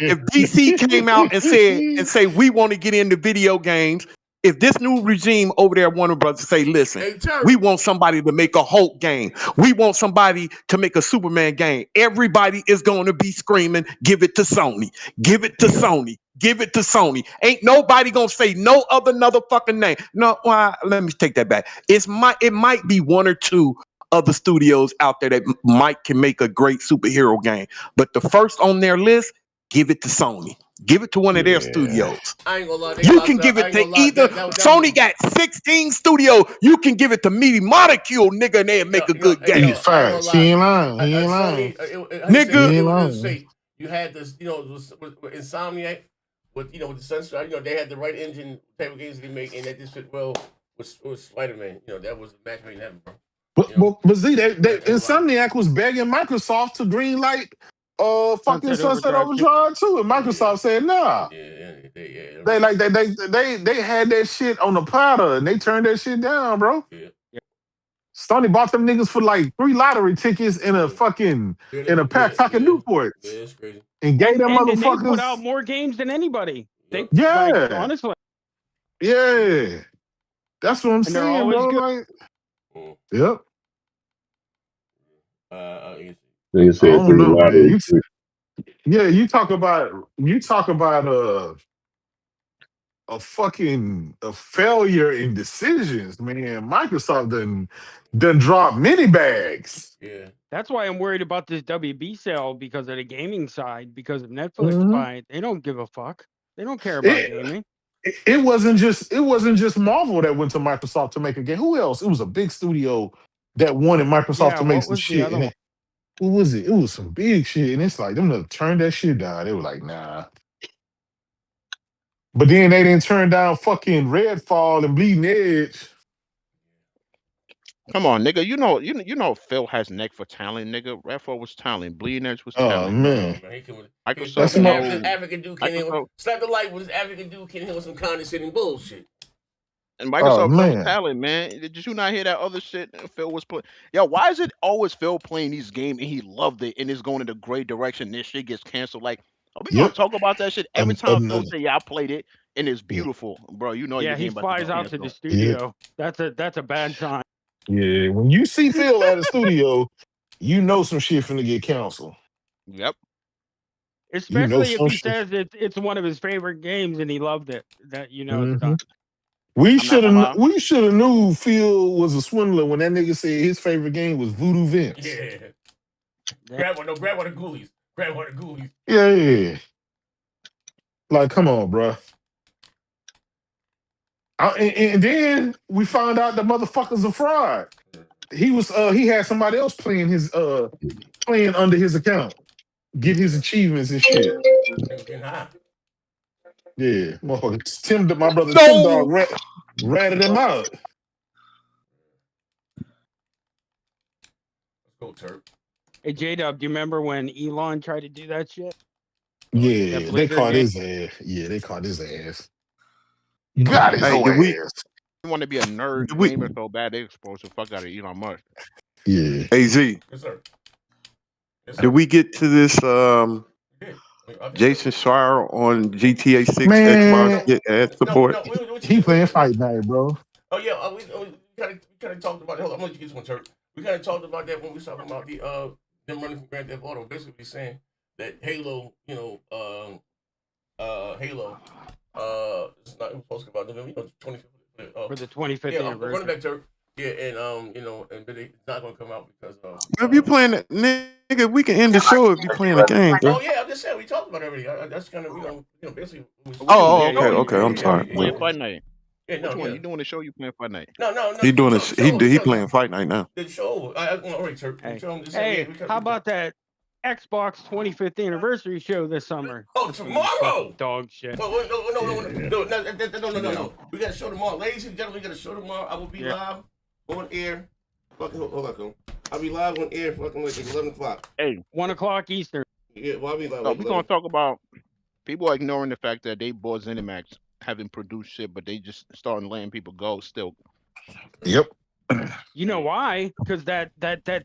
if DC came out and say we want to get into video games, if this new regime over there at Warner Brothers say, listen, we want somebody to make a Hulk game, we want somebody to make a Superman game, everybody is going to be screaming, give it to Sony, give it to Sony, give it to Sony. Ain't nobody gonna say no other fucking name. No, let me take that back. It might be one or two other studios out there that can make a great superhero game, but the first on their list, give it to Sony. Give it to one of their studios. I ain't gonna lie. You can give it to either. Sony got 16 studios. You can give it to Meaty Molecule, nigga, and they'll make a good game. He's fast. He ain't lying. He ain't lying. Nigga. You had this, with Insomniac, with the Sunshine. They had the right engine type of games they make, and that just fit well with Spider-Man. That was the match made in heaven, bro. But see, Insomniac was begging Microsoft to greenlight fucking Sunset Overdrive too, and Microsoft said nah. They had that shit on the platter and they turned that shit down, bro. Sony bought them niggas for like 3 lottery tickets in a fucking pack of Newports. Yeah, it's crazy. And gave them And they motherfuckers put out more games than anybody. Yeah. Honestly. Yeah. That's what I'm saying, bro. Like, yep. They said I don't know, man. You talk about a failure in decisions, man. Microsoft done dropped many bags. Yeah. That's why I'm worried about this WB sale because of the gaming side. Because if Netflix buy it, they don't give a fuck. They don't care about gaming. It wasn't just Marvel that went to Microsoft to make a game. Who else? It was a big studio that wanted Microsoft to make some shit. What was it? It was some big shit, and it's like them to turn that shit down. They were like, nah. But then they didn't turn down fucking Redfall and Bleeding Edge. Come on, nigga. You know Phil has neck for talent, nigga. Redfall was talent. Bleeding Edge was Oh, talent. man. Microsoft this African dude came in. Slap the light with this African dude came in with some condescending bullshit. And Microsoft knows talent, man. Did you not hear that other shit Phil was playing? Yo, why is it always Phil playing these games and he loved it and it's going in a great direction? This shit gets canceled. Like, are we gonna talk about that shit every time Phil say, "Yeah, I played it and it's beautiful, bro"? You know, he flies out to the studio. That's a bad sign. Yeah, when you see Phil at a studio, you know some shit finna get canceled. Yep. Especially if he says it's one of his favorite games and he loved it. That it's done. We should have knew Phil was a swindler when that nigga said his favorite game was Voodoo Vince. Yeah. Grab one of the ghoulies. Grab one of the ghoulies. Yeah. Like, come on, bro. And then we found out the motherfucker's a fraud. He had somebody else playing under his account, get his achievements and shit. Yeah, motherfucker. My brother Tim Dog ratted him out. Let's go, Turk. Hey, J-Dub, do you remember when Elon tried to do that shit? Yeah, they caught his ass. Yeah, they caught his ass. Got his whole ass. You want to be a nerd gamer so bad they exposed the fuck out of Elon Musk. Yeah. AZ. Yes, sir. Did we get to this Jason Schreier on GTA 6 Man. Xbox ad support? He playing Fight Night, bro. Oh yeah, we kind of talked about it. Hold on, I'm gonna get this one, Turk. We kind of talked about that when we was talking about them running from Grand Theft Auto, basically saying that Halo, Halo, it's not supposed to about November, 25th. For the 25th anniversary. Running back, Turk. Yeah, and but it's not gonna come out because If you playing that, nigga, Nigga, we can end the show if you playing a game, bro. Oh yeah, I'm just saying we talked about everything. That's kind of basically. Okay. I'm sorry. Playing Fight Night. Yeah, Which one? You doing the show? You playing Fight Night? No. He doing this. He playing Fight Night now. The show. I already Hey, how about that Xbox 25th anniversary show this summer? Oh, tomorrow! Dog shit. No. We got a show tomorrow, ladies and gentlemen. We got a show tomorrow. I will be live on air. Hold on. I'll be live on air fucking like 11 o'clock. Hey, 1 o'clock Eastern. Yeah, well, I'll be live. No, we're gonna talk about people are ignoring the fact that they bought ZeniMax, haven't produced shit, but they just starting letting people go still. Yep. You know why? Because that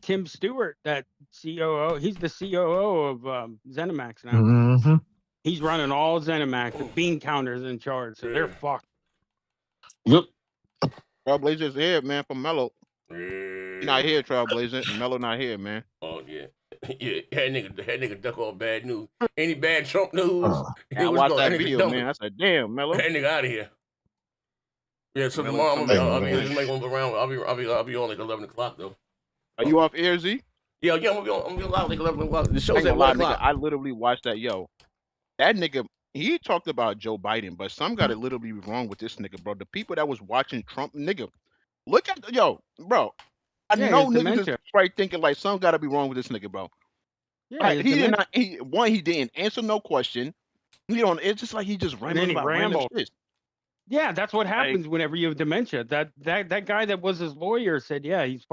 Tim Stewart, that COO, he's the COO of ZeniMax now. Mm-hmm. He's running all ZeniMax. The bean counters in charge, so they're fucked. Yep. Trailblazers here, man, from Mello. Not here, Trailblazer. Mello not here, man. Oh yeah. Yeah, that nigga duck all bad news. Any bad Trump news? I watched that video, man. I said, damn, Mello. That nigga out of here. Yeah, so tomorrow I'll be on like 11 o'clock though. Are you off air, Z? Yeah, I'm gonna be live like 11 o'clock. The show's at at 1 o'clock. I literally watched that. Yo, that nigga, he talked about Joe Biden, but some got it literally wrong with this nigga, bro. The people that was watching Trump, nigga, look at bro. I know niggas is right thinking like something got to be wrong with this nigga, bro. Yeah, he did not. He didn't answer no question. It's just like he just rambled about random shit. Yeah, that's what happens whenever you have dementia. That guy that was his lawyer said, yeah, he's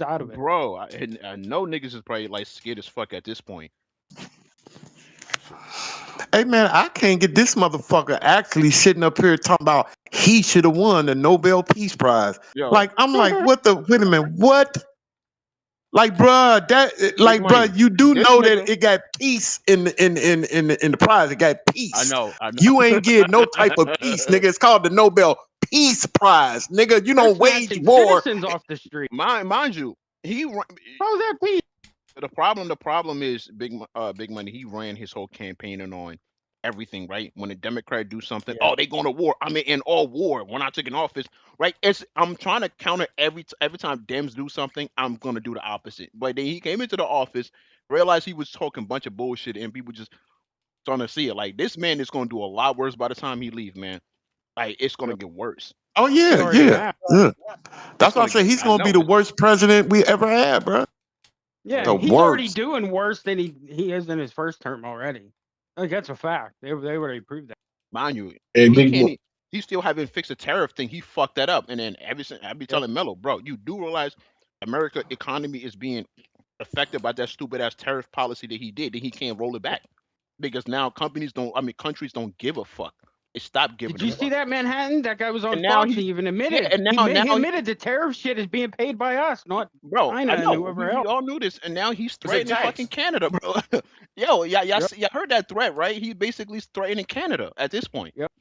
out of it. Bro, I know niggas is probably like scared as fuck at this point. Hey man, I can't get this motherfucker actually sitting up here talking about he should have won the Nobel Peace Prize. Yo. Like I'm like, wait a minute, what? Like, bruh, you do know that it got peace in the prize. It got peace. I know. You ain't getting no type of peace, nigga. It's called the Nobel Peace Prize, nigga. You don't wage war. Citizens off the street. Mind you, how's that peace? The problem is Big Money. He ran his whole campaign on everything, right? When the Democrat do something, they going to war. I mean, in all war. When I took an office, right? I'm trying to counter every time Dems do something, I'm gonna do the opposite. But then he came into the office, realized he was talking a bunch of bullshit, and people just starting to see it. Like this man is gonna do a lot worse by the time he leaves, man. Like it's gonna get worse. Oh yeah. That's why I say he's gonna be the worst president we ever had, bro. Yeah, he's already doing worse than he is in his first term already. Like that's a fact. They already proved that. Mind you, he still haven't fixed the tariff thing. He fucked that up. And then I be telling Mello, bro, you do realize America economy is being affected by that stupid ass tariff policy that he did, that he can't roll it back. Because now countries don't give a fuck. They stopped giving a fuck. Did you see that Manhattan? That guy was on Fox. He even admitted. Yeah, and he admitted the tariff shit is being paid by us, not China and whoever else. We all knew this, and now he's threatening fucking Canada, bro. Yo, y'all heard that threat, right? He's basically threatening Canada at this point. Yep.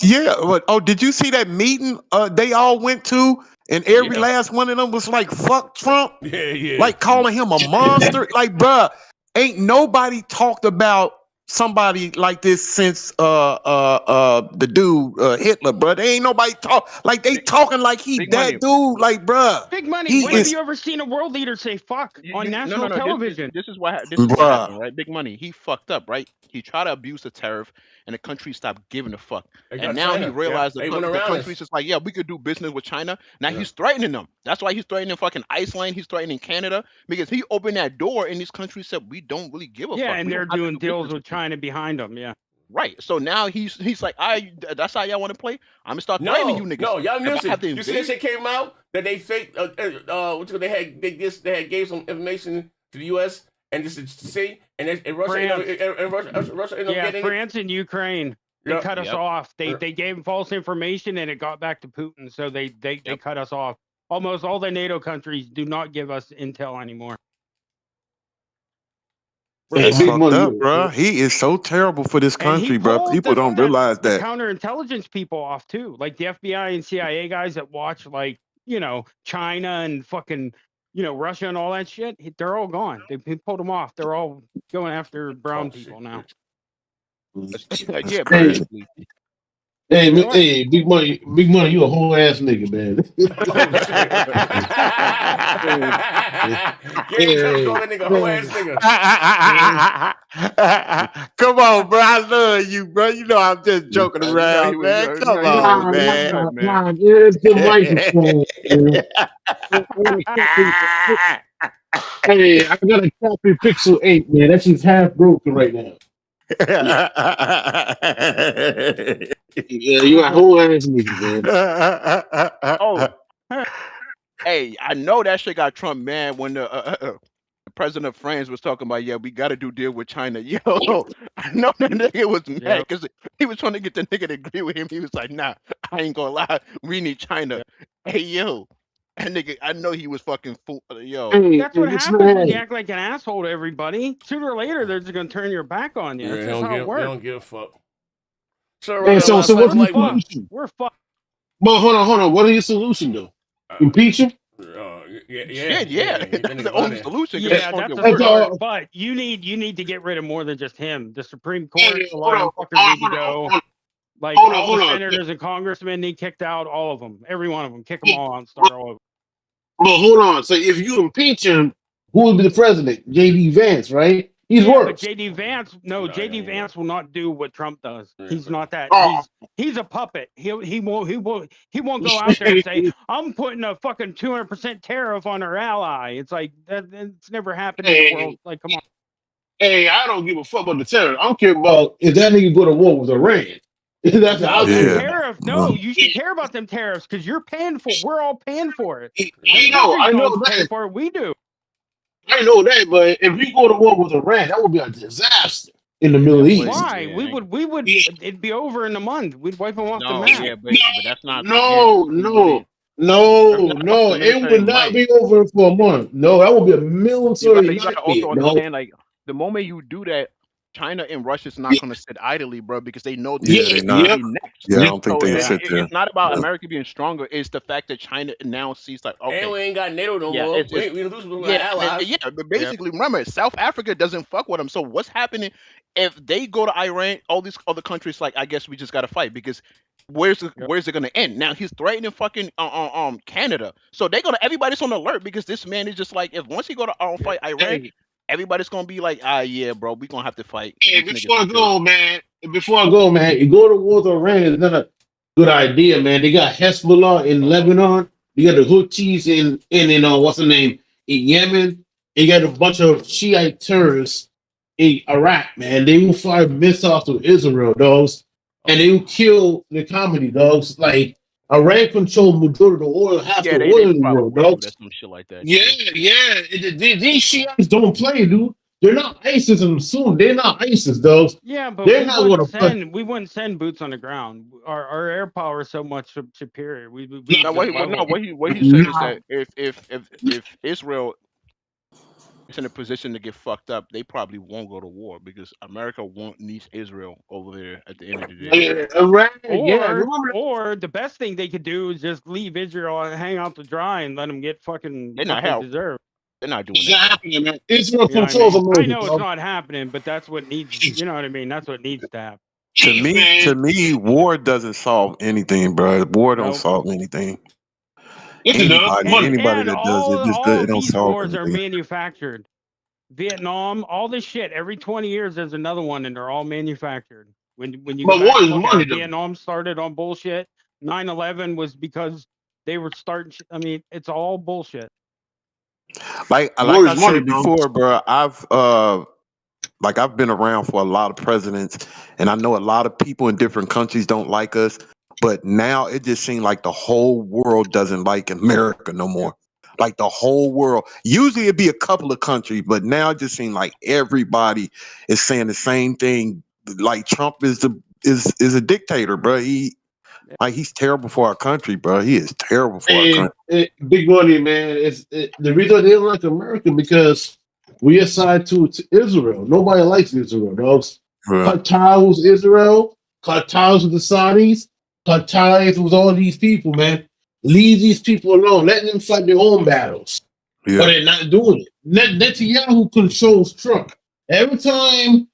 Yeah, but did you see that meeting they all went to, and every last one of them was like, "Fuck Trump," like calling him a monster. Like, bruh, ain't nobody talked about somebody like this since the dude Hitler, bro. They ain't nobody talk like they talking like he that dude, like, bruh. Big Money. When have you ever seen a world leader say "fuck" on national television? This is what happened, right? Big Money. He fucked up, right? He tried to abuse the tariff, and the country stopped giving a fuck. And now he realized the country's just like, yeah, we could do business with China. Now he's threatening them. That's why he's threatening fucking Iceland. He's threatening Canada because he opened that door, and these countries said we don't really give a fuck. Yeah, and they're doing deals with China behind them. Yeah. Right. So now he's like, that's how y'all want to play? I'm gonna start threatening you niggas. No, y'all missing. You see that shit came out that they faked they gave some information to the US and just to see and Russia ended up getting France and Ukraine. They cut us off. They gave false information and it got back to Putin. So they cut us off. Almost all the NATO countries do not give us intel anymore. He's fucked up, bro. He is so terrible for this country, bro. People don't realize that. Counterintelligence people off too, like the FBI and CIA guys that watch, like, China and fucking, Russia and all that shit. They're all gone. They pulled them off. They're all going after brown people now. Yeah, basically. Hey, big money, you a whole ass nigga, man. Gary Trump called that nigga a whole ass nigga. Come on, bro. I love you, bro. You know I'm just joking You know he around, was. man. Come He was on, fucked man. up, man. It's the microphone. Hey, I got a copy Pixel 8, man. That shit's half broken right now. Yeah, you a whole ass nigga, man. Oh, hey, I know that shit got Trump mad when the president of France was talking about, yeah, we got to do deal with China. Yo, I know that nigga was mad because he was trying to get the nigga to agree with him. He was like, nah, I ain't gonna lie, we need China. Hey, yo, that nigga, I know he was fucking fool. Yo, That's what happens when you act like an asshole to everybody. Sooner or later, they're just gonna turn your back on you. That's just how it They works. don't give a fuck. So, Hey, so what's the solution? We're fucked. But hold on. What is your solution though? Impeach him? yeah. That's the only solution. Yeah, that's the start. But you need to get rid of more than just him. The Supreme Court, a lot of fuckers need to go. Like all the senators and congressmen need kicked out. All of them, every one of them, kick them all out and start all over. But hold on. So if you impeach him, who will be the president? J.D. Vance, right? He's worse. But J.D. Vance, J.D. Vance will not do what Trump does. He's not that. He's a puppet. He won't go out there and say, I'm putting a fucking 200% tariff on our ally. It's like it's never happened in the world. Like, come on. Hey, I don't give a fuck about the tariff. I don't care about if that nigga go to war with Iran. That's the tariff. No, you should care about them tariffs because you're paying for. We're all paying for it. I know that. For it. We do. I know that, but if we go to war with Iran, that would be a disaster in the Middle East. Why? We would. It'd be over in a month. We'd wipe them off the map. Yeah, but that's not. No. It would not be over for a month. No, that would be a military. You gotta also understand, like, the moment you do that, China and Russia's not going to sit idly, bro, because they know they're next. Yeah, I don't think they sit there. It's not about America being stronger. It's the fact that China now sees, like, okay, and we ain't got NATO no more. We lose with allies. Yeah, but basically, remember, South Africa doesn't fuck with them. So what's happening if they go to Iran? All these other countries, like, I guess we just got to fight because where's it going to end? Now he's threatening fucking Canada. So everybody's on alert because this man is just like, if once he go to fight Iran. Everybody's gonna be like, yeah, bro, we gonna have to fight. Hey, before I go, man, you go to war with Iran is not a good idea, man. They got Hezbollah in Lebanon. You got the Houthis in what's the name, in Yemen. You got a bunch of Shiite terrorists in Iraq, man. They will fire missiles to Israel, dogs, and they will kill the comedy, dogs. Like, Iran control majority of the oil, half the oil in the world, dogs. That's some shit like that. Yeah. These Shiites don't play, dude. They're not ISIS, and soon they're not ISIS, dogs. Yeah, but they're not going to. We wouldn't send boots on the ground. Our air power is so much superior. What he said is that if Israel is in a position to get fucked up, they probably won't go to war because America won't need Israel over there at the end of the day. Or the best thing they could do is just leave Israel and hang out to dry and let them get fucking deserved. They're not doing it's not happening, man. Israel controls America. I know it's not happening, but that's what needs. You know what I mean? That's what needs to happen. To me, war doesn't solve anything, bro. War don't solve anything. Anybody that does it don't solve wars anything. are manufactured. Vietnam, all this shit. Every 20 years, there's another one, and they're all manufactured. When you go back, Vietnam started on bullshit. 9/11 was because they were starting. I mean, it's all bullshit. Like I said before, bro. I've been around for a lot of presidents, and I know a lot of people in different countries don't like us. But now it just seems like the whole world doesn't like America no more. Like the whole world. Usually it'd be a couple of countries, but now it just seems like everybody is saying the same thing. Like Trump is a dictator, bro. He's terrible for our country, bro. He is terrible for our country. Big money, man. The reason they don't like America because we assigned to Israel. Nobody likes Israel, dogs. Qatar was Israel. Qatar was the Saudis. Qatar was all these people, man. Leave these people alone. Let them fight their own battles. Yeah. But they're not doing it. Netanyahu controls Trump. Every time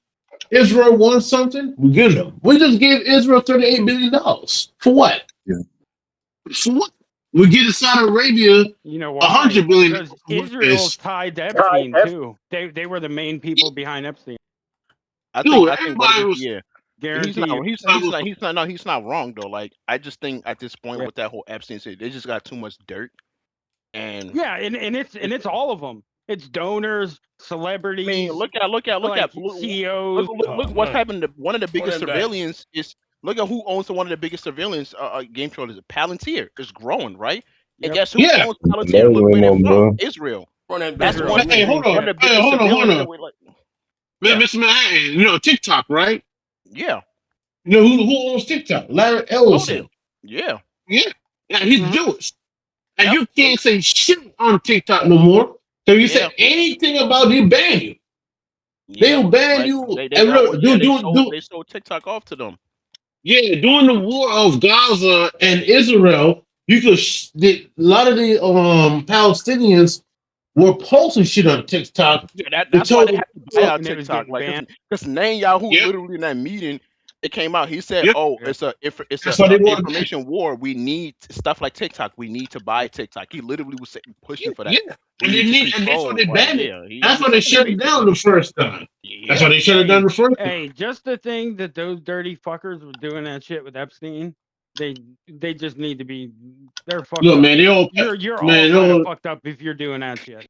Israel wants something, we give them. We just gave Israel $38 billion. For what? Yeah. For what? We give Saudi Arabia You know why? $100 billion. Because Israel's tied to Epstein too. They were the main people behind Epstein. I Dude, think what it everybody is, was yeah. Guaranteed. He's not wrong though. Like I just think at this point with that whole Epstein shit, they just got too much dirt. And yeah, and it's all of them. It's donors, celebrities. I mean, look like at CEOs. Look what's happened. One of the biggest surveillance is look at who owns one of the biggest surveillance game controllers. Palantir is growing, right? And guess who owns Palantir? Look where they're from. Israel. That's one. Hey, hold on. Hey, hold on. Mr. Manhattan, you know TikTok, right? Yeah. You know who owns TikTok? Larry Ellison. Yeah. Yeah. He's Jewish. And you can't say shit on TikTok no more. So you say anything about it, they ban you. They'll ban you. They sold TikTok off to them. Yeah, during the war of Gaza and Israel, you could a lot of the Palestinians were posting shit on TikTok. Yeah, that's why they had to buy out TikTok. Like, because Netanyahu literally in that meeting, it came out. He said, "Oh, it's a information war. We need stuff like TikTok. We need to buy TikTok." He literally was pushing for that. Yeah, and that's why they banned it. That's why they shut it down the first time. That's why they shut it down the first time. Hey, just the thing that those dirty fuckers were doing that shit with Epstein. They just need to be. They're fucked up. Man, they all you're man, all kind of fucked up if you're doing that shit.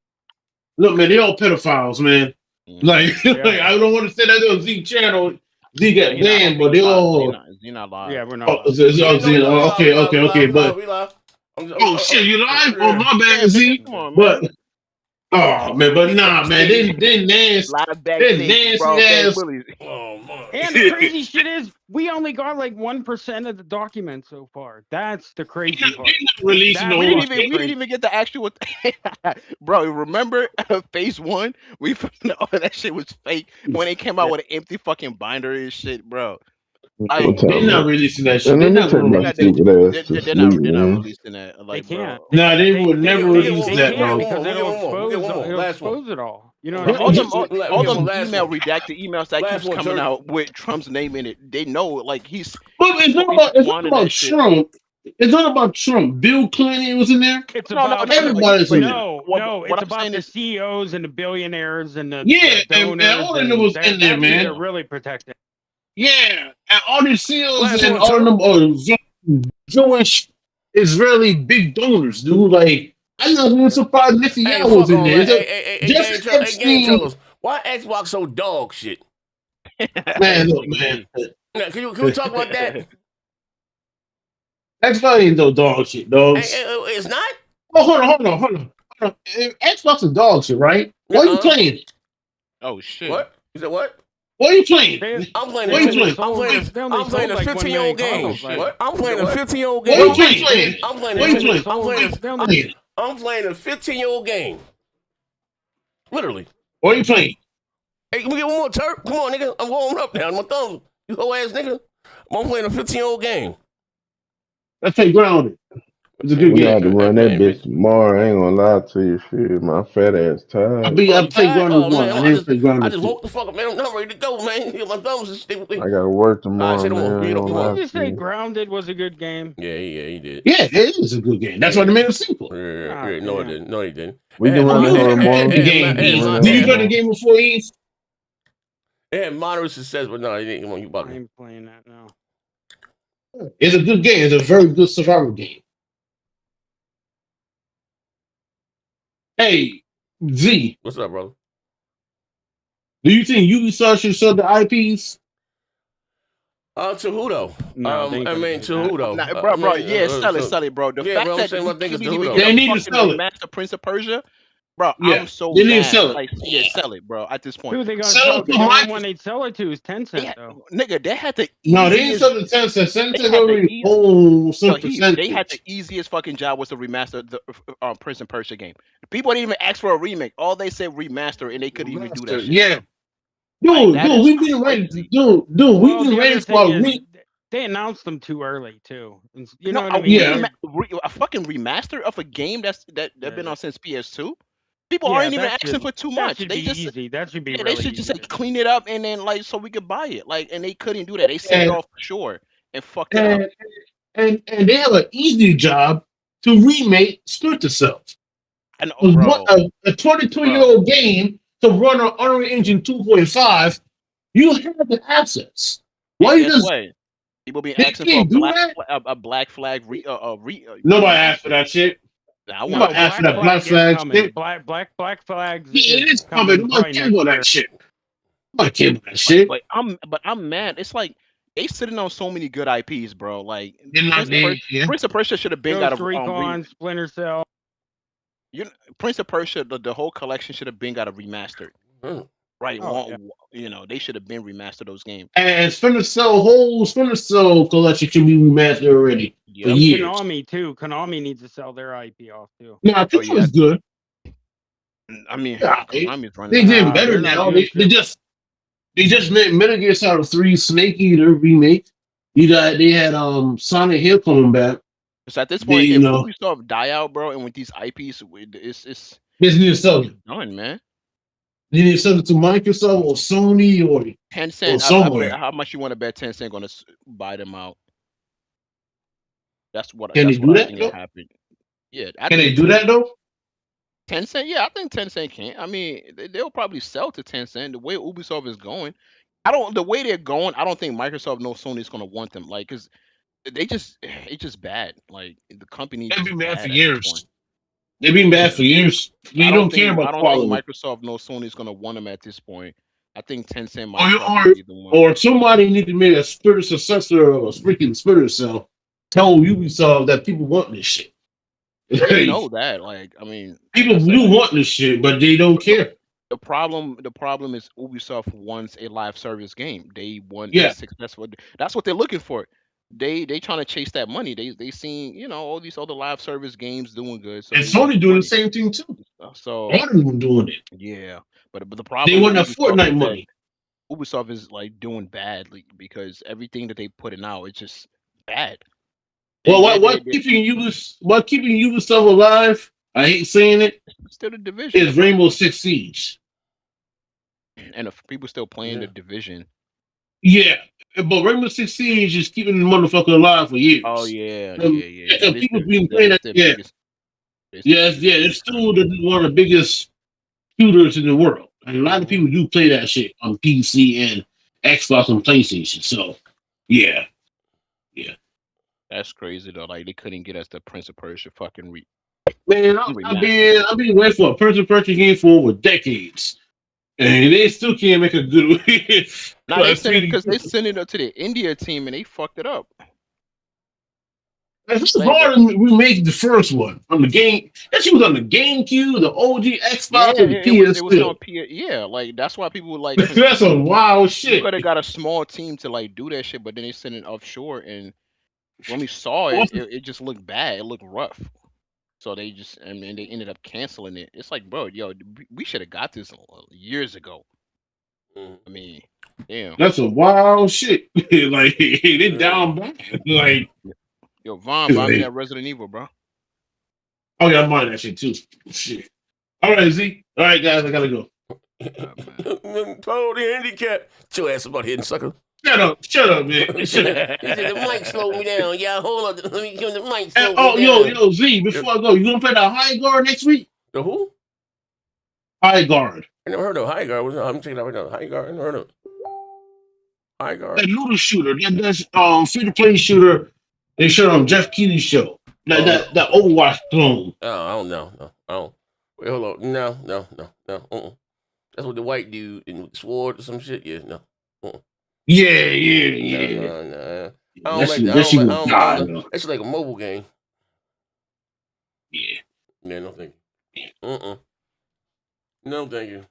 Look, man, they all pedophiles, man. Like, like I don't want to say that on Z channel. Z got banned, but they all. Z not live. Yeah, we're not. Okay, but. Oh shit, you live? Oh my bad, Z. But. Oh man, but nah, man, they nasty. They nasty ass. And the crazy shit is, we only got like 1% of the documents so far. That's the crazy part. We didn't even get the actual. Bro, remember phase 1? We found out that shit was fake when they came out with an empty fucking binder and shit, bro. They're not releasing that shit. They're not releasing that. Like, they can't. No, they would never release that, bro. Because it'll expose it all. You know what all I them redacted emails that keeps coming out with Trump's name in it. They know, like he's. But it's not about Trump. It's not about Trump. Bill Clinton was in there. It's about everybody's in there. No, it's about the CEOs and the billionaires and the and all of them was in there, man. They're really protected. Yeah, and all the CEOs and all of them Jewish, Israeli big donors, dude. Like, I'm not even surprised Netanyahu was in there. Tell us, why Xbox so dog shit? Man, look, man. Now, can we talk about that? Xbox ain't no dog shit, dogs. It's not? Oh, hold on. Xbox is dog shit, right? What are you playing? Oh, shit. What? You said what? What are you playing? I'm playing a 15-year-old game. What? I'm playing a 15-year-old game. What are you playing? I'm playing a 15-year-old game. Literally. What are you playing? Hey, can we get one more turn? Come on, nigga. I'm warming up now. My thumbs. You whole ass nigga. I'm playing a 15-year-old game. Let's play Grounded. It's a good we game. got to run that bitch tomorrow. I ain't gonna lie to you, shit. My fat ass tired. I play Grounded 1. I just woke the fuck up, man. I'm not ready to go, man. My thumbs is still. I gotta work tomorrow, man. Did you say Grounded was a good game? Yeah, he did. Yeah, it is a good game. That's why they made a sequel. Yeah, no, it didn't. No, he didn't. We can run it tomorrow. Did you play the game before Eve? It had moderate success, but no, it didn't. Come on, you bought I it. ain't playing that now. It's a good game. It's a very good survival game. Hey, Z. What's up, brother? Do you think Ubisoft should sell the IPs? To who though? No, to who though? Bro, yeah, sell it, bro. The fact that they need to sell it. Master Prince of Persia, bro, yeah. I'm so they need mad. to sell it. Like, sell it, bro. At this point, who they gonna sell it to? The one they sell it to is Tencent, though. Nigga, they had the no, they didn't sell the Tencent. Tencent already owns some percentage. They had the easiest fucking job was to remaster the Prince of Persia game. People didn't even ask for a remake. All they said remaster, and they couldn't even do that shit. Yeah. Dude, we've been ready. Dude, we've been ready for a remake. They announced them too early too. You know what I mean? Yeah. A fucking remaster of a game that's been on since PS2. People Yeah, aren't even that asking should for too that much. should They be just easy. That should be yeah, they really should just easy. like clean it up and then like so we could buy it. Like, and they couldn't do that. They sent it And offshore and fucked it up. and they have an easy job to remake Splinter Cell. And bro, A 22-year-old game to run on Unreal Engine 2.5, you have the assets. Why you guess just what? People be they asking for can't do that? a black flag Nobody asked for that shit. I want No, Nobody asked for that black is flag coming. shit. Black flags Yeah, it is is coming. coming Nobody probably cares next about year. that shit. Nobody cares about that shit. But I'm mad. It's like they sitting on so many good IPs, bro. Like Prince of Persia should have been got Ghost a Recon, Splinter Cell. Prince of Persia, the whole collection should have been got a remastered. Right? You know, they should have been remastered those games. And Splinter Cell collection should be remastered already for years. Konami too. Konami needs to sell their IP off too. Nah, Konami is good. I mean, yeah, Konami's running. They getting better now. They just made Metal Gear Solid 3 Snake Eater remake. They had Sonic Hill coming back. So at this point, if Ubisoft die out, bro, and with these IPs, it's need to sell it. Done, man. You need to sell it to Microsoft or Sony or Tencent. Or somewhere. How much you want to bet Tencent going to buy them out? That's what. Can that's they what do I that, think though? will happen. Yeah. Can they do that though? Tencent, yeah, I think Tencent can. I mean, they'll probably sell to Tencent. The way Ubisoft is going, the way they're going, I don't think Microsoft nor Sony's gonna want them. Like, cause it's just bad. Like the company. They've been bad for at this years. point. They've been bad for years. They don't care about I don't quality. think Microsoft nor Sony's gonna want them at this point. I think Tencent might probably be the one. Or somebody need to make a spirit successor of a freaking Splinter Cell. Tell Ubisoft that people want this shit. They know that. Like, I mean, people do want this shit, but they don't care. The problem is Ubisoft wants a live service game. They want Yeah. a successful. That's what they're looking for. They trying to chase that money. They seen all these other live service games doing good. So And they want Sony doing money. the same thing too. So All of them doing it. yeah, but the problem They want with that Ubisoft Fortnite is that money. Ubisoft is like doing badly because everything that they putting out is just bad. Well, what keeping Ubisoft alive? I hate saying it. Still the Division. Is Rainbow Six Siege. And if people still playing the Division. Yeah, but Rainbow Six Siege is keeping the motherfucker alive for years. Oh yeah. Because people been playing that. Yeah, it's still one of the biggest shooters in the world, and a lot of people do play that shit on PC and Xbox and PlayStation. So, yeah. That's crazy though. Like they couldn't get us the Prince of Persia fucking Man, I've been waiting for a Prince of Persia game for over decades, and they still can't make a good one. Nah, they sent it because they sent it up to the India team and they fucked it up. It's hard to remake the first one on the game. That shit was on the GameCube, the OG Xbox, and the PS. It was on yeah, like that's why people were like. That's a wild shit. You could have got a small team to like do that shit, but then they sent it offshore, and when we saw it, it just looked bad. It looked rough. So they just, I mean, they ended up canceling it. It's like, bro, we should have got this years ago. I mean, damn. That's a wild shit. Like they down bad. Like, yo, Vaughn, buy me that Resident Evil, bro. Oh yeah, I'm buying that shit too. Shit. All right, Z. All right, guys, I gotta go. Told the handicap. Get your ass about hitting, sucker. Shut up, man. Shut up. He said the mic slowed me down. Yeah, hold on. Let me give the mic. Yo, Z. Before I go, you gonna play the High Guard next week? The who? High Guard. I never heard of High Guard. I'm checking out right now. High Guard. I never heard of High Guard. That noodle shooter. That's free to play shooter. They showed on Jeff Keighley's show. That Overwatch clone. Oh, I don't know. No, I don't. Wait, hold on. No. That's what the white dude in sword or some shit. Yeah, no. Yeah. No. That's like a mobile game. Yeah. Yeah, no thank you. No thank you.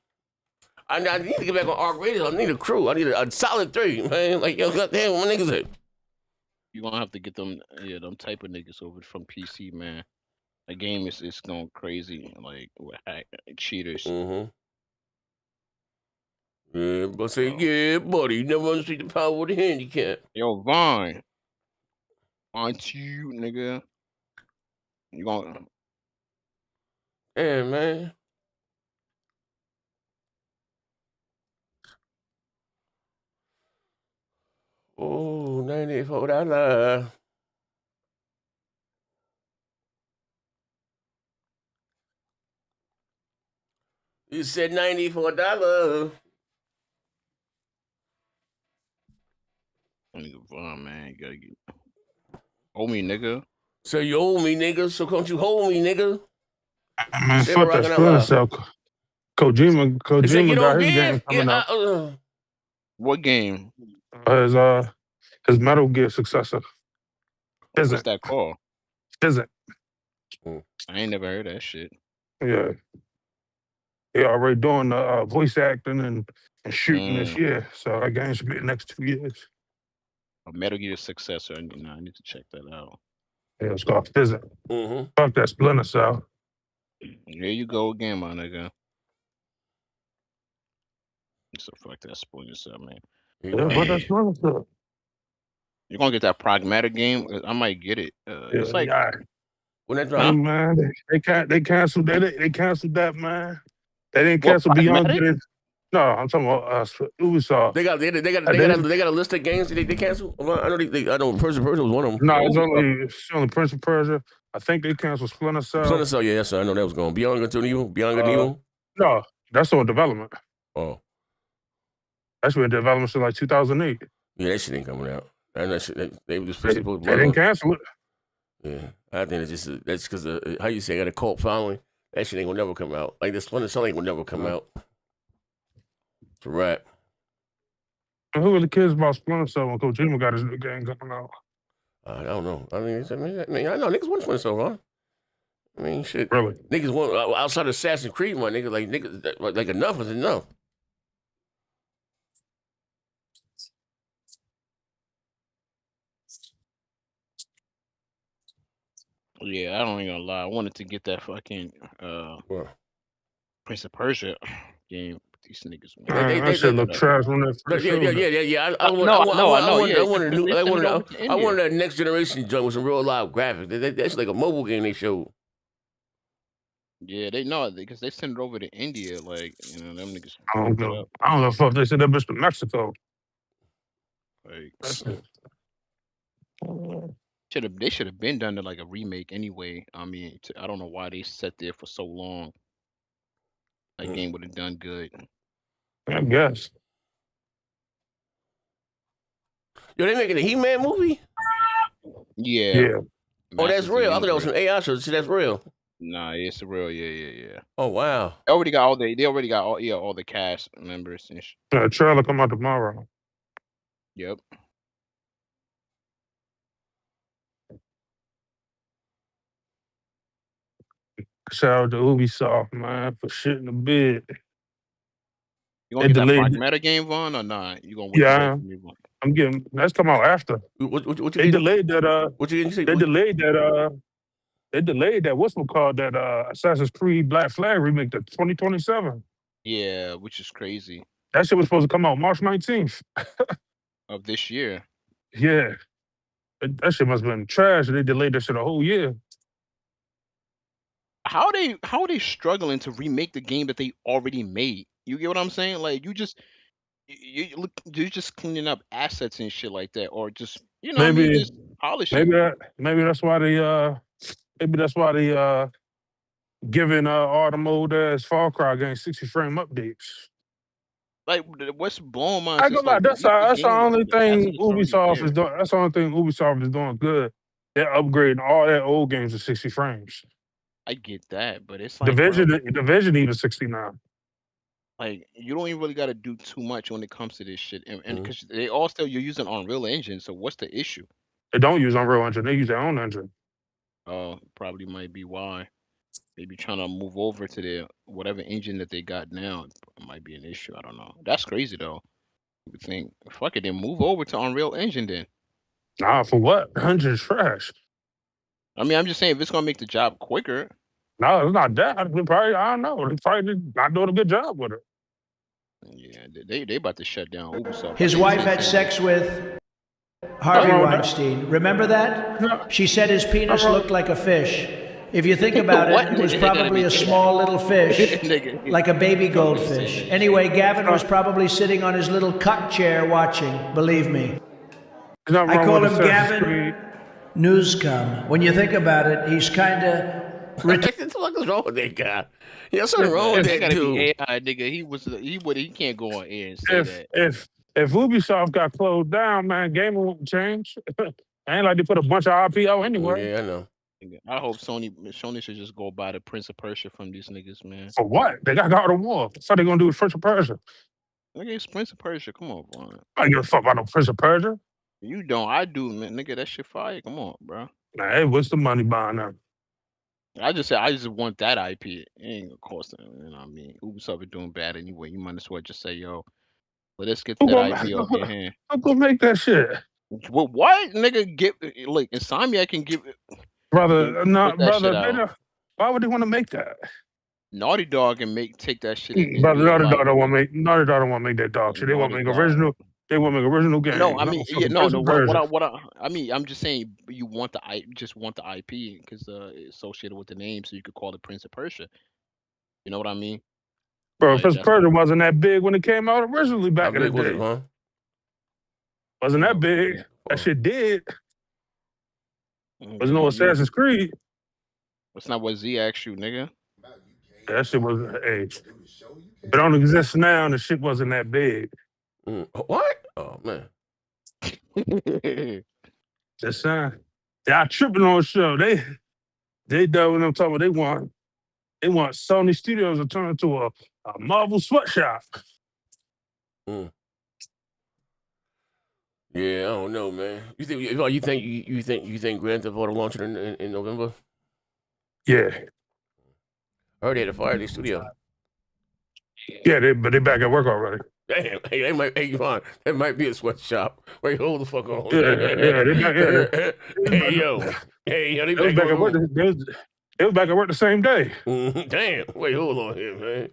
I need to get back on Arc Radio. I need a crew. I need a solid 3, man. Like, yo, goddamn, my niggas at. You're gonna have to get them type of niggas over from PC, man. The game is going crazy, like with cheaters. Yeah, but say, yeah, buddy, you never understood the power of the handicap. Yo, Vaughn. Aren't you, nigga? You gonna... Yeah, man. Oh, $94. You said $94. Man, you gotta get. Owe me, nigga. So you owe me, nigga. So can't you hold me, nigga? Man, fuck that Splinter Cell. Kojima got his game coming out. What game? His Metal Gear successor. What's that called? Isn't. I ain't never heard that shit. Yeah. He already doing the voice acting and shooting this year. So that game should be the next 2 years. A Metal Gear successor. I need to check that out. Yeah, it's called Physics. Fuck that Splinter Cell. There you go again, my nigga. So fuck that Splinter Cell, man. Yeah, but that's Splinter Cell. You're gonna get that pragmatic game? I might get it. It's like when that drop, man, they canceled that. They canceled that, man. They didn't cancel Beyond Good. No, I'm talking about Ubisoft. They got a list of games they canceled. I know Persia was one of them. No, it's only Prince of Persia. I think they canceled Splinter Cell. Splinter Cell, yeah, I know that was going. Beyond Good and Evil. Beyond Good and Evil. No, that's on development. Oh, that's been in development since like 2008. Yeah, that shit ain't coming out. And that shit, they didn't cancel it. Yeah, I think that's because how you say, got a cult following. That shit ain't gonna never come out. Like this Splinter Cell ain't gonna never come out. It's a wrap. And who really cares about Splinter Cell when Kojima got his new game coming out? I don't know. I know niggas want Splinter Cell, huh? I mean, shit. Really? Niggas want outside of Assassin's Creed, my nigga. Like enough is enough. Yeah, I don't even gonna lie. I wanted to get that fucking Prince of Persia game. These niggas. That shit look trash when that first showed up. Yeah. I wanted that next generation joint with some real live graphics. That's like a mobile game they showed. Yeah, they know because they send it over to India. Like, you know, them niggas. I don't know if they said that bitch to Mexico. Like, they should have been done to like a remake anyway. I mean, I don't know why they sat there for so long. That game would have done good. I guess. Yo, they making a He-Man movie? Yeah. Oh, that's real. I thought that was some AI show. That's real. Nah, it's real. Yeah. Oh wow. They already got all the cast members and shit. The trailer come out tomorrow. Yep. Shout out to Ubisoft, man, for shitting the bed. You gonna get that pragmatic game, Vaughn, or not? You gonna wait? Yeah, I'm getting. That's come out after. They delayed that. They delayed that. What's it called? That Assassin's Creed Black Flag remake to 2027. Yeah, which is crazy. That shit was supposed to come out March 19th of this year. Yeah, that shit must have been trash. They delayed that shit a whole year. How are they struggling to remake the game that they already made? You get what I'm saying? Like you're just cleaning up assets and shit like that, or just just polishing. Maybe that's why they giving all the old ass Far Cry games 60 frame updates. Like what's blowing my? I go like that's the only thing Ubisoft is doing. That's the only thing Ubisoft is doing good. They're upgrading all their old games to 60 frames. I get that, but it's like Division even 69. Like you don't even really got to do too much when it comes to this shit, and because they all still you're using Unreal Engine, so what's the issue? They don't use Unreal Engine; they use their own engine. Oh, probably might be why. Maybe trying to move over to their whatever engine that they got now might be an issue. I don't know. That's crazy though. You would think, fuck it, then move over to Unreal Engine then. Nah, for what? Engine's trash. I mean, I'm just saying if it's gonna make the job quicker. No, it's not that. They probably, I don't know. They probably not doing a good job with it. Yeah, they about to shut down Ubisoft. His wife had sex with Harvey Weinstein. Remember that? No. She said his penis looked like a fish. If you think about it, it was probably a small little fish, like a baby goldfish. Anyway, Gavin was probably sitting on his little cuck chair watching, believe me. I call him Gavin Newscom. When you think about it, he's kind of. What the fuck is wrong with that guy? Yeah, something wrong with that dude. Be AI, nigga. He can't go on air and say that. If Ubisoft got closed down, man, gaming won't change. Ain't like they put a bunch of RPO anyway. Yeah, I know. I hope Sony should just go buy the Prince of Persia from these niggas, man. For what? They got God of War. So they gonna do with Prince of Persia? Nigga, it's Prince of Persia. Come on, bro. I don't give a fuck about no Prince of Persia. You don't. I do, man. Nigga, that shit fire. Come on, bro. Nah, hey, what's the money behind that? I just want that IP. It ain't gonna cost them. You know what I mean? Ubisoft is doing bad anyway. You might as well just say, yo, let's get that IP off your hand. I'm gonna make that shit. Well, what? Nigga, like, Insomniac can give it. Brother, why would they want to make that? Naughty Dog can take that shit. Brother, Naughty Dog don't want to make that dog shit. They want to make original. They want to make original games. No, I mean, I mean, I'm just saying, you want the IP because it's associated with the name, so you could call it Prince of Persia. You know what I mean? Bro, Prince of Persia wasn't that big when it came out originally back in the day. Wasn't that big? That shit did. There's no Assassin's Creed. That's not what Z asked you, nigga. That shit was, hey, it don't exist now, and the shit wasn't that big. What? Oh man. Just saying. Y'all tripping on the show. They done what I'm talking about. They want Sony Studios to turn into a Marvel sweatshop. Yeah, I don't know, man. You think Grand Theft Auto launching in November? Yeah. I heard they had to fire their studio. Yeah, but they back at work already. Damn, hey, that might be a sweatshop. Wait, hold the fuck on. Hey, yo, they was back at work. They was back at work the same day. Damn, wait, hold on here, man.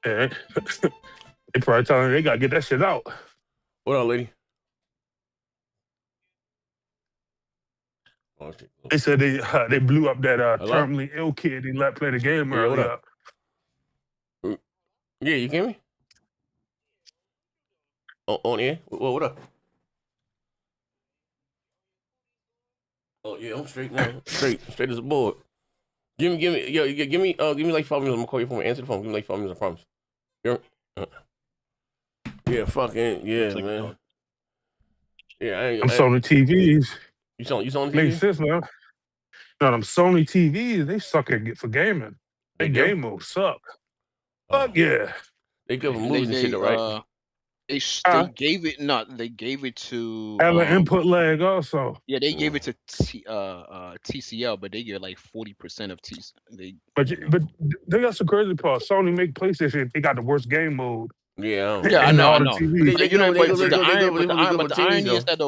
Yeah, they probably telling them they gotta get that shit out. What up, lady? They said they blew up that terminally ill kid and let play the game earlier. Yeah, you hear me? On air? What up? Oh yeah, I'm straight now. Straight as a board. Give me like 5 minutes. I'm gonna call your phone and answer the phone. Give me like 5 minutes, I promise. Yeah, fucking yeah, man. Yeah, I'm Sony TVs. You Sony TV? Makes sense, man. No, them Sony TVs, they suck for gaming. They game mode suck. Fuck yeah. They give them movies and shit, right? They gave it to have an input lag also. Yeah, they gave it to TCL, but they get like 40% of TCL. But they got some crazy part. Sony make PlayStation, they got the worst game mode. Yeah, I know. But the irony is that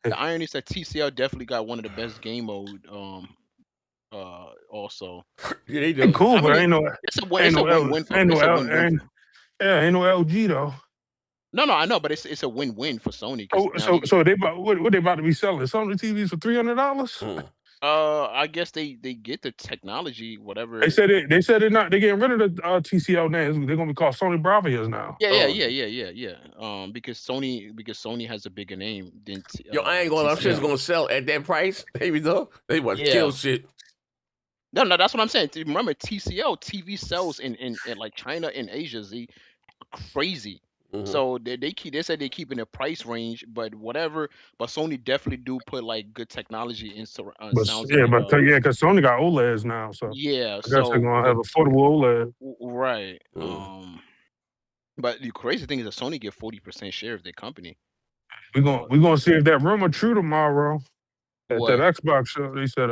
the irony is that TCL definitely got one of the best game mode. Also, yeah, they do. It's cool, but ain't no. It's a win-win. Ain't no LG though. No, I know, but it's a win-win for Sony. So they what they about to be selling? Sony TVs for $300? I guess they get the technology, whatever. They said they're getting rid of the TCL names. They're gonna be called Sony Bravias now. Yeah. Because Sony has a bigger name than. Yo, I ain't gonna. I'm sure it's gonna sell at that price. Maybe though. They want to kill shit. No, that's what I'm saying. Remember, TCL TV sales in like China and Asia, crazy. Mm-hmm. So they said they're keeping a price range, but whatever. But Sony definitely do put like good technology in sounds. Because Sony got OLEDs now, so yeah. I guess they're gonna have affordable OLED. Right. But the crazy thing is that Sony get 40% share of their company. We're gonna see if that rumor true tomorrow at that Xbox show. They said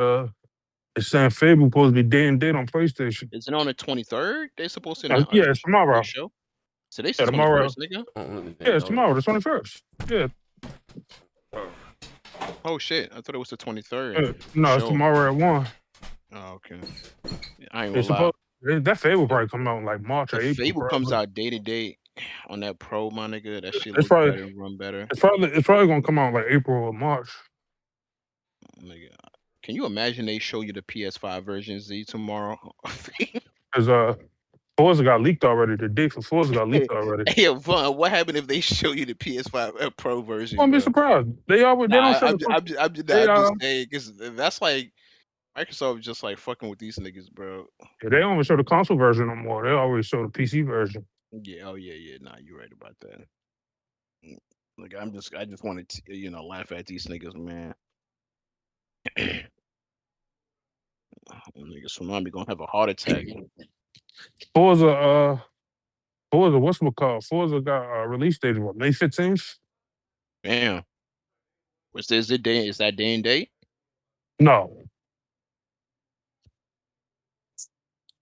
it's saying Fable supposed to be day and date on PlayStation. Is it on the 23rd? They're supposed to. Yeah, it's tomorrow. Show. Today's tomorrow. 21st, nigga. Yeah, it's tomorrow, the 21st. Yeah. Oh shit! I thought it was the 23rd. No, it's tomorrow at 1. Oh, okay. I ain't gonna lie. That Fable probably come out in like March or April. Fable comes out day to day on that Pro, my nigga. That shit looks better and run better. It's probably gonna come out like April or March. Nigga, can you imagine they show you the PS5 version Z tomorrow? Cause Forza got leaked already. The date for Forza got leaked already. Hey, Vaughn, what happened if they show you the PS5 Pro version? Won't be surprised. They always they don't show I'm they just saying because that's like Microsoft just like fucking with these niggas, bro. they don't even show the console version no more. They always show the PC version. Yeah, oh yeah. Nah, you're right about that. Like I just wanted to laugh at these niggas, man. Niggas from Miami gonna have a heart attack. Forza, whatchamacallit? Forza got a release date what, May 15th? Damn. Is that day and date? No.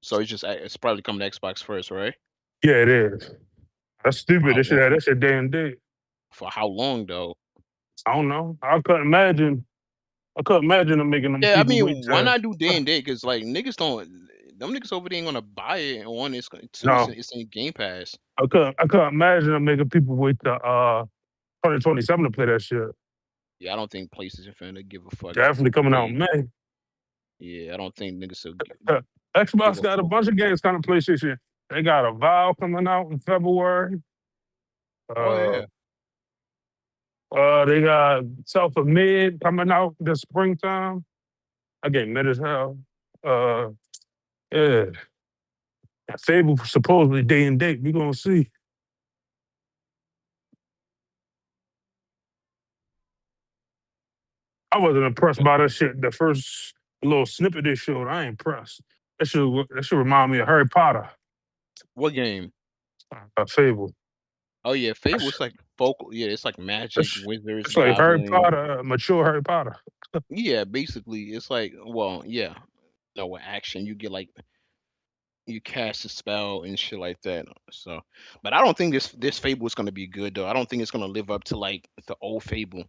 So it's probably coming to Xbox first, right? Yeah, it is. That's stupid. They should have that shit day and date. For how long though? I don't know. I couldn't imagine them making them. Yeah, I people mean, wait why till- not do day and date? Because like them niggas over there ain't gonna buy it, and one is two, No. it's in Game Pass. I couldn't imagine them making people wait till 2027 to play that shit. Yeah, I don't think PlayStation finna give a fuck. Definitely coming out in May. Yeah, I don't think niggas will. Xbox got a bunch of games coming to PlayStation. They got a Vow coming out in February. Oh yeah. They got Self of Mid coming out this springtime. I get mid as hell. Yeah. Fable supposedly day and date. We gonna see. I wasn't impressed by that shit. The first little snippet they showed, I ain't impressed. That should remind me of Harry Potter. What game? Fable. Oh yeah, Fable. It's like focal. Yeah, it's like magic, wizards. It's like Harry goblins. Potter, mature Harry Potter. Yeah, basically, it's like yeah. No, with action, you get like you cast a spell and shit like that. So, but I don't think this Fable is gonna be good though. I don't think it's gonna live up to like the old Fable.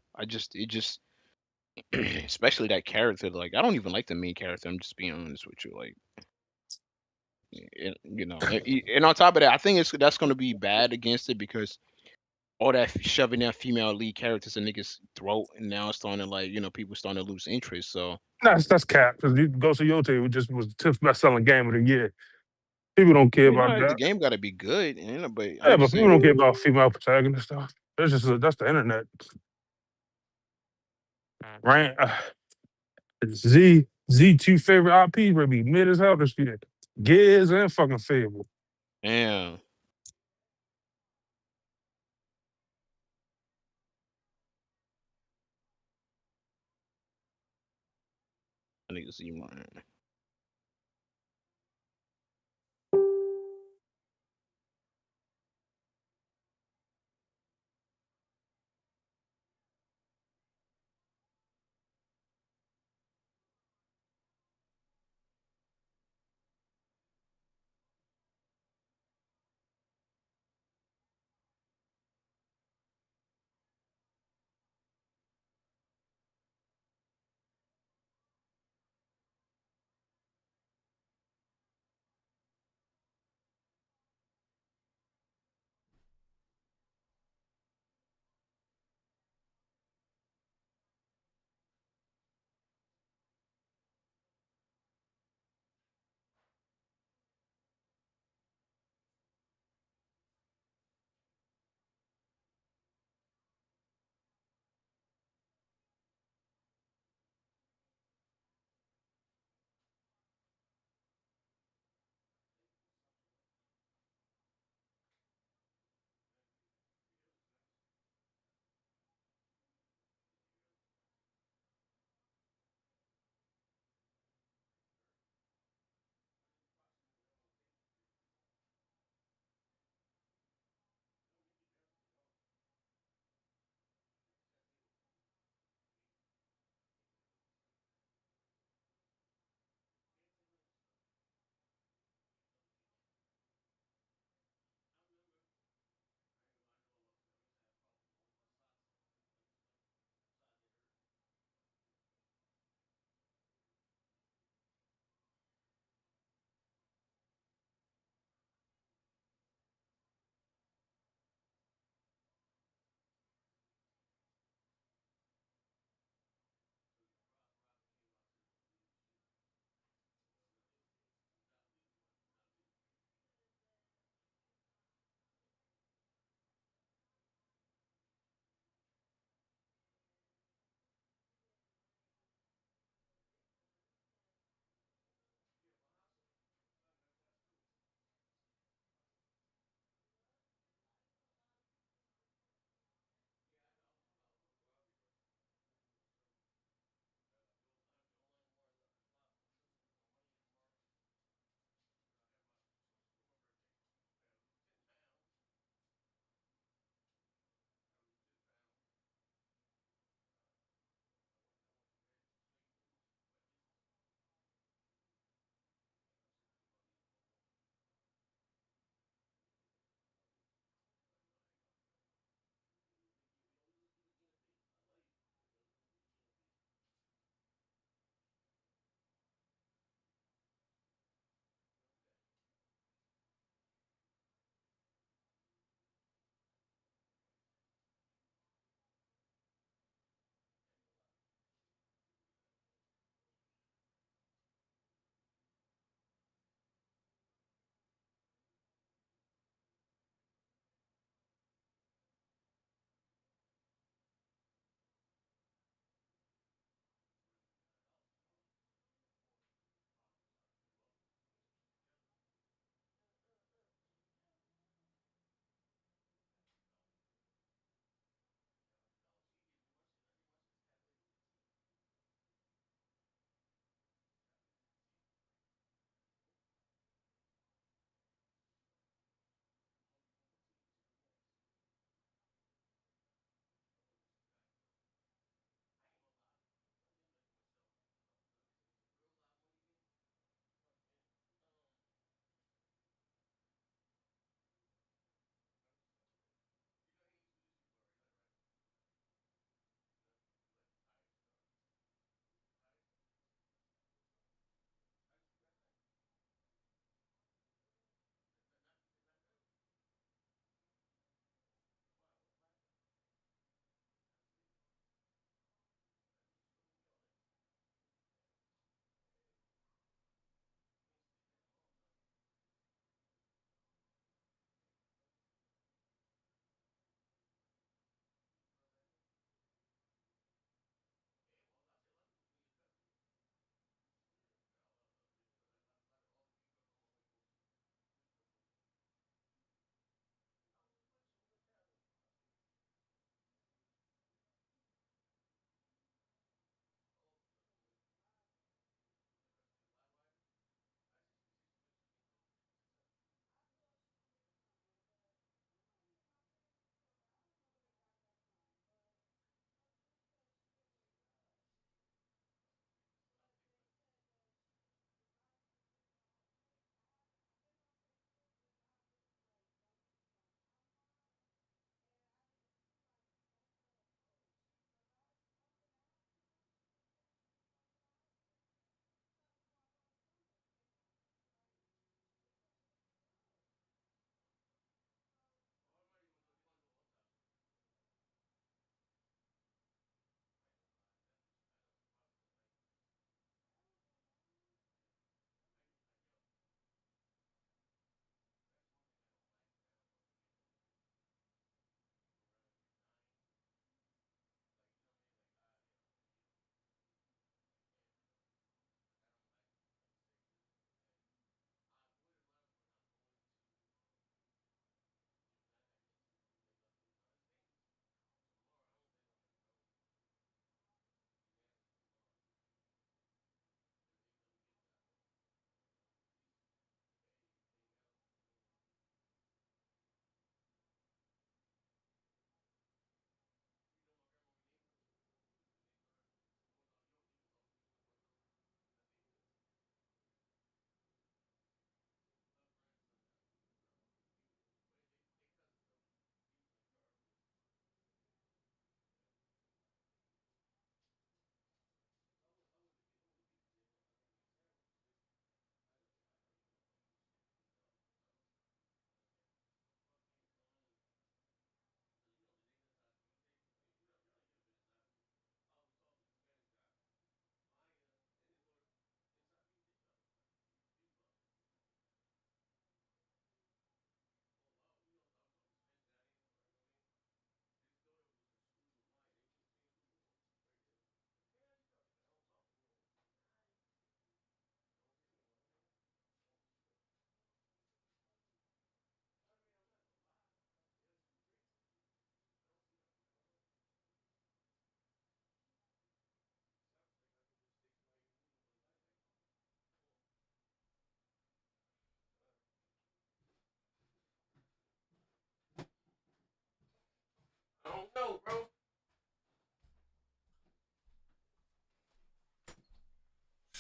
Especially that character. Like, I don't even like the main character. I'm just being honest with you. Like, and on top of that, I think that's gonna be bad against it because all that shoving that female lead characters in niggas' throat, and now it's starting to like people starting to lose interest. So That's cap because Ghost of Yote was the 10th best-selling game of the year. People don't care about that. The game got to be good, but Yeah, but people don't care about female protagonists stuff. That's the internet. Right? Z2 favorite IP would be mid as hell this year. Gears and fucking Fable. Damn. I need to see mine.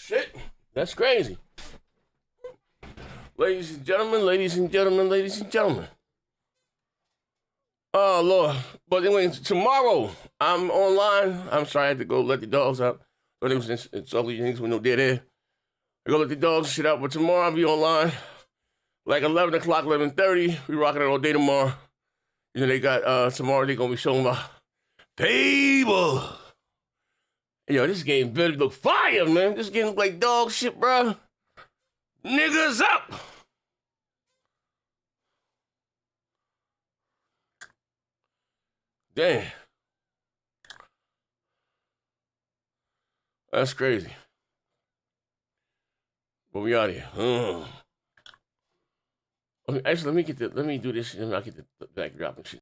shit. That's crazy. Ladies and gentlemen, ladies and gentlemen, ladies and gentlemen. Oh, Lord. But anyway, tomorrow, I'm online. I'm sorry, I had to go let the dogs out. But it's ugly things with no dead air. I go let the dogs shit out. But tomorrow, I'll be online. Like 11 o'clock, 11:30. We rocking it all day tomorrow. You know, they got, tomorrow, they're going to be showing my Fable. Yo, this game better look fire, man. This game look like dog shit, bro. Niggas up. Damn. That's crazy. But we out here. Actually, let me do this shit and I'll get the backdrop and shit.